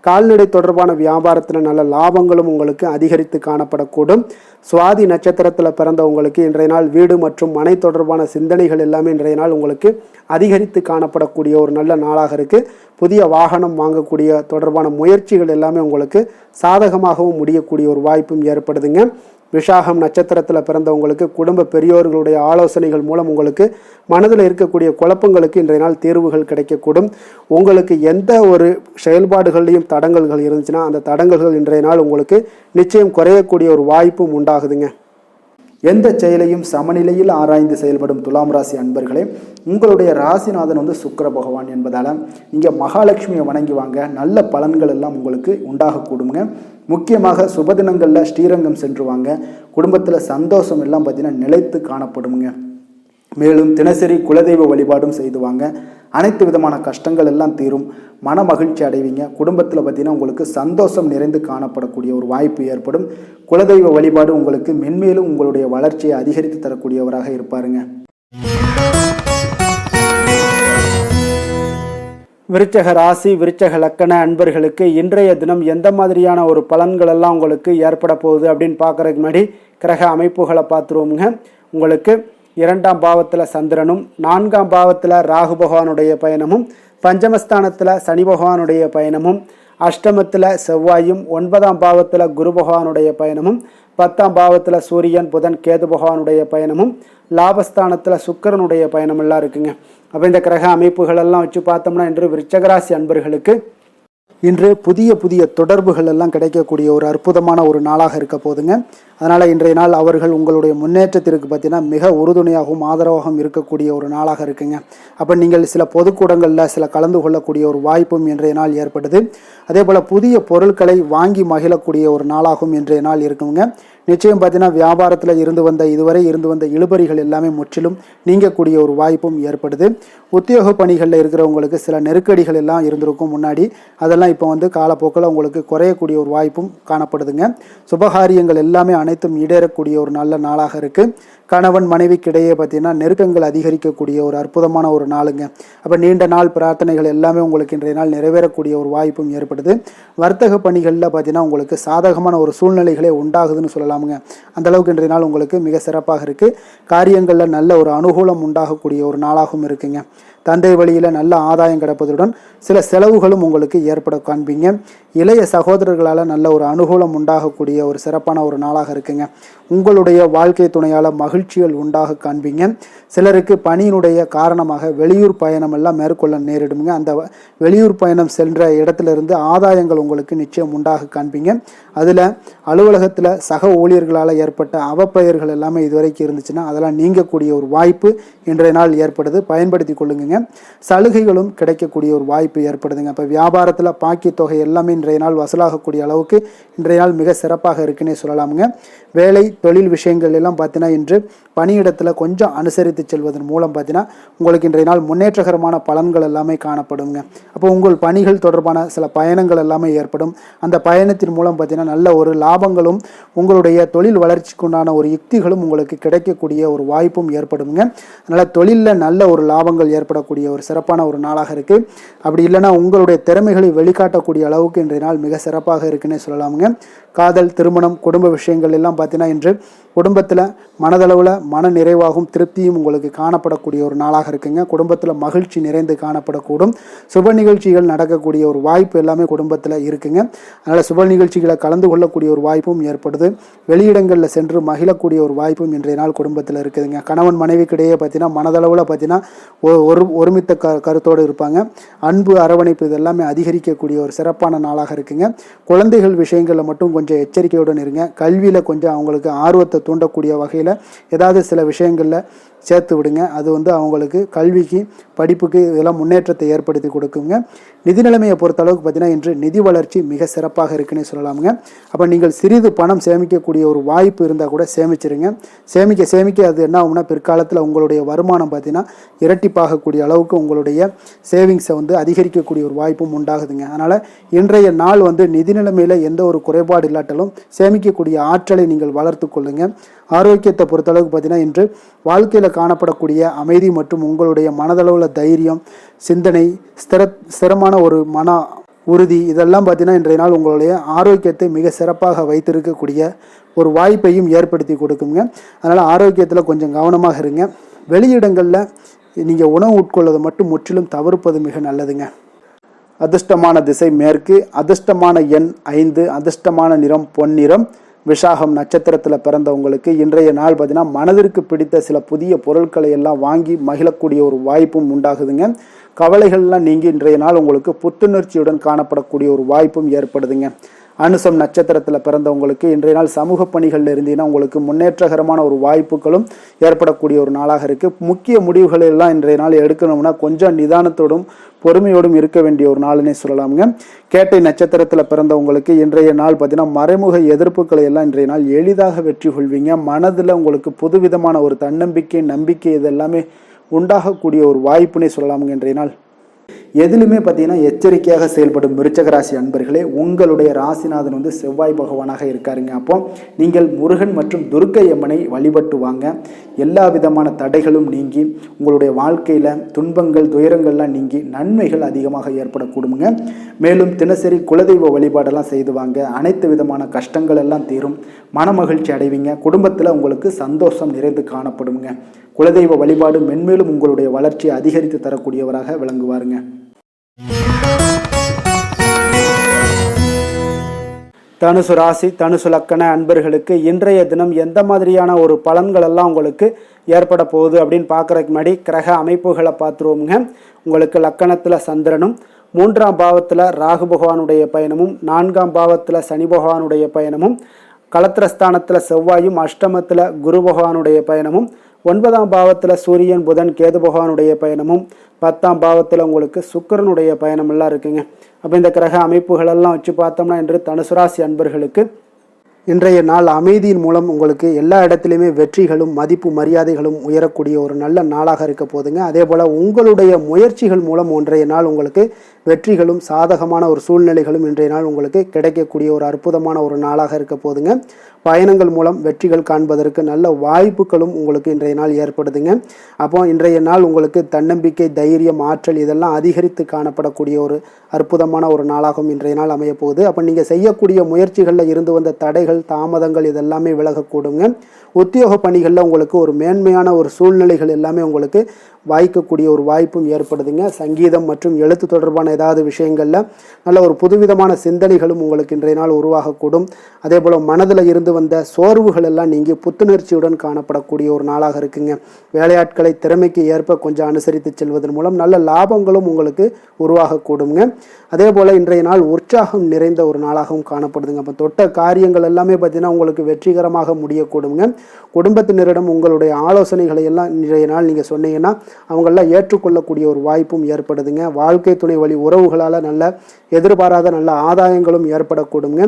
கால்நடை தொடர்பான வியாபாரத்தில் நல்ல லாபங்களும் உங்களுக்கு அதிகரித்து காணப்படக்கூடும். சுவாதி நட்சத்திரத்தில் பிறந்தவங்களுக்கு இன்றைய நாள் வீடு மற்றும் மனை தொடர்பான சிந்தனைகள் எல்லாமே இன்றைய நாள் உங்களுக்கு அதிகரித்து காணப்படக்கூடிய ஒரு நல்ல நாளாக இருக்குது. புதிய வாகனம் வாங்கக்கூடிய தொடர்பான முயற்சிகள் எல்லாமே உங்களுக்கு சாதகமாகவும் முடியக்கூடிய ஒரு வாய்ப்பும் ஏற்படுதுங்க. விஷாகம் நட்சத்திரத்தில் பிறந்தவங்களுக்கு குடும்ப பெரியோர்களுடைய ஆலோசனைகள் மூலம் உங்களுக்கு மனதில் இருக்கக்கூடிய குழப்பங்களுக்கு இன்றைய நாள் தீர்வுகள் கிடைக்கக்கூடும். உங்களுக்கு எந்த ஒரு செயல்பாடுகள்லையும் தடங்கல்கள் இருந்துச்சுன்னா அந்த தடங்கல்கள் இன்றைய நாள் உங்களுக்கு நிச்சயம் குறையக்கூடிய ஒரு வாய்ப்பும் உண்டாகுதுங்க. எந்த செயலையும் சமநிலையில் ஆராய்ந்து செயல்படும் துலாம் ராசி அன்பர்களே, உங்களுடைய ராசிநாதன் சுக்கிர பகவான் என்பதால் நீங்கள் மகாலட்சுமியை வணங்கி வாங்க, நல்ல பலன்கள் எல்லாம் உங்களுக்கு உண்டாகக்கூடுங்க. முக்கியமாக சுபதினங்களில் ஸ்ரீரங்கம் சென்று வாங்க, குடும்பத்தில் சந்தோஷம் எல்லாம் பார்த்தீங்கன்னா நிலைத்து காணப்படுங்க. மேலும் தினசரி குலதெய்வ வழிபாடும் செய்து வாங்க, அனைத்து விதமான கஷ்டங்கள் எல்லாம் தீரும், மன மகிழ்ச்சி அடைவீங்க. குடும்பத்தில் பார்த்தீங்கன்னா உங்களுக்கு சந்தோஷம் நிறைந்து காணப்படக்கூடிய ஒரு வாய்ப்பு ஏற்படும். குலதெய்வ வழிபாடு உங்களுக்கு மென்மேலும் உங்களுடைய வளர்ச்சியை அதிகரித்து தரக்கூடியவராக இருப்பாருங்க. விருச்சக ராசி விருச்சக லக்கண அன்பர்களுக்கு இன்றைய தினம் எந்த மாதிரியான ஒரு பலன்கள் எல்லாம் உங்களுக்கு ஏற்பட போகுது அப்படின்னு பார்க்கறதுக்கு முன்னாடி கிரக அமைப்புகளை பார்த்துருவோமுங்க. உங்களுக்கு 2ஆம் பாவத்தில் சந்திரனும் 4ஆம் பாவத்தில் ராகு பகவானுடைய பயணமும் பஞ்சமஸ்தானத்தில் சனி பகவானுடைய பயணமும் அஷ்டமத்தில் செவ்வாயும் 9ஆம் பாவத்தில் குரு பகவானுடைய பயணமும் 10ஆம் பாவத்தில் சூரியன் புதன் கேது பகவானுடைய பயணமும் லாபஸ்தானத்தில் சுக்கிரனுடைய பயணம் எல்லாம் இருக்குங்க. அப்போ இந்த கிரக அமைப்புகள் எல்லாம் வச்சு பார்த்தோம்னா இன்று விருச்சகராசி அன்பர்களுக்கு இன்று புதிய புதிய தொடர்புகள் எல்லாம் கிடைக்கக்கூடிய ஒரு அற்புதமான ஒரு நாளாக இருக்க போதுங்க. அதனால் இன்றைய நாள் அவர்கள் உங்களுடைய முன்னேற்றத்திற்கு பார்த்தீங்கன்னா மிக உறுதுணையாகவும் ஆதரவாகவும் இருக்கக்கூடிய ஒரு நாளாக இருக்குங்க. அப்போ நீங்கள் சில பொதுக்கூடங்களில் சில கலந்து கொள்ளக்கூடிய ஒரு வாய்ப்பும் இன்றைய நாள் ஏற்படுது. அதே போல் புதிய பொருட்களை வாங்கி மகிழக்கூடிய ஒரு நாளாகவும் இன்றைய நாள் இருக்குங்க. நிச்சயம் பார்த்தீங்கன்னா வியாபாரத்தில் இதுவரை இருந்து வந்த இழுபறிகள் எல்லாமே முற்றிலும் நீங்கக்கூடிய ஒரு வாய்ப்பும் ஏற்படுது. உத்தியோக பணிகளில் இருக்கிறவங்களுக்கு சில நெருக்கடிகள் எல்லாம் இருந்திருக்கும் முன்னாடி, அதெல்லாம் இப்போ காலப்போக்கில் உங்களுக்கு குறையக்கூடிய ஒரு வாய்ப்பும் காணப்படுதுங்க. சுபகாரியங்கள் எல்லாமே அனைத்தும் ஈடேறக்கூடிய ஒரு நல்ல நாளாக இருக்குது. கணவன் மனைவிக்கிடையே பார்த்தீங்கன்னா நெருக்கங்கள் அதிகரிக்கக்கூடிய ஒரு அற்புதமான ஒரு நாளுங்க. அப்போ நீண்ட நாள் பிரார்த்தனைகள் எல்லாமே உங்களுக்கு இன்றைய நாள் நிறைவேறக்கூடிய ஒரு வாய்ப்பும் ஏற்படுது. வர்த்தக பணிகளில் பார்த்தீங்கன்னா உங்களுக்கு சாதகமான ஒரு சூழ்நிலைகளே உண்டாகுதுன்னு சொல்லலாமுங்க. அந்தளவுக்கு இன்றைய நாள் உங்களுக்கு மிக சிறப்பாக இருக்குது. காரியங்களில் நல்ல ஒரு அனுகூலம் உண்டாகக்கூடிய ஒரு நாளாகவும் இருக்குங்க. தந்தை வழியில் நல்ல ஆதாயம் கிடைப்பதுடன் சில செலவுகளும் உங்களுக்கு ஏற்பட காண்பீங்க. இளைய சகோதரர்களால் நல்ல ஒரு அனுகூலம் உண்டாகக்கூடிய ஒரு சிறப்பான ஒரு நாளாக இருக்குங்க. உங்களுடைய வாழ்க்கை துணையால் மகிழ்ச்சிகள் உண்டாக காண்பீங்க. சிலருக்கு பணியினுடைய காரணமாக வெளியூர் பயணம் எல்லாம் மேற்கொள்ள நேரிடுங்க. அந்த வெளியூர் பயணம் சென்ற இடத்திலிருந்து ஆதாயங்கள் உங்களுக்கு நிச்சயம் உண்டாக காண்பீங்க. அதில் அலுவலகத்தில் சக ஊழியர்களால் ஏற்பட்ட அவப்பெயர்கள் எல்லாமே இதுவரைக்கும் இருந்துச்சுன்னா அதெல்லாம் நீங்கக்கூடிய ஒரு வாய்ப்பு இன்றைய நாள் ஏற்படுது. பயன்படுத்தி கொள்ளுங்க. சலுகைகளும் கிடைக்கக்கூடிய ஒரு வாய்ப்பு ஏற்படுதுங்க. இப்போ வியாபாரத்தில் பாக்கி தொகை எல்லாமே இன்றைய நாள் வசூலாகக்கூடிய அளவுக்கு இன்றைய நாள் மிக சிறப்பாக இருக்குன்னே சொல்லலாமுங்க. வேலை தொழில் விஷயங்கள் எல்லாம் பார்த்தீங்கன்னா இன்று பணியிடத்தில் கொஞ்சம் அனுசரித்து செல்வதன் மூலம் பார்த்தீங்கன்னா உங்களுக்கு இன்றைய நாள் முன்னேற்றகரமான பலன்கள் எல்லாமே காணப்படுங்க. அப்போ உங்கள் பணிகள் தொடர்பான சில பயணங்கள் எல்லாமே ஏற்படும். அந்த பயணத்தின் மூலம் பார்த்தீங்கன்னா நல்ல ஒரு லாபங்களும் உங்களுடைய தொழில் வளர்ச்சிக்குண்டான ஒரு யுக்திகளும் உங்களுக்கு கிடைக்கக்கூடிய ஒரு வாய்ப்பும் ஏற்படுங்க. அதனால் தொழிலில் நல்ல ஒரு லாபங்கள் ஏற்படக்கூடிய ஒரு சிறப்பான ஒரு நாளாக இருக்குது. அப்படி இல்லைன்னா உங்களுடைய திறமைகளை வெளிக்காட்டக்கூடிய அளவுக்கு இன்றைய நாள் மிக சிறப்பாக இருக்குன்னே சொல்லலாமுங்க. காதல், திருமணம், குடும்ப விஷயங்கள் எல்லாம் பார்த்தீங்கன்னா இன்று குடும்பத்தில் மனதளவில் மன நிறைவாகவும் திருப்தியும் உங்களுக்கு காணப்படக்கூடிய ஒரு நாளாக இருக்குங்க. குடும்பத்தில் மகிழ்ச்சி நிறைந்து காணப்படக்கூடும். சுப நிகழ்ச்சிகள் நடக்கக்கூடிய ஒரு வாய்ப்பு எல்லாமே குடும்பத்தில் இருக்குங்க. அதனால் சுப நிகழ்ச்சிகளை கலந்து கொள்ளக்கூடிய ஒரு வாய்ப்பும் ஏற்படுது. வெளியிடங்களில் சென்று மகிழக்கூடிய ஒரு வாய்ப்பும் இன்றைய நாள் குடும்பத்தில் இருக்குதுங்க. கணவன் மனைவிக்கிடையே பார்த்தீங்கன்னா மனதளவில் பார்த்தீங்கன்னா ஒருமித்த கருத்தோடு இருப்பாங்க. அன்பு, அரவணைப்பு இதெல்லாமே அதிகரிக்கக்கூடிய ஒரு சிறப்பான நாளாக இருக்குங்க. குழந்தைகள் விஷயங்களில் மட்டும் கொஞ்சம் எச்சரிக்கையுடன் இருங்க. கல்வியில் கொஞ்சம் அவங்களுக்கு ஆர்வத்தை தூண்டக்கூடிய வகையில் ஏதாவது சில விஷயங்களில் சேர்த்து விடுங்க. அது அவங்களுக்கு கல்விக்கு, படிப்புக்கு இதெல்லாம் முன்னேற்றத்தை ஏற்படுத்தி கொடுக்குங்க. நிதி நிலைமையை பொறுத்தளவுக்கு பார்த்தீங்கன்னா இன்று நிதி வளர்ச்சி மிக சிறப்பாக இருக்குன்னு சொல்லலாமுங்க. அப்போ நீங்கள் சிறிது பணம் சேமிக்கக்கூடிய ஒரு வாய்ப்பு இருந்தால் கூட சேமிச்சிருங்க. சேமிக்க அது என்ன ஆகும்னா பிற்காலத்தில் உங்களுடைய வருமானம் பார்த்தீங்கன்னா இரட்டிப்பாகக்கூடிய அளவுக்கு உங்களுடைய சேவிங்ஸை அதிகரிக்கக்கூடிய ஒரு வாய்ப்பும் உண்டாகுதுங்க. அதனால் இன்றைய நாள் நிதி நிலைமையில் எந்த ஒரு குறைபாடு இல்லாட்டாலும் சேமிக்கக்கூடிய ஆற்றலை நீங்கள் வளர்த்து கொள்ளுங்க. ஆரோக்கியத்தை பொறுத்தளவுக்கு பார்த்தீங்கன்னா இன்று வாழ்க்கையில் காணப்படக்கூடிய அமைதி மற்றும் உங்களுடைய மனதளவில் தைரியம், சிந்தனை, ஸ்திரமான ஒரு மன உறுதி இதெல்லாம் பார்த்தீங்கன்னா இன்றைய நாள் உங்களுடைய ஆரோக்கியத்தை மிக சிறப்பாக வைத்திருக்கக்கூடிய ஒரு வாய்ப்பையும் ஏற்படுத்தி கொடுக்குங்க. அதனால் ஆரோக்கியத்தில் கொஞ்சம் கவனமாக இருங்க. வெளியிடங்களில் நீங்கள் உணவு உட்கொள்வதை மட்டும் முற்றிலும் தவிர்ப்பது மிக நல்லதுங்க. அதிர்ஷ்டமான திசை மேற்கு, அதிர்ஷ்டமான எண் 5, அதிர்ஷ்டமான நிறம் பொன்னிறம். விஷாகம் நட்சத்திரத்தில் பிறந்தவங்களுக்கு இன்றைய நாள் பார்த்தீங்கன்னா மனதிற்கு பிடித்த சில புதிய பொருட்களை எல்லாம் வாங்கி மகிழக்கூடிய ஒரு வாய்ப்பும் உண்டாகுதுங்க. கவலைகள்லாம் நீங்கி இன்றைய நாள் உங்களுக்கு புத்துணர்ச்சியுடன் காணப்படக்கூடிய ஒரு வாய்ப்பும் ஏற்படுதுங்க. அனுசம் நட்சத்திரத்தில் பிறந்தவங்களுக்கு இன்றைய நாள் சமூக பணிகளில் இருந்தீங்கன்னா உங்களுக்கு முன்னேற்றகரமான ஒரு வாய்ப்புகளும் ஏற்படக்கூடிய ஒரு நாளாக இருக்குது. முக்கிய முடிவுகள் எல்லாம் இன்றைய நாள் எடுக்கணும்னா கொஞ்சம் நிதானத்தோடும் பொறுமையோடும் இருக்க வேண்டிய ஒரு நாள்னே சொல்லலாமுங்க. கேட்டை நட்சத்திரத்தில் பிறந்தவங்களுக்கு இன்றைய நாள் பார்த்தீங்கன்னா மறைமுக எதிர்ப்புகளை எல்லாம் இன்றைய நாள் எளிதாக வெற்றி கொள்வீங்க. மனதில் உங்களுக்கு புதுவிதமான ஒரு தன்னம்பிக்கை, நம்பிக்கை இதெல்லாமே உண்டாகக்கூடிய ஒரு வாய்ப்புனே சொல்லலாமுங்க இன்றைய நாள். எதிலுமே பார்த்தீங்கன்னா எச்சரிக்கையாக செயல்படும் விருச்சக ராசி அன்பர்களே, உங்களுடைய ராசிநாதன் வந்து செவ்வாய் பகவானாக இருக்காருங்க. அப்போ நீங்கள் முருகன் மற்றும் துர்க்கை அம்மனை வழிபட்டு வாங்க. எல்லா விதமான தடைகளும் நீங்கி உங்களுடைய வாழ்க்கையில் துன்பங்கள் துயரங்கள்லாம் நீங்கி நன்மைகள் அதிகமாக ஏற்படக்கூடுங்க. மேலும் தினசரி குலதெய்வ வழிபாடெல்லாம் செய்து வாங்க. அனைத்து விதமான கஷ்டங்கள் எல்லாம் தீரும். மனமகிழ்ச்சி அடைவீங்க. குடும்பத்தில் உங்களுக்கு சந்தோஷம் நிறைந்து காணப்படுங்க. குலதெய்வ வழிபாடு மென்மேலும் உங்களுடைய வளர்ச்சியை அதிகரித்து தரக்கூடியவராக விளங்குவாருங்க. தனுசு ராசி தனுசு லக்கண அன்பர்களுக்கு இன்றைய தினம் எந்த மாதிரியான ஒரு பலன்கள் எல்லாம் உங்களுக்கு ஏற்பட போகுது அப்படின்னு பார்க்குறதுக்கு முன்னாடி கிரக அமைப்புகளை பார்த்துருவோங்க. உங்களுக்கு லக்கணத்தில் சந்திரனும், 3ஆம் பாவத்தில் ராகு பகவானுடைய பயணமும், 4ஆம் பாவத்தில் சனி பகவானுடைய பயணமும், களத்திரஸ்தானத்தில் செவ்வாயும், அஷ்டமத்தில் குரு பகவானுடைய பயணமும், 9ஆம் பாவத்தில் சூரியன் புதன் கேது பகவானுடைய பயணமும், 10ஆம் பாவத்தில் உங்களுக்கு சுக்கிரனுடைய பயணமெல்லாம் இருக்குங்க. அப்போ இந்த கிரக அமைப்புகளெல்லாம் வச்சு பார்த்தோம்னா இன்று தனுசு ராசி அன்பர்களுக்கு இன்றைய நாள் அமைதியின் மூலம் உங்களுக்கு எல்லா இடத்துலையுமே வெற்றிகளும் மதிப்பு மரியாதைகளும் உயரக்கூடிய ஒரு நல்ல நாளாக இருக்க போதுங்க. அதே போல் உங்களுடைய முயற்சிகள் மூலம் இன்றைய நாள் உங்களுக்கு வெற்றிகளும் சாதகமான ஒரு சூழ்நிலைகளும் இன்றைய நாள் உங்களுக்கு கிடைக்கக்கூடிய ஒரு அற்புதமான ஒரு நாளாக இருக்க போதுங்க. பயணங்கள் மூலம் வெற்றிகள் காண்பதற்கு நல்ல வாய்ப்புகளும் உங்களுக்கு இன்றைய நாள் ஏற்படுதுங்க. அப்போ இன்றைய நாள் உங்களுக்கு தன்னம்பிக்கை, தைரியம், ஆற்றல் இதெல்லாம் அதிகரித்து காணப்படக்கூடிய ஒரு அற்புதமான ஒரு நாளாகவும் இன்றைய நாள் அமைய போகுது. அப்போ நீங்கள் செய்யக்கூடிய முயற்சிகளில் இருந்து வந்த தடைகள், தாமதங்கள் இதெல்லாமே விலகக்கூடுங்க. உத்தியோக பணிகளில் உங்களுக்கு ஒரு மேன்மையான ஒரு சூழ்நிலைகள் எல்லாமே உங்களுக்கு வாய்க்கக்கூடிய ஒரு வாய்ப்பும் ஏற்படுதுங்க. சங்கீதம் மற்றும் எழுத்து தொடர்பான ஏதாவது விஷயங்களில் நல்ல ஒரு புதுவிதமான சிந்தனைகளும் உங்களுக்கு இன்றைய நாள் உருவாகக்கூடும். அதே போல் மனதில் இருந்து வந்த சோர்வுகள் எல்லாம் நீங்கி புத்துணர்ச்சியுடன் காணப்படக்கூடிய ஒரு நாளாக இருக்குங்க. வேலையாட்களை திறமைக்கு ஏற்ப கொஞ்சம் அனுசரித்து செல்வதன் மூலம் நல்ல லாபங்களும் உங்களுக்கு உருவாகக்கூடுங்க. அதே போல் இன்றைய நாள் உற்சாகம் நிறைந்த ஒரு நாளாகவும் காணப்படுதுங்க. அப்போ தொட்ட காரியங்கள் எல்லாமே பார்த்தீங்கன்னா உங்களுக்கு வெற்றிகரமாக முடியக்கூடுங்க. குடும்பத்தினரிடம் உங்களுடைய ஆலோசனைகளை எல்லாம் இன்றைய நாள் நீங்கள் சொன்னீங்கன்னா அவங்களெல்லாம் ஏற்றுக்கொள்ளக்கூடிய ஒரு வாய்ப்பும் ஏற்படுதுங்க. வாழ்க்கை துணை வழி உறவுகளால் நல்ல எதிர்பாராத நல்ல ஆதாயங்களும் ஏற்படக்கூடுங்க.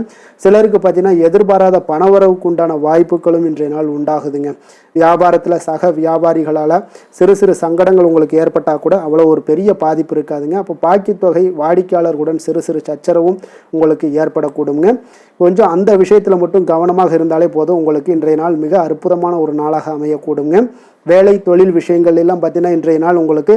சிலருக்கு பார்த்தீங்கன்னா எதிர்பாராத பணவரவுக்கு உண்டான வாய்ப்புகளும் இன்றைய நாள் உண்டாகுதுங்க. வியாபாரத்தில் சக வியாபாரிகளால் சிறு சிறு சங்கடங்கள் உங்களுக்கு ஏற்பட்டால் கூட அவ்வளோ ஒரு பெரிய பாதிப்பு இருக்காதுங்க. அப்போ பாக்கி தொகை வாடிக்கையாளர்களுடன் சிறு சிறு சச்சரவும் உங்களுக்கு ஏற்படக்கூடுங்க. கொஞ்சம் அந்த விஷயத்தில் மட்டும் கவனமாக இருந்தாலே போதும். உங்களுக்கு இன்றைய நாள் மிக அற்புதமான ஒரு நாளாக அமையக்கூடுங்க. வேலை தொழில் விஷயங்கள் எல்லாம் பார்த்தீங்கன்னா இன்றைய நாள் உங்களுக்கு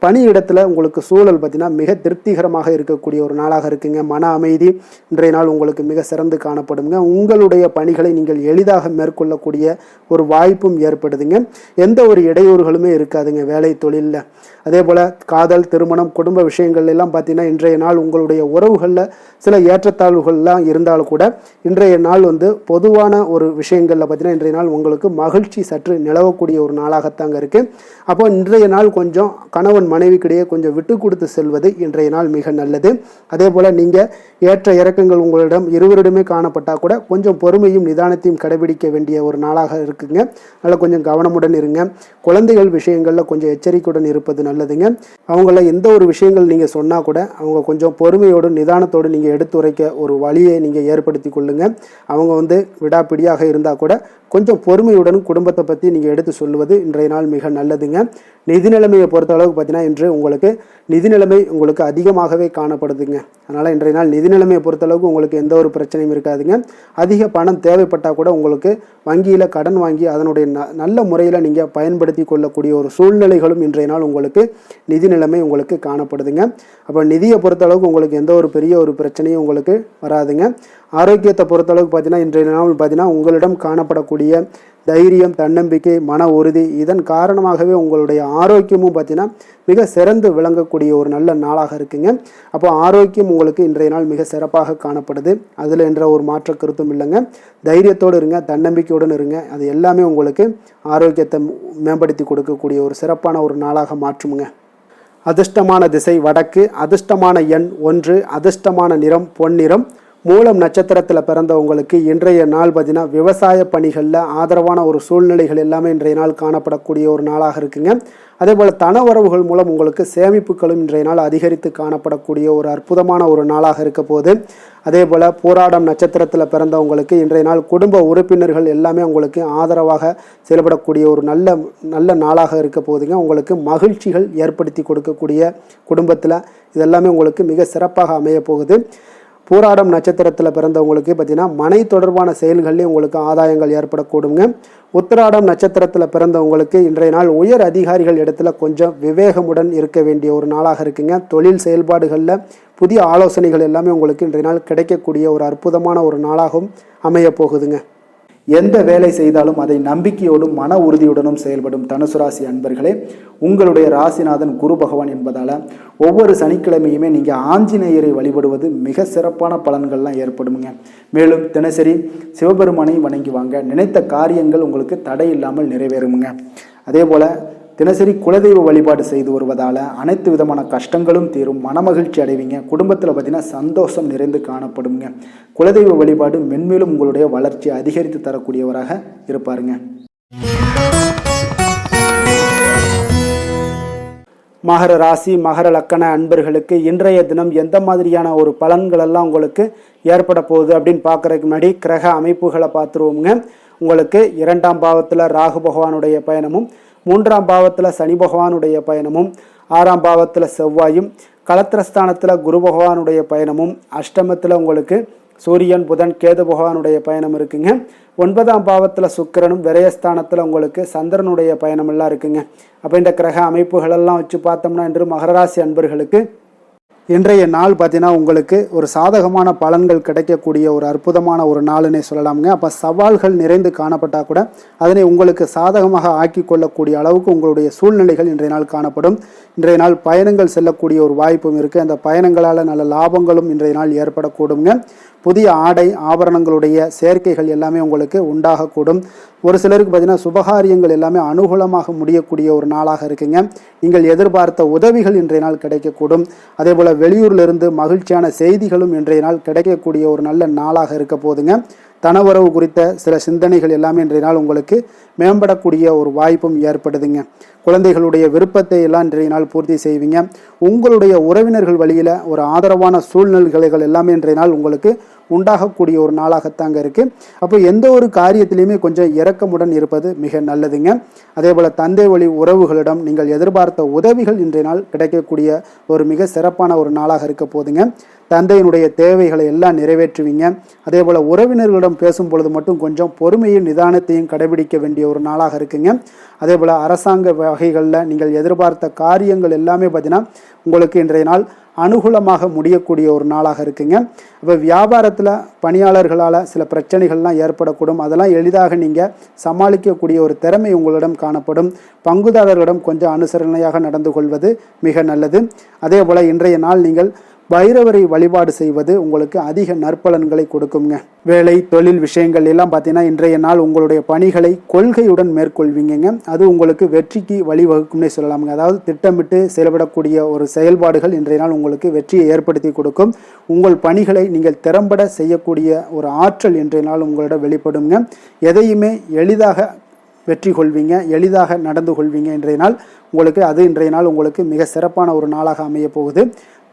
பணியிடத்தில் உங்களுக்கு சூழல் பார்த்தீங்கன்னா மிக திருப்திகரமாக இருக்கக்கூடிய ஒரு நாளாக இருக்குங்க. மன அமைதி இன்றைய நாள் உங்களுக்கு மிக சிறந்து காணப்படுங்க. உங்களுடைய பணிகளை நீங்கள் எளிதாக மேற்கொள்ளக்கூடிய ஒரு வாய்ப்பும் ஏற்படுதுங்க. எந்த ஒரு இடையூறுகளுமே இருக்காதுங்க வேலை தொழிலில். அதே போல் காதல், திருமணம், குடும்ப விஷயங்கள் எல்லாம் பார்த்தீங்கன்னா இன்றைய நாள் உங்களுடைய உறவுகளில் சில ஏற்றத்தாழ்வுகள்லாம் இருந்தாலும் கூட இன்றைய நாள் பொதுவான ஒரு விஷயங்களில் பார்த்தீங்கன்னா இன்றைய நாள் உங்களுக்கு மகிழ்ச்சி சற்று நிலவக்கூடிய ஒரு நாளாகத்தாங்க இருக்குது. அப்போ இன்றைய நாள் கொஞ்சம் கணவன் மனைவிக்கிடையே கொஞ்சம் விட்டு கொடுத்து செல்வது இன்றைய நாள் மிக நல்லது. அதே போல் நீங்கள் ஏற்ற இறக்கங்கள் உங்களிடம் இருவரிடமே காணப்பட்டால் கூட கொஞ்சம் பொறுமையும் நிதானத்தையும் கடைபிடிக்க வேண்டிய ஒரு நாளாக இருக்குங்க. அதனால் கொஞ்சம் கவனமுடன் இருங்க. குழந்தைகள் விஷயங்களில் கொஞ்சம் எச்சரிக்கையுடன் இருப்பது நல்லதுங்க. அவங்கள எந்த ஒரு விஷயங்கள் நீங்கள் சொன்னால் கூட அவங்க கொஞ்சம் பொறுமையோடு நிதானத்தோடு நீங்கள் எடுத்துரைக்க ஒரு வழியை நீங்கள் ஏற்படுத்தி கொள்ளுங்க. அவங்க விடாப்பிடியாக இருந்தால் கூட கொஞ்சம் பொறுமையுடன் குடும்பத்தை பற்றி நீங்கள் எடுத்து சொல்லுவது இன்றைய நாள் மிக நல்லதுங்க. நிதி நிலைமையை பொறுத்த அளவுக்கு பார்த்தீங்கன்னா இன்று உங்களுக்கு நிதி நிலைமை உங்களுக்கு அதிகமாகவே காணப்படுதுங்க. அதனால் இன்றைய நாள் நிதி நிலைமையை பொறுத்தளவுக்கு உங்களுக்கு எந்த ஒரு பிரச்சனையும் இருக்காதுங்க. அதிக பணம் தேவைப்பட்டால் கூட உங்களுக்கு வங்கியில் கடன் வாங்கி அதனுடைய நல்ல முறையில் நீங்கள் பயன்படுத்தி கொள்ளக்கூடிய ஒரு சூழ்நிலைகளும் இன்றைய நாள் உங்களுக்கு நிதி நிலைமை உங்களுக்கு காணப்படுதுங்க. அப்போ நிதியை பொறுத்தளவுக்கு உங்களுக்கு எந்த ஒரு பெரிய ஒரு பிரச்சனையும் உங்களுக்கு வராதுங்க. ஆரோக்கியத்தை பொறுத்தளவுக்கு பார்த்தீங்கன்னா இன்றைய நாள் பார்த்தீங்கன்னா உங்களிடம் காணப்படக்கூடிய தைரியம், தன்னம்பிக்கை, மன உறுதி இதன் காரணமாகவே உங்களுடைய ஆரோக்கியமும் பார்த்தீங்கன்னா மிக சிறந்து விளங்கக்கூடிய ஒரு நல்ல நாளாக இருக்குங்க. அப்போ ஆரோக்கியம் உங்களுக்கு இன்றைய நாள் மிக சிறப்பாக காணப்படுது. அதில் என்ற ஒரு மாற்ற கருத்தும் இல்லைங்க. தைரியத்தோடு இருங்க, தன்னம்பிக்கையுடன் இருங்க. அது எல்லாமே உங்களுக்கு ஆரோக்கியத்தை மேம்படுத்தி கொடுக்கக்கூடிய ஒரு சிறப்பான ஒரு நாளாக மாற்றுமுங்க. அதிர்ஷ்டமான திசை வடக்கு, அதிர்ஷ்டமான எண் 1, அதிர்ஷ்டமான நிறம் பொன்னிறம், மூலம் நட்சத்திரத்தில் பிறந்தவங்களுக்கு இன்றைய நாள் பார்த்தீங்கன்னா விவசாய பணிகளில் ஆதரவான ஒரு சூழ்நிலைகள் எல்லாமே இன்றைய நாள் காணப்படக்கூடிய ஒரு நாளாக இருக்குங்க. அதே போல் தன உறவுகள் மூலம் உங்களுக்கு சேமிப்புகளும் இன்றைய நாள் அதிகரித்து காணப்படக்கூடிய ஒரு அற்புதமான ஒரு நாளாக இருக்க போது. அதே போல் போராடம் நட்சத்திரத்தில் பிறந்தவங்களுக்கு இன்றைய நாள் குடும்ப உறுப்பினர்கள் எல்லாமே உங்களுக்கு ஆதரவாக செயல்படக்கூடிய ஒரு நல்ல நாளாக இருக்க போதுங்க. உங்களுக்கு மகிழ்ச்சிகள் ஏற்படுத்தி கொடுக்கக்கூடிய குடும்பத்தில் இதெல்லாமே உங்களுக்கு மிக சிறப்பாக அமைய போகுது. பூராடம் நட்சத்திரத்தில் பிறந்தவங்களுக்கு பார்த்தீங்கன்னா மனை தொடர்பான செயல்கள்லேயும் உங்களுக்கு ஆதாயங்கள் ஏற்படக்கூடுங்க. உத்திராடம் நட்சத்திரத்தில் பிறந்தவங்களுக்கு இன்றைய நாள் உயர் அதிகாரிகள் இடத்துல கொஞ்சம் விவேகமுடன் இருக்க வேண்டிய ஒரு நாளாக இருக்குங்க. தொழில் செயல்பாடுகளில் புதிய ஆலோசனைகள் எல்லாமே உங்களுக்கு இன்றைய நாள் கிடைக்கக்கூடிய ஒரு அற்புதமான ஒரு நாளாகவும் அமைய போகுதுங்க. எந்த வேலை செய்தாலும் அதை நம்பிக்கையோடும் மன உறுதியுடனும் செயல்படும் தனுசு ராசி அன்பர்களே, உங்களுடைய ராசிநாதன் குரு பகவான் என்பதால் ஒவ்வொரு சனிக்கிழமையுமே நீங்கள் ஆஞ்சநேயரை வழிபடுவது மிக சிறப்பான பலன்கள்லாம் ஏற்படுங்க. மேலும் தினசரி சிவபெருமானை வணங்கி வாங்க, நினைத்த காரியங்கள் உங்களுக்கு தடை இல்லாமல் நிறைவேறுங்க. அதே போல் தினசரி குலதெய்வ வழிபாடு செய்து வருவதால் அனைத்து விதமான கஷ்டங்களும் தீரும், மனமகிழ்ச்சி அடைவீங்க. குடும்பத்தில் பார்த்தீங்கன்னா சந்தோஷம் நிறைந்து காணப்படுங்க. குலதெய்வ வழிபாடு மென்மேலும் உங்களுடைய வளர்ச்சியை அதிகரித்து தரக்கூடியவராக இருப்பாருங்க. மகர ராசி மகர லக்கண அன்பர்களுக்கு இன்றைய தினம் எந்த மாதிரியான ஒரு பலன்களெல்லாம் உங்களுக்கு ஏற்பட போகுது அப்படின்னு பார்க்குறதுக்கு முன்னாடி கிரக அமைப்புகளை பார்த்துருவோங்க. உங்களுக்கு 2ஆம் பாவத்தில் ராகு பகவானுடைய பயணமும், 3ஆம் பாவத்தில் சனி பகவானுடைய பயணமும், 6ஆம் பாவத்தில் செவ்வாயும், களத்திரஸ்தானத்தில் குரு பகவானுடைய பயணமும், அஷ்டமத்தில் உங்களுக்கு சூரியன் புதன் கேது பகவானுடைய பயணம் இருக்குங்க. 9ஆம் பாவத்தில் சுக்கிரனும், விரயஸ்தானத்தில் உங்களுக்கு சந்திரனுடைய பயணம் எல்லாம் இருக்குங்க. அப்போ இந்த கிரக அமைப்புகளெல்லாம் வச்சு பார்த்தோம்னா இன்று மகராசி அன்பர்களுக்கு இன்றைய நாள் பார்த்தீங்கன்னா உங்களுக்கு ஒரு சாதகமான பலன்கள் கிடைக்கக்கூடிய ஒரு அற்புதமான ஒரு நாளுன்னே சொல்லலாமுங்க. அப்போ சவால்கள் நிறைந்து காணப்பட்டால் கூட அதனை உங்களுக்கு சாதகமாக ஆக்கி கொள்ளக்கூடிய அளவுக்கு உங்களுடைய சூழ்நிலைகள் இன்றைய நாள் காணப்படும். இன்றைய நாள் பயணங்கள் செல்லக்கூடிய ஒரு வாய்ப்பும் இருக்குது. அந்த பயணங்களால் நல்ல லாபங்களும் இன்றைய நாள் ஏற்படக்கூடுங்க. புதிய ஆடை ஆபரணங்களுடைய சேர்க்கைகள் எல்லாமே உங்களுக்கு உண்டாகக்கூடும். ஒரு சிலருக்கு பார்த்தீங்கன்னா சுபகாரியங்கள் எல்லாமே அனுகூலமாக முடியக்கூடிய ஒரு நாளாக இருக்குங்க. நீங்கள் எதிர்பார்த்த உதவிகள் இன்றைய நாள் கிடைக்கக்கூடும். அதே போல் வெளியூரிலிருந்து மகிழ்ச்சியான செய்திகளும் இன்றைய நாள் கிடைக்கக்கூடிய ஒரு நல்ல நாளாக இருக்க போதுங்க. தனவரவு குறித்த சில சிந்தனைகள் எல்லாமே இன்றைய நாள் உங்களுக்கு மேம்படக்கூடிய ஒரு வாய்ப்பும் ஏற்படுதுங்க. குழந்தைகளுடைய விருப்பத்தை எல்லாம் இன்றைய நாள் பூர்த்தி செய்வீங்க. உங்களுடைய உறவினர்கள் வழியில் ஒரு ஆதரவான சூழ்நிலைகள் எல்லாமே இன்றைய நாள் உங்களுக்கு உண்டாகக்கூடிய ஒரு நாளாகத்தாங்க இருக்குது. அப்போ எந்த ஒரு காரியத்திலையுமே கொஞ்சம் இரக்கமுடன் இருப்பது மிக நல்லதுங்க. அதே போல் தந்தை வழி உறவுகளிடம் நீங்கள் எதிர்பார்த்த உதவிகள் இன்றைய நாள் கிடைக்கக்கூடிய ஒரு மிக சிறப்பான ஒரு நாளாக இருக்க போதுங்க. தந்தையினுடைய தேவைகளை எல்லாம் நிறைவேற்றுவீங்க. அதே போல் உறவினர்களிடம் பேசும் பொழுது மட்டும் கொஞ்சம் பொறுமையும் நிதானத்தையும் கடைபிடிக்க வேண்டிய ஒரு நாளாக இருக்குங்க. அதே போல் அரசாங்க வகைகளில் நீங்கள் எதிர்பார்த்த காரியங்கள் எல்லாமே பார்த்தீங்கன்னா உங்களுக்கு இன்றைய நாள் அனுகூலமாக முடியக்கூடிய ஒரு நாளாக இருக்குங்க. இப்போ வியாபாரத்தில் பணியாளர்களால் சில பிரச்சனைகள்லாம் ஏற்படக்கூடும். அதெல்லாம் எளிதாக நீங்கள் சமாளிக்கக்கூடிய ஒரு திறமை உங்களிடம் காணப்படும். பங்குதாரர்களிடம் கொஞ்சம் அனுசரணையாக நடந்து கொள்வது மிக நல்லது. அதே போல் இன்றைய நாள் நீங்கள் பைரவரை வழிபாடு செய்வது உங்களுக்கு அதிக நற்பலன்களை கொடுக்குங்க. வேலை தொழில் விஷயங்கள் எல்லாம் பார்த்தீங்கன்னா இன்றைய நாள் உங்களுடைய பணிகளை கொள்கையுடன் மேற்கொள்வீங்க. அது உங்களுக்கு வெற்றிக்கு வழிவகுக்கும்னே சொல்லலாமுங்க. அதாவது திட்டமிட்டு செயல்படக்கூடிய ஒரு செயல்பாடுகள் இன்றைய நாள் உங்களுக்கு வெற்றியை ஏற்படுத்தி கொடுக்கும். உங்கள் பணிகளை நீங்கள் திறம்பட செய்யக்கூடிய ஒரு ஆற்றல் இன்றைய நாள் உங்களிடம் வெளிப்படுங்க. எதையுமே எளிதாக வெற்றி கொள்வீங்க, எளிதாக நடந்து கொள்வீங்க. இன்றைய நாள் உங்களுக்கு இன்றைய நாள் உங்களுக்கு மிக சிறப்பான ஒரு நாளாக அமைய போகுது.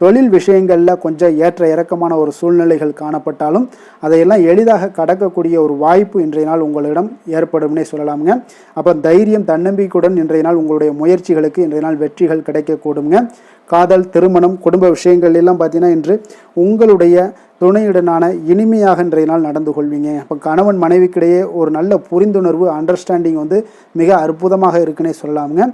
தொழில் விஷயங்களில் கொஞ்சம் ஏற்ற இறக்கமான ஒரு சூழ்நிலைகள் காணப்பட்டாலும் அதையெல்லாம் எளிதாக கடக்கக்கூடிய ஒரு வாய்ப்பு இன்றைய நாள் உங்களிடம் ஏற்படும்னே சொல்லலாமுங்க. அப்போ தைரியம் தன்னம்பிக்கையுடன் இன்றைய நாள் உங்களுடைய முயற்சிகளுக்கு இன்றைய நாள் வெற்றிகள் கிடைக்கக்கூடுங்க. காதல் திருமணம் குடும்ப விஷயங்கள் எல்லாம் பார்த்தீங்கன்னா இன்று உங்களுடைய துணையுடனான இனிமையாக இன்றைய நாள் நடந்து கொள்வீங்க. அப்போ கணவன் மனைவிக்கிடையே ஒரு நல்ல புரிந்துணர்வு அண்டர்ஸ்டாண்டிங் மிக அற்புதமாக இருக்குன்னே சொல்லலாமுங்க.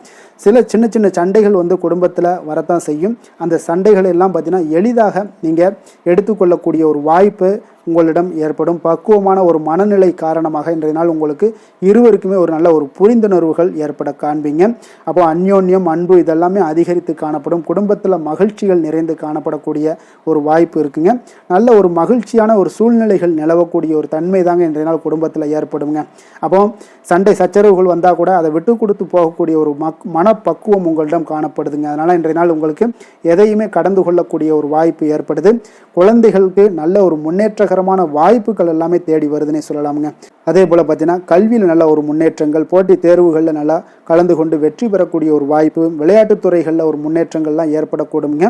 சில சின்ன சின்ன சண்டைகள் குடும்பத்தில் வரத்தான் செய்யும். அந்த சண்டைகள் எல்லாம் பார்த்தீங்கன்னா எளிதாக நீங்கள் எடுத்துக்கொள்ளக்கூடிய ஒரு வாய்ப்பு உங்களிடம் ஏற்படும். பக்குவமான ஒரு மனநிலை காரணமாக இன்றைய நாள் உங்களுக்கு இருவருக்குமே ஒரு நல்ல ஒரு புரிந்துணர்வுகள் ஏற்பட காண்பீங்க. அப்போ அந்யோன்யம், அன்பு இதெல்லாமே அதிகரித்து காணப்படும். குடும்பத்தில் மகிழ்ச்சிகள் நிறைந்து காணப்படக்கூடிய ஒரு வாய்ப்பு இருக்குங்க. நல்ல ஒரு மகிழ்ச்சியான ஒரு சூழ்நிலைகள் நிலவக்கூடிய ஒரு தன்மை தாங்க இன்றைய நாள் குடும்பத்தில் ஏற்படுங்க. அப்போ சண்டை சச்சரவுகள் வந்தால் கூட அதை விட்டு கொடுத்து போகக்கூடிய ஒரு மனப்பக்குவம் உங்களிடம் காணப்படுதுங்க. அதனால் இன்றைய நாள் உங்களுக்கு எதையுமே கடந்து கொள்ளக்கூடிய ஒரு வாய்ப்பு ஏற்படுது. குழந்தைகளுக்கு நல்ல ஒரு முன்னேற்றகரமான வாய்ப்புகள் எல்லாமே தேடி வருதுன்னே சொல்லலாமுங்க. அதே போல் பார்த்தீங்கன்னா கல்வியில் நல்ல ஒரு முன்னேற்றங்கள், போட்டி தேர்வுகளில் நல்லா கலந்து கொண்டு வெற்றி பெறக்கூடிய ஒரு வாய்ப்பு, விளையாட்டுத் துறைகளில் ஒரு முன்னேற்றங்கள்லாம் ஏற்படக்கூடுங்க.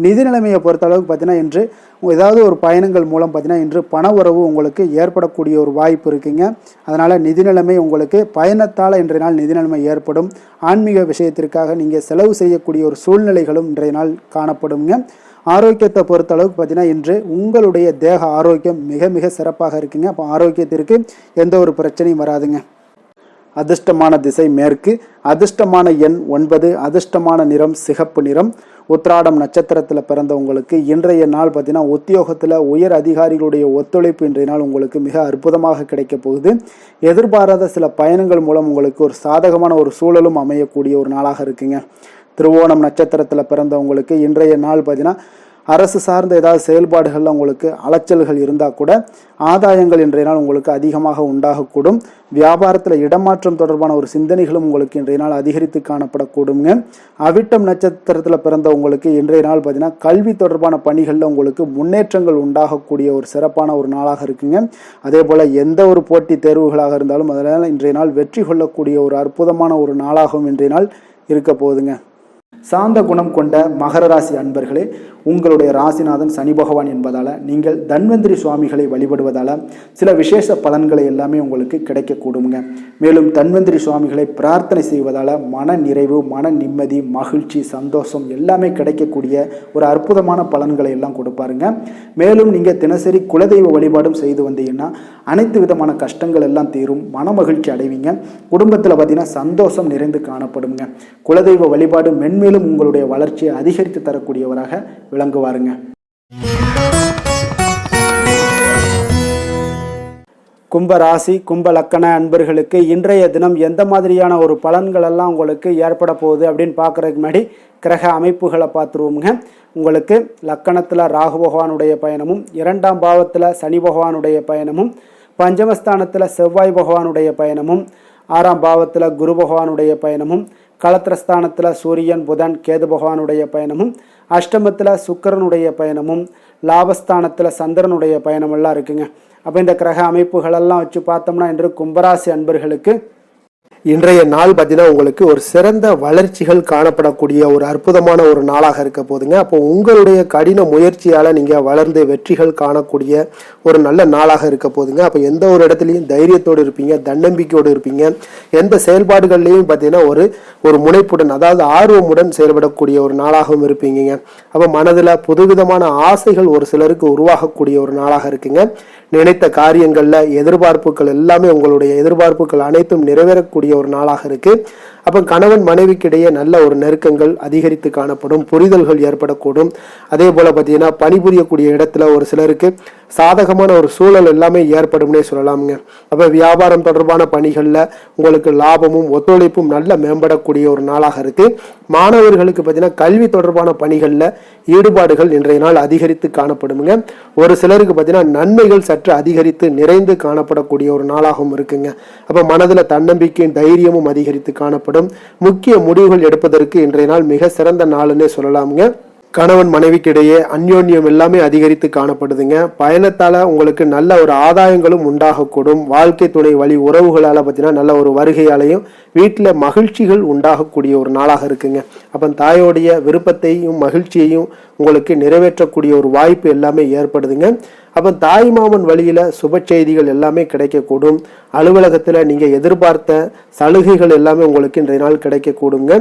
நிதி நிலைமையை பொறுத்த அளவுக்கு பார்த்தீங்கன்னா இன்று ஏதாவது ஒரு பயணங்கள் மூலம் பார்த்தீங்கன்னா இன்று பண உறவு உங்களுக்கு ஏற்படக்கூடிய ஒரு வாய்ப்பு இருக்குங்க. அதனால் நிதி நிலைமை உங்களுக்கு பயணத்தால் இன்றைய நாள் நிதி நிலைமை ஏற்படும். ஆன்மீக விஷயத்திற்காக நீங்கள் செலவு செய்யக்கூடிய ஒரு சூழ்நிலைகளும் இன்றைய நாள் காணப்படுங்க. ஆரோக்கியத்தை பொறுத்த அளவுக்கு பார்த்தீங்கன்னா இன்று உங்களுடைய தேக ஆரோக்கியம் மிக மிக சிறப்பாக இருக்குங்க. அப்போ ஆரோக்கியத்திற்கு எந்த ஒரு பிரச்சனையும் வராதுங்க. அதிர்ஷ்டமான திசை மேற்கு, அதிர்ஷ்டமான எண் 9, அதிர்ஷ்டமான நிறம் சிகப்பு நிறம். உத்திராடம் நட்சத்திரத்தில் பிறந்தவங்களுக்கு இன்றைய நாள் பார்த்தீங்கன்னா உத்தியோகத்தில் உயர் அதிகாரிகளுடைய ஒத்துழைப்பு இன்றைய நாள் உங்களுக்கு மிக அற்புதமாக கிடைக்க போகுது. எதிர்பாராத சில பயணங்கள் மூலம் உங்களுக்கு ஒரு சாதகமான ஒரு சூழலும் அமையக்கூடிய ஒரு நாளாக இருக்குங்க. திருவோணம் நட்சத்திரத்தில் பிறந்தவங்களுக்கு இன்றைய நாள் பார்த்தீங்கன்னா அரசு சார்ந்த ஏதாவது செயல்பாடுகளில் உங்களுக்கு அலைச்சல்கள் இருந்தால் கூட ஆதாயங்கள் இன்றைய நாள் உங்களுக்கு அதிகமாக உண்டாகக்கூடும். வியாபாரத்தில் இடமாற்றம் தொடர்பான ஒரு சிந்தனைகளும் உங்களுக்கு இன்றைய நாள் அதிகரித்து காணப்படக்கூடுங்க. அவிட்டம் நட்சத்திரத்தில் பிறந்தவங்களுக்கு இன்றைய நாள் பார்த்தீங்கன்னா கல்வி தொடர்பான பணிகளில் உங்களுக்கு முன்னேற்றங்கள் உண்டாகக்கூடிய ஒரு சிறப்பான ஒரு நாளாக இருக்குங்க. அதே போல் எந்த ஒரு போட்டி தேர்வுகளாக இருந்தாலும் அதனால் இன்றைய நாள் வெற்றி கொள்ளக்கூடிய ஒரு அற்புதமான ஒரு நாளாகவும் இன்றைய நாள் இருக்க போகுதுங்க. சாந்த குணம் கொண்ட மகர ராசி அன்பர்களே, உங்களுடைய ராசிநாதன் சனி பகவான் என்பதால் நீங்கள் தன்வந்திரி சுவாமிகளை வழிபடுவதால் சில விசேஷ பலன்களை எல்லாமே உங்களுக்கு கிடைக்கக்கூடுங்க. மேலும் தன்வந்திரி சுவாமிகளை பிரார்த்தனை செய்வதால் மன நிறைவு, மன நிம்மதி, மகிழ்ச்சி, சந்தோஷம் எல்லாமே கிடைக்கக்கூடிய ஒரு அற்புதமான பலன்களை எல்லாம் கொடுப்பாருங்க. மேலும் நீங்கள் தினசரி குலதெய்வ வழிபாடும் செய்து வந்தீங்கன்னா அனைத்து விதமான கஷ்டங்கள் எல்லாம் தீரும், மன மகிழ்ச்சி அடைவீங்க. குடும்பத்தில் பார்த்தீங்கன்னா சந்தோஷம் நிறைந்து காணப்படுங்க. குலதெய்வ வழிபாடு மென்மேலும் உங்களுடைய வளர்ச்சியை அதிகரித்து தரக்கூடியவராக விளங்குவாருங்க. கும்ப ராசி, கும்ப லக்கண அன்பர்களுக்கு இன்றைய தினம் எந்த மாதிரியான ஒரு பலன்கள் எல்லாம் உங்களுக்கு ஏற்பட போகுது அப்படின்னு பார்க்குறதுக்கு முன்னாடி கிரக அமைப்புகளை பார்த்துருவோமுங்க. உங்களுக்கு லக்கணத்தில் ராகு பகவானுடைய பயணமும், 2ஆம் பாவத்தில் சனி பகவானுடைய பயணமும், பஞ்சமஸ்தானத்தில் செவ்வாய் பகவானுடைய பயணமும், 6ஆம் பாவத்தில் குரு பகவானுடைய பயணமும், களத்திரஸ்தானத்தில் சூரியன், புதன், கேது பகவானுடைய பயணமும், அஷ்டமத்தில் சுக்கிரனுடைய பயணமும், லாபஸ்தானத்தில் சந்திரனுடைய பயணமெல்லாம் இருக்குங்க. அப்போ இந்த கிரக அமைப்புகளெல்லாம் வச்சு பார்த்தோம்னா இன்று கும்பராசி அன்பர்களுக்கு இன்றைய நாள் பார்த்தீங்கன்னா உங்களுக்கு ஒரு சிறந்த வளர்ச்சிகள் காணப்படக்கூடிய ஒரு அற்புதமான ஒரு நாளாக இருக்க போதுங்க. அப்போ உங்களுடைய கடின முயற்சியால் நீங்கள் வளர்ந்து வெற்றிகள் காணக்கூடிய ஒரு நல்ல நாளாக இருக்க போதுங்க. அப்போ எந்த ஒரு இடத்துலையும் தைரியத்தோடு இருப்பீங்க, தன்னம்பிக்கையோடு இருப்பீங்க. எந்த செயல்பாடுகள்லையும் பார்த்தீங்கன்னா ஒரு முனைப்புடன், அதாவது ஆர்வமுடன் செயல்படக்கூடிய ஒரு நாளாகவும் இருப்பீங்க. அப்போ மனதில் புதுவிதமான ஆசைகள் ஒரு சிலருக்கு உருவாகக்கூடிய ஒரு நாளாக இருக்குங்க. நினைத்த காரியங்களில் எதிர்பார்ப்புகள் எல்லாமே, உங்களுடைய எதிர்பார்ப்புகள் அனைத்தும் நிறைவேறக்கூடிய ஒரு நாளாக இருக்கு. அப்போ கணவன் மனைவிக்கிடையே நல்ல ஒரு நெருக்கங்கள் அதிகரித்து காணப்படும், புரிதல்கள் ஏற்படக்கூடும். அதே போல பார்த்தீங்கன்னா பணிபுரியக்கூடிய இடத்துல ஒரு சிலருக்கு சாதகமான ஒரு சூழல் எல்லாமே ஏற்படும்னே சொல்லலாமுங்க. அப்போ வியாபாரம் தொடர்பான பணிகளில் உங்களுக்கு லாபமும் ஒத்துழைப்பும் நல்ல மேம்படக்கூடிய ஒரு நாளாக இருக்கு. மாணவர்களுக்கு பார்த்தீங்கன்னா கல்வி தொடர்பான பணிகளில் ஈடுபாடுகள் இன்றைய நாள் அதிகரித்து காணப்படுங்க. ஒரு சிலருக்கு பார்த்தீங்கன்னா நன்மைகள் சற்று அதிகரித்து நிறைந்து காணப்படக்கூடிய ஒரு நாளாகவும் இருக்குங்க. அப்போ மனதில் தன்னம்பிக்கையும் தைரியமும் அதிகரித்து காணப்படும். முக்கிய முடிவுகள் எடுப்பதற்கு இன்றைய நாள் மிக சிறந்த நாள்னே சொல்லலாமுங்க. கணவன் மனைவிக்கிடையே அந்யோன்யம் எல்லாமே அதிகரித்து காணப்படுதுங்க. பயணத்தால் உங்களுக்கு நல்ல ஒரு ஆதாயங்களும் உண்டாகக்கூடும். வாழ்க்கை துணை வழி உறவுகளால் பார்த்தீங்கன்னா நல்ல ஒரு வருகையாலையும் வீட்டில் மகிழ்ச்சிகள் உண்டாகக்கூடிய ஒரு நாளாக இருக்குங்க. அப்போ தாயோடைய விருப்பத்தையும் மகிழ்ச்சியையும் உங்களுக்கு நிறைவேற்றக்கூடிய ஒரு வாய்ப்பு எல்லாமே ஏற்படுதுங்க. அப்போ தாய் மாமன் வழியில் சுப செய்திகள் எல்லாமே கிடைக்கக்கூடும். அலுவலகத்தில் நீங்கள் எதிர்பார்த்த சலுகைகள் எல்லாமே உங்களுக்கு இன்றைய நாள் கிடைக்கக்கூடுங்க.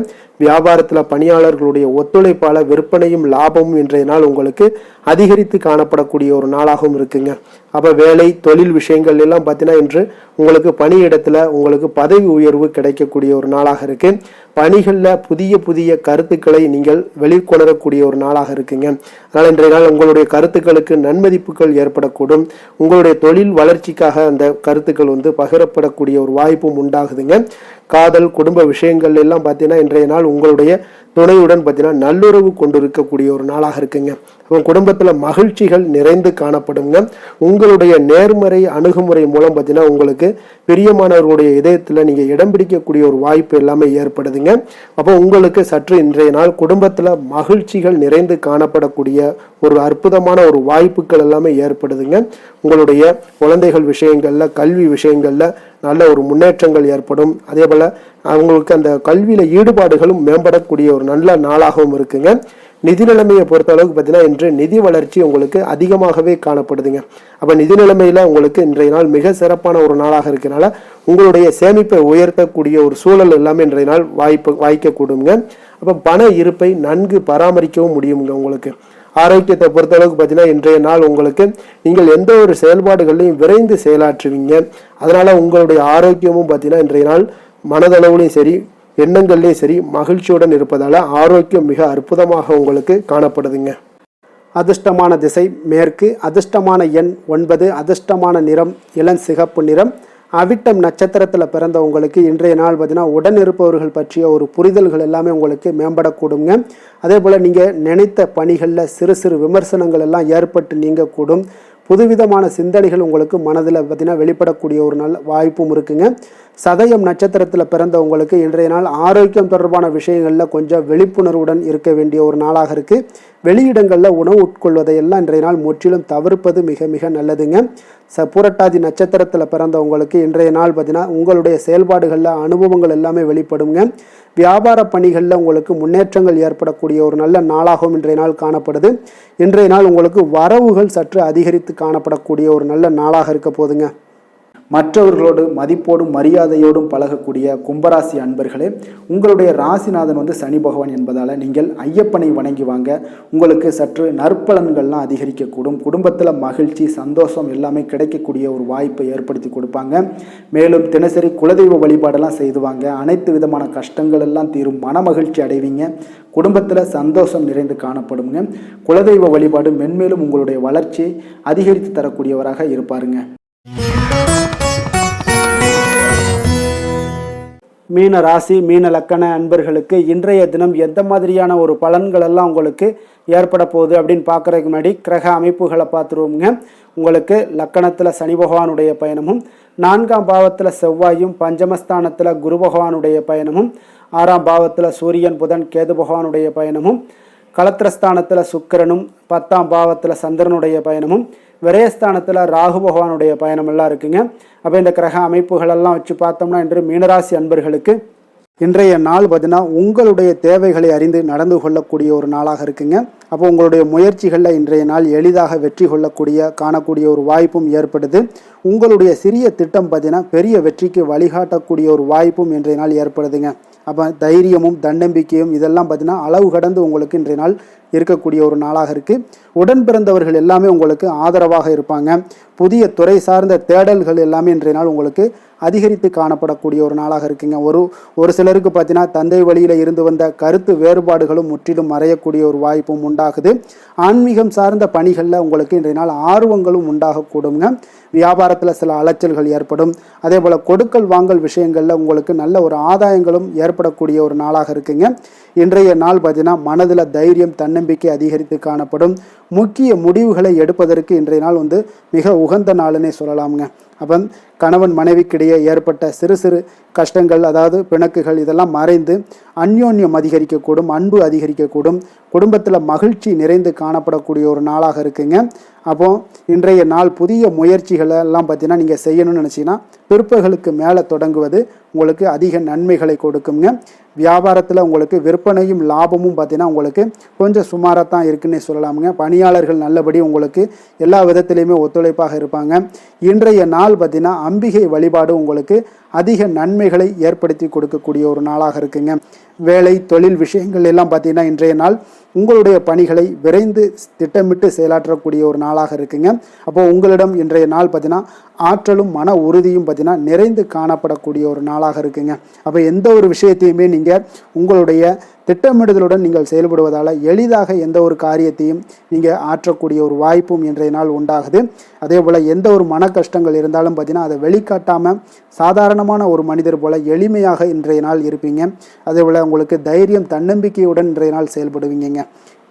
வியாபாரத்தில் பணியாளர்களுடைய ஒத்துழைப்பால் விற்பனையும் லாபமும் இன்றைய நாள் உங்களுக்கு அதிகரித்து காணப்படக்கூடிய ஒரு நாளாகவும் இருக்குங்க. அப்போ வேலை தொழில் விஷயங்கள் எல்லாம் பார்த்தீங்கன்னா இன்று உங்களுக்கு பணியிடத்தில் உங்களுக்கு பதவி உயர்வு கிடைக்கக்கூடிய ஒரு நாளாக இருக்கு. பணிகளில் புதிய புதிய கருத்துக்களை நீங்கள் வெளிக்கொணரக்கூடிய ஒரு நாளாக இருக்குங்க. அதனால் இன்றைய நாள் உங்களுடைய கருத்துக்களுக்கு நன்மதிப்புகள் ஏற்படக்கூடும். உங்களுடைய தொழில் வளர்ச்சிக்காக அந்த கருத்துக்கள் பகிரப்படக்கூடிய ஒரு வாய்ப்பும் உண்டாகுதுங்க. காதல் குடும்ப விஷயங்கள் எல்லாம் பார்த்தீங்கன்னா இன்றைய நாள் உங்களுடைய துணையுடன் பார்த்தீங்கன்னா நல்லுறவு கொண்டு இருக்கக்கூடிய ஒரு நாளாக இருக்குங்க. குடும்பத்தில் மகிழ்ச்சிகள் நிறைந்து காணப்படுங்க. உங்களுடைய நேர்மறை அணுகுமுறை மூலம் பார்த்தீங்கன்னா உங்களுக்கு பிரியமானவர்களுடைய இதயத்தில் நீங்கள் இடம் பிடிக்கக்கூடிய ஒரு வாய்ப்பு எல்லாமே ஏற்படுதுங்க. அப்போ உங்களுக்கு சற்று இன்றைய நாள் குடும்பத்தில் மகிழ்ச்சிகள் நிறைந்து காணப்படக்கூடிய ஒரு அற்புதமான ஒரு வாய்ப்புகள் எல்லாமே ஏற்படுதுங்க. உங்களுடைய குழந்தைகள் விஷயங்கள்ல கல்வி விஷயங்கள்ல நல்ல ஒரு முன்னேற்றங்கள் ஏற்படும். அதே போல அவங்களுக்கு அந்த கல்வியில ஈடுபாடுகளும் மேம்படக்கூடிய ஒரு நல்ல நாளாகவும் இருக்குங்க. நிதி நிலைமையை பொறுத்த அளவுக்கு பார்த்தீங்கன்னா இன்று நிதி வளர்ச்சி உங்களுக்கு அதிகமாகவே காணப்படுதுங்க. அப்போ நிதி நிலைமையில உங்களுக்கு இன்றைய நாள் மிக சிறப்பான ஒரு நாளாக இருக்கிறனால உங்களுடைய சேமிப்பை உயர்த்தக்கூடிய ஒரு சூழல் எல்லாமே இன்றைய நாள் வாய்க்கக்கூடுங்க. அப்போ பண இருப்பை நன்கு பராமரிக்கவும் முடியுங்க. உங்களுக்கு ஆரோக்கியத்தை பொறுத்த அளவுக்கு பார்த்தீங்கன்னா இன்றைய நாள் உங்களுக்கு நீங்கள் எந்த ஒரு செயல்பாடுகளையும் விரைந்து செயலாற்றுவீங்க. அதனால உங்களுடைய ஆரோக்கியமும் பார்த்தீங்கன்னா இன்றைய நாள் மனதளவுலையும் சரி எண்ணங்கள்லையும் சரி மகிழ்ச்சியுடன் இருப்பதால ஆரோக்கியம் மிக அற்புதமாக உங்களுக்கு காணப்படுதுங்க. அதிர்ஷ்டமான திசை மேற்கு, அதிர்ஷ்டமான எண் 9, அதிர்ஷ்டமான நிறம் இளம் சிகப்பு நிறம். அவிட்டம் நட்சத்திரத்தில் பிறந்த உங்களுக்கு இன்றைய நாள் பார்த்தீங்கன்னா உடன் இருப்பவர்கள் பற்றிய ஒரு புரிதல்கள் எல்லாமே உங்களுக்கு மேம்படக்கூடுங்க. அதே போல் நீங்கள் நினைத்த பணிகளில் சிறு சிறு விமர்சனங்கள் எல்லாம் ஏற்பட்டு நீங்கக்கூடும். புதுவிதமான சிந்தனைகள் உங்களுக்கு மனதில் பார்த்தீங்கன்னா வெளிப்படக்கூடிய ஒரு நல்ல வாய்ப்பும் இருக்குங்க. சதயம் நட்சத்திரத்தில் பிறந்த உங்களுக்கு இன்றைய நாள் ஆரோக்கியம் தொடர்பான விஷயங்களில் கொஞ்சம் விழிப்புணர்வுடன் இருக்க வேண்டிய ஒரு நாளாக இருக்குது. வெளியிடங்களில் உணவு உட்கொள்வதையெல்லாம் இன்றைய நாள் முற்றிலும் தவிர்ப்பது மிக மிக நல்லதுங்க. புரட்டாதி நட்சத்திரத்தில் பிறந்த உங்களுக்கு இன்றைய நாள் பார்த்தீங்கன்னா உங்களுடைய செயல்பாடுகளில் அனுபவங்கள் எல்லாமே வெளிப்படுங்க. வியாபார பணிகளில் உங்களுக்கு முன்னேற்றங்கள் ஏற்படக்கூடிய ஒரு நல்ல நாளாகவும் இன்றைய நாள் காணப்படுது. இன்றைய நாள் உங்களுக்கு வரவுகள் சற்று அதிகரித்து காணப்படக்கூடிய ஒரு நல்ல நாளாக இருக்க போதுங்க. மற்றவர்களோடு மதிப்போடும் மரியாதையோடும் பழகக்கூடிய கும்பராசி அன்பர்களே, உங்களுடைய ராசிநாதன் சனி பகவான் என்பதால் நீங்கள் ஐயப்பனை வணங்கி வாங்க. உங்களுக்கு சற்று நற்பலன்கள்லாம் அதிகரிக்கக்கூடும். குடும்பத்தில் மகிழ்ச்சி சந்தோஷம் எல்லாமே கிடைக்கக்கூடிய ஒரு வாய்ப்பை ஏற்படுத்தி கொடுப்பாங்க. மேலும் தினசரி குலதெய்வ வழிபாடெல்லாம் செய்துவாங்க. அனைத்து விதமான கஷ்டங்கள் எல்லாம் தீரும். மன மகிழ்ச்சி அடைவீங்க. குடும்பத்தில் சந்தோஷம் நிறைந்து காணப்படுங்க. குலதெய்வ வழிபாடு மென்மேலும் உங்களுடைய வளர்ச்சியை அதிகரித்து தரக்கூடியவராக இருப்பாருங்க. மீன ராசி மீன லக்கண அன்பர்களுக்கு இன்றைய தினம் எந்த மாதிரியான ஒரு பலன்கள் எல்லாம் உங்களுக்கு ஏற்பட போகுது அப்படின்னு பார்க்குறதுக்கு முன்னாடி கிரக அமைப்புகளை பார்த்துருவோங்க. உங்களுக்கு லக்கணத்தில் சனி பகவானுடைய பயணமும், 4ஆம் பாவத்தில் செவ்வாயும், பஞ்சமஸ்தானத்தில் குரு பகவானுடைய பயணமும், 6ஆம் பாவத்தில் சூரியன் புதன் கேது பகவானுடைய பயணமும், களத்திரஸ்தானத்தில் சுக்கிரனும், 10ஆம் பாவத்தில் சந்திரனுடைய பயணமும், விரயஸ்தானத்தில் ராகு பகவானுடைய பயணம் எல்லாம் இருக்குங்க. அப்போ இந்த கிரக அமைப்புகளெல்லாம் வச்சு பார்த்தோம்னா இன்று மீனராசி அன்பர்களுக்கு இன்றைய நாள் பார்த்தீங்கன்னா உங்களுடைய தேவைகளை அறிந்து நடந்து கொள்ளக்கூடிய ஒரு நாளாக இருக்குங்க. அப்போ உங்களுடைய முயற்சிகளில் இன்றைய நாள் எளிதாக வெற்றி காணக்கூடிய ஒரு வாய்ப்பும் ஏற்படுது. உங்களுடைய சிறிய திட்டம் பார்த்தீங்கன்னா பெரிய வெற்றிக்கு வழிகாட்டக்கூடிய ஒரு வாய்ப்பும் இன்றைய நாள் ஏற்படுதுங்க. அப்போ தைரியமும் தன்னம்பிக்கையும் இதெல்லாம் பார்த்தீங்கன்னா அளவு கடந்து உங்களுக்கு இன்றைய நாள் இருக்கக்கூடிய ஒரு நாளாக இருக்குது. உடன் பிறந்தவர்கள் எல்லாமே உங்களுக்கு ஆதரவாக இருப்பாங்க. புதிய துறை சார்ந்த தேடல்கள் எல்லாமே இன்றைய நாள் உங்களுக்கு அதிகரித்து காணப்படக்கூடிய ஒரு நாளாக இருக்குங்க. ஒரு சிலருக்கு பார்த்தீங்கன்னா தந்தை வழியில் இருந்து வந்த கருத்து வேறுபாடுகளும் முற்றிலும் மறையக்கூடிய ஒரு வாய்ப்பும் உண்டாகுது. ஆன்மீகம் சார்ந்த பணிகளில் உங்களுக்கு இன்றைய நாள் ஆர்வங்களும் உண்டாகக்கூடுங்க. வியாபாரத்தில் சில அலைச்சல்கள் ஏற்படும். அதே போல் கொடுக்கல் வாங்கல் விஷயங்களில் உங்களுக்கு நல்ல ஒரு ஆதாயங்களும் ஏற்படக்கூடிய ஒரு நாளாக இருக்குங்க. இன்றைய நாள் பார்த்தீங்கன்னா மனதில் தைரியம் தன்னம்பிக்கை அதிகரித்து காணப்படும். முக்கிய முடிவுகளை எடுப்பதற்கு இன்றைய நாள் மிக உகந்த நாளுன்னே சொல்லலாமுங்க. அப்போ கணவன் மனைவிக்கிடையே ஏற்பட்ட சிறு சிறு கஷ்டங்கள், அதாவது பிணக்குகள், இதெல்லாம் மறைந்து அந்யோன்யம் அதிகரிக்கக்கூடும், அன்பு அதிகரிக்கக்கூடும். குடும்பத்தில் மகிழ்ச்சி நிறைந்து காணப்படக்கூடிய ஒரு நாளாக இருக்குங்க. அப்போ இன்றைய நாள் புதிய முயற்சிகளை எல்லாம் பார்த்தீங்கன்னா நீங்கள் செய்யணும்னு நினச்சிங்கன்னா பிற்பகலுக்கு மேலே தொடங்குவது உங்களுக்கு அதிக நன்மைகளை கொடுக்குங்க. வியாபாரத்தில் உங்களுக்கு விற்பனையும் லாபமும் பார்த்தீங்கன்னா உங்களுக்கு கொஞ்சம் சுமாராக தான் இருக்குன்னே சொல்லலாமுங்க. பணியாளர்கள் நல்லபடி உங்களுக்கு எல்லா விதத்திலையுமே ஒத்துழைப்பாக இருப்பாங்க. இன்றைய நாள் பார்த்தீங்கன்னா அம்பிகை வழிபாடு உங்களுக்கு அதிக நன்மைகளை ஏற்படுத்தி கொடுக்கக்கூடிய ஒரு நாளாக இருக்குங்க. வேலை தொழில் விஷயங்கள் எல்லாம் பார்த்தீங்கன்னா இன்றைய நாள் உங்களுடைய பணிகளை விரைந்து திட்டமிட்டு செயலாற்றக்கூடிய ஒரு நாளாக இருக்குங்க. அப்போ உங்களிடம் இன்றைய நாள் பார்த்தீங்கன்னா ஆற்றலும் மன உறுதியும் பார்த்தீங்கன்னா நிறைந்து காணப்படக்கூடிய ஒரு நாளாக இருக்குங்க. அப்போ எந்த ஒரு விஷயத்தையுமே நீங்கள் உங்களுடைய திட்டமிடுதலுடன் நீங்கள் செயல்படுவதால் எளிதாக எந்த ஒரு காரியத்தையும் நீங்கள் ஆற்றக்கூடிய ஒரு வாய்ப்பும் இன்றைய நாள் உண்டாகுது. அதே போல் எந்த ஒரு மன கஷ்டங்கள் இருந்தாலும் பார்த்தீங்கன்னா அதை வெளிக்காட்டாமல் சாதாரணமான ஒரு மனிதர் போல் எளிமையாக இன்றைய நாள் இருப்பீங்க. அதே போல் உங்களுக்கு தைரியம் தன்னம்பிக்கையுடன் இன்றைய நாள் செயல்படுவீங்க.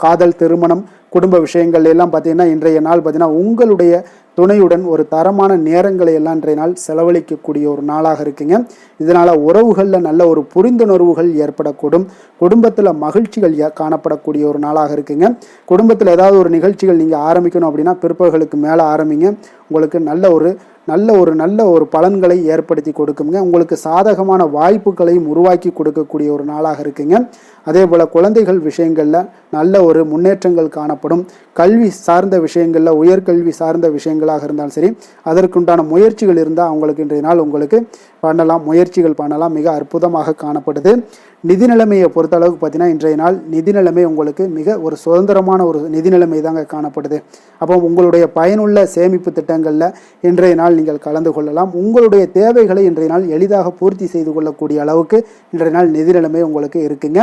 காதல், திருமணம், குடும்ப விஷயங்கள் எல்லாம் பார்த்தீங்கன்னா இன்றைய நாள் பார்த்தீங்கன்னா உங்களுடைய துணையுடன் ஒரு தரமான நேரங்களை எல்லாம் இன்றைய நாள் செலவழிக்கக்கூடிய ஒரு நாளாக இருக்குங்க. இதனால் உறவுகளில் நல்ல ஒரு புரிந்துணர்வுகள் ஏற்படக்கூடும். குடும்பத்தில் மகிழ்ச்சிகள் காணப்படக்கூடிய ஒரு நாளாக இருக்குங்க. குடும்பத்தில் ஏதாவது ஒரு நிகழ்ச்சிகள் நீங்கள் ஆரம்பிக்கணும் அப்படின்னா பிற்பகலுக்கு மேலே ஆரம்பிங்க. உங்களுக்கு நல்ல ஒரு பலன்களை ஏற்படுத்தி கொடுக்குங்க. உங்களுக்கு சாதகமான வாய்ப்புகளையும் உருவாக்கி கொடுக்கக்கூடிய ஒரு நாளாக இருக்குங்க. அதே போல் குழந்தைகள் விஷயங்களில் நல்ல ஒரு முன்னேற்றங்கள் காணப்படும். கல்வி சார்ந்த விஷயங்களில் உயர்கல்வி சார்ந்த விஷயங்களாக இருந்தாலும் சரி அதற்குண்டான முயற்சிகள் இருந்தால் அவங்களுக்கு இன்றைய நாள் உங்களுக்கு முயற்சிகள் பண்ணலாம். மிக அற்புதமாக காணப்படுது. நிதி நிலைமையை பொறுத்த அளவுக்கு பார்த்தீங்கன்னா இன்றைய நாள் நிதி நிலைமை உங்களுக்கு மிக ஒரு சுதந்திரமான ஒரு நிதி நிலைமை தாங்க காணப்படுது. அப்போ உங்களுடைய பயனுள்ள சேமிப்பு திட்டங்களில் இன்றைய நாள் நீங்கள் கலந்து கொள்ளலாம். உங்களுடைய தேவைகளை இன்றைய நாள் எளிதாக பூர்த்தி செய்து கொள்ளக்கூடிய அளவுக்கு இன்றைய நாள் நிதி நிலைமை உங்களுக்கு இருக்குங்க.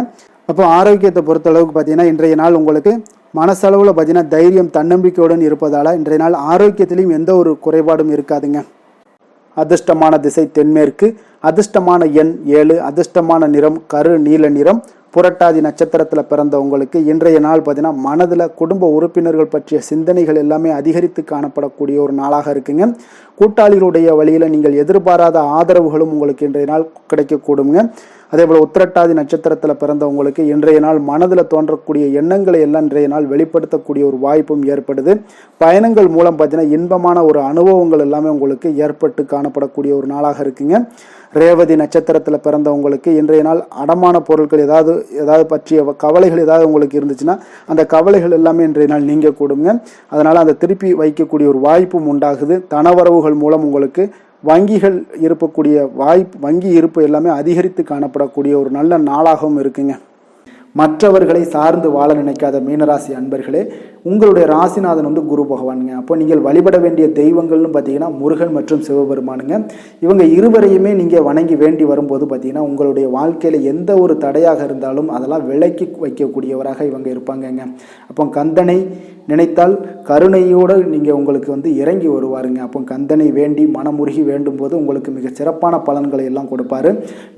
அப்போ ஆரோக்கியத்தை பொறுத்த அளவுக்கு பார்த்தீங்கன்னா இன்றைய நாள் உங்களுக்கு மனசளவில் பார்த்தீங்கன்னா தைரியம் தன்னம்பிக்கையுடன் இருப்பதால் இன்றைய நாள் ஆரோக்கியத்திலையும் எந்த ஒரு குறைபாடும் இருக்காதுங்க. அதிர்ஷ்டமான திசை தென்மேற்கு, அதிர்ஷ்டமான எண் 7, அதிர்ஷ்டமான நிறம் கரு நீல நிறம். புரட்டாதி நட்சத்திரத்தில் பிறந்த உங்களுக்கு இன்றைய நாள் பார்த்தீங்கன்னா மனதில் குடும்ப உறுப்பினர்கள் பற்றிய சிந்தனைகள் எல்லாமே அதிகரித்து காணப்படக்கூடிய ஒரு நாளாக இருக்குங்க. கூட்டாளிகளுடைய வழியில் நீங்கள் எதிர்பாராத ஆதரவுகளும் உங்களுக்கு இன்றைய நாள் கிடைக்கக்கூடுங்க. அதே போல் உத்திரட்டாதி நட்சத்திரத்தில் பிறந்தவங்களுக்கு இன்றைய நாள் மனதில் தோன்றக்கூடிய எண்ணங்களை எல்லாம் இன்றைய நாள் வெளிப்படுத்தக்கூடிய ஒரு வாய்ப்பும் ஏற்படுது. பயணங்கள் மூலம் பார்த்தீங்கன்னா இன்பமான ஒரு அனுபவங்கள் எல்லாமே உங்களுக்கு ஏற்பட்டு காணப்படக்கூடிய ஒரு நாளாக இருக்குங்க. ரேவதி நட்சத்திரத்தில் பிறந்தவங்களுக்கு இன்றைய நாள் அடமான பொருட்கள் ஏதாவது பற்றிய கவலைகள் ஏதாவது உங்களுக்கு இருந்துச்சுன்னா அந்த கவலைகள் எல்லாமே இன்றைய நாள் நீங்க கூடுங்க. அதனால் அந்த திருப்பி வைக்கக்கூடிய ஒரு வாய்ப்பும் உண்டாகுது. தனவரவுகள் மூலம் உங்களுக்கு வங்கிகள் வங்கி இருப்பு எல்லாமே அதிகரித்து காணப்படக்கூடிய ஒரு நல்ல நாளாகவும் இருக்குங்க. மற்றவர்களை சார்ந்து வாழ நினைக்காத மீனராசி அன்பர்களே, உங்களுடைய ராசிநாதன் குரு பகவானுங்க. அப்போ நீங்கள் வழிபட வேண்டிய தெய்வங்கள்னு பார்த்தீங்கன்னா முருகன் மற்றும் சிவபெருமானுங்க. இவங்க இருவரையுமே நீங்கள் வணங்கி வேண்டி வரும்போது பார்த்தீங்கன்னா உங்களுடைய வாழ்க்கையில் எந்த ஒரு தடையாக இருந்தாலும் அதெல்லாம் விலக்கி வைக்கக்கூடியவராக இவங்க இருப்பாங்கங்க. அப்போ கந்தனை நினைத்தால் கருணையோடு நீங்கள் உங்களுக்கு இறங்கி வருவாருங்க. அப்போ கந்தனை வேண்டி மனமுருகி வேண்டும் போது உங்களுக்கு மிக சிறப்பான பலன்களை எல்லாம் கொடுப்பாரு.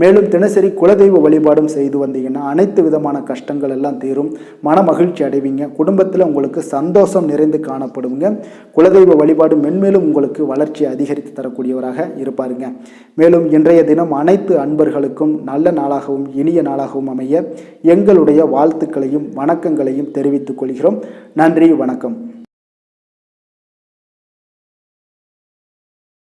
மேலும் தினசரி குலதெய்வ வழிபாடும் செய்து வந்தீங்கன்னா அனைத்து விதமான கஷ்டங்கள் எல்லாம் தீரும். மன மகிழ்ச்சி அடைவீங்க. குடும்பத்தில் உங்களுக்கு சந்தோஷம் நிறைந்து காணப்படுங்க. குலதெய்வ வழிபாடு மென்மேலும் உங்களுக்கு வளர்ச்சி அதிகரித்து தரக்கூடியவராக இருப்பாருங்க. மேலும் இன்றைய தினம் அனைத்து அன்பர்களுக்கும் நல்ல நாளாகவும் இனிய நாளாகவும் அமைய எங்களுடைய வாழ்த்துக்களையும் வணக்கங்களையும் தெரிவித்துக் கொள்கிறோம். நன்றி, வணக்கம்.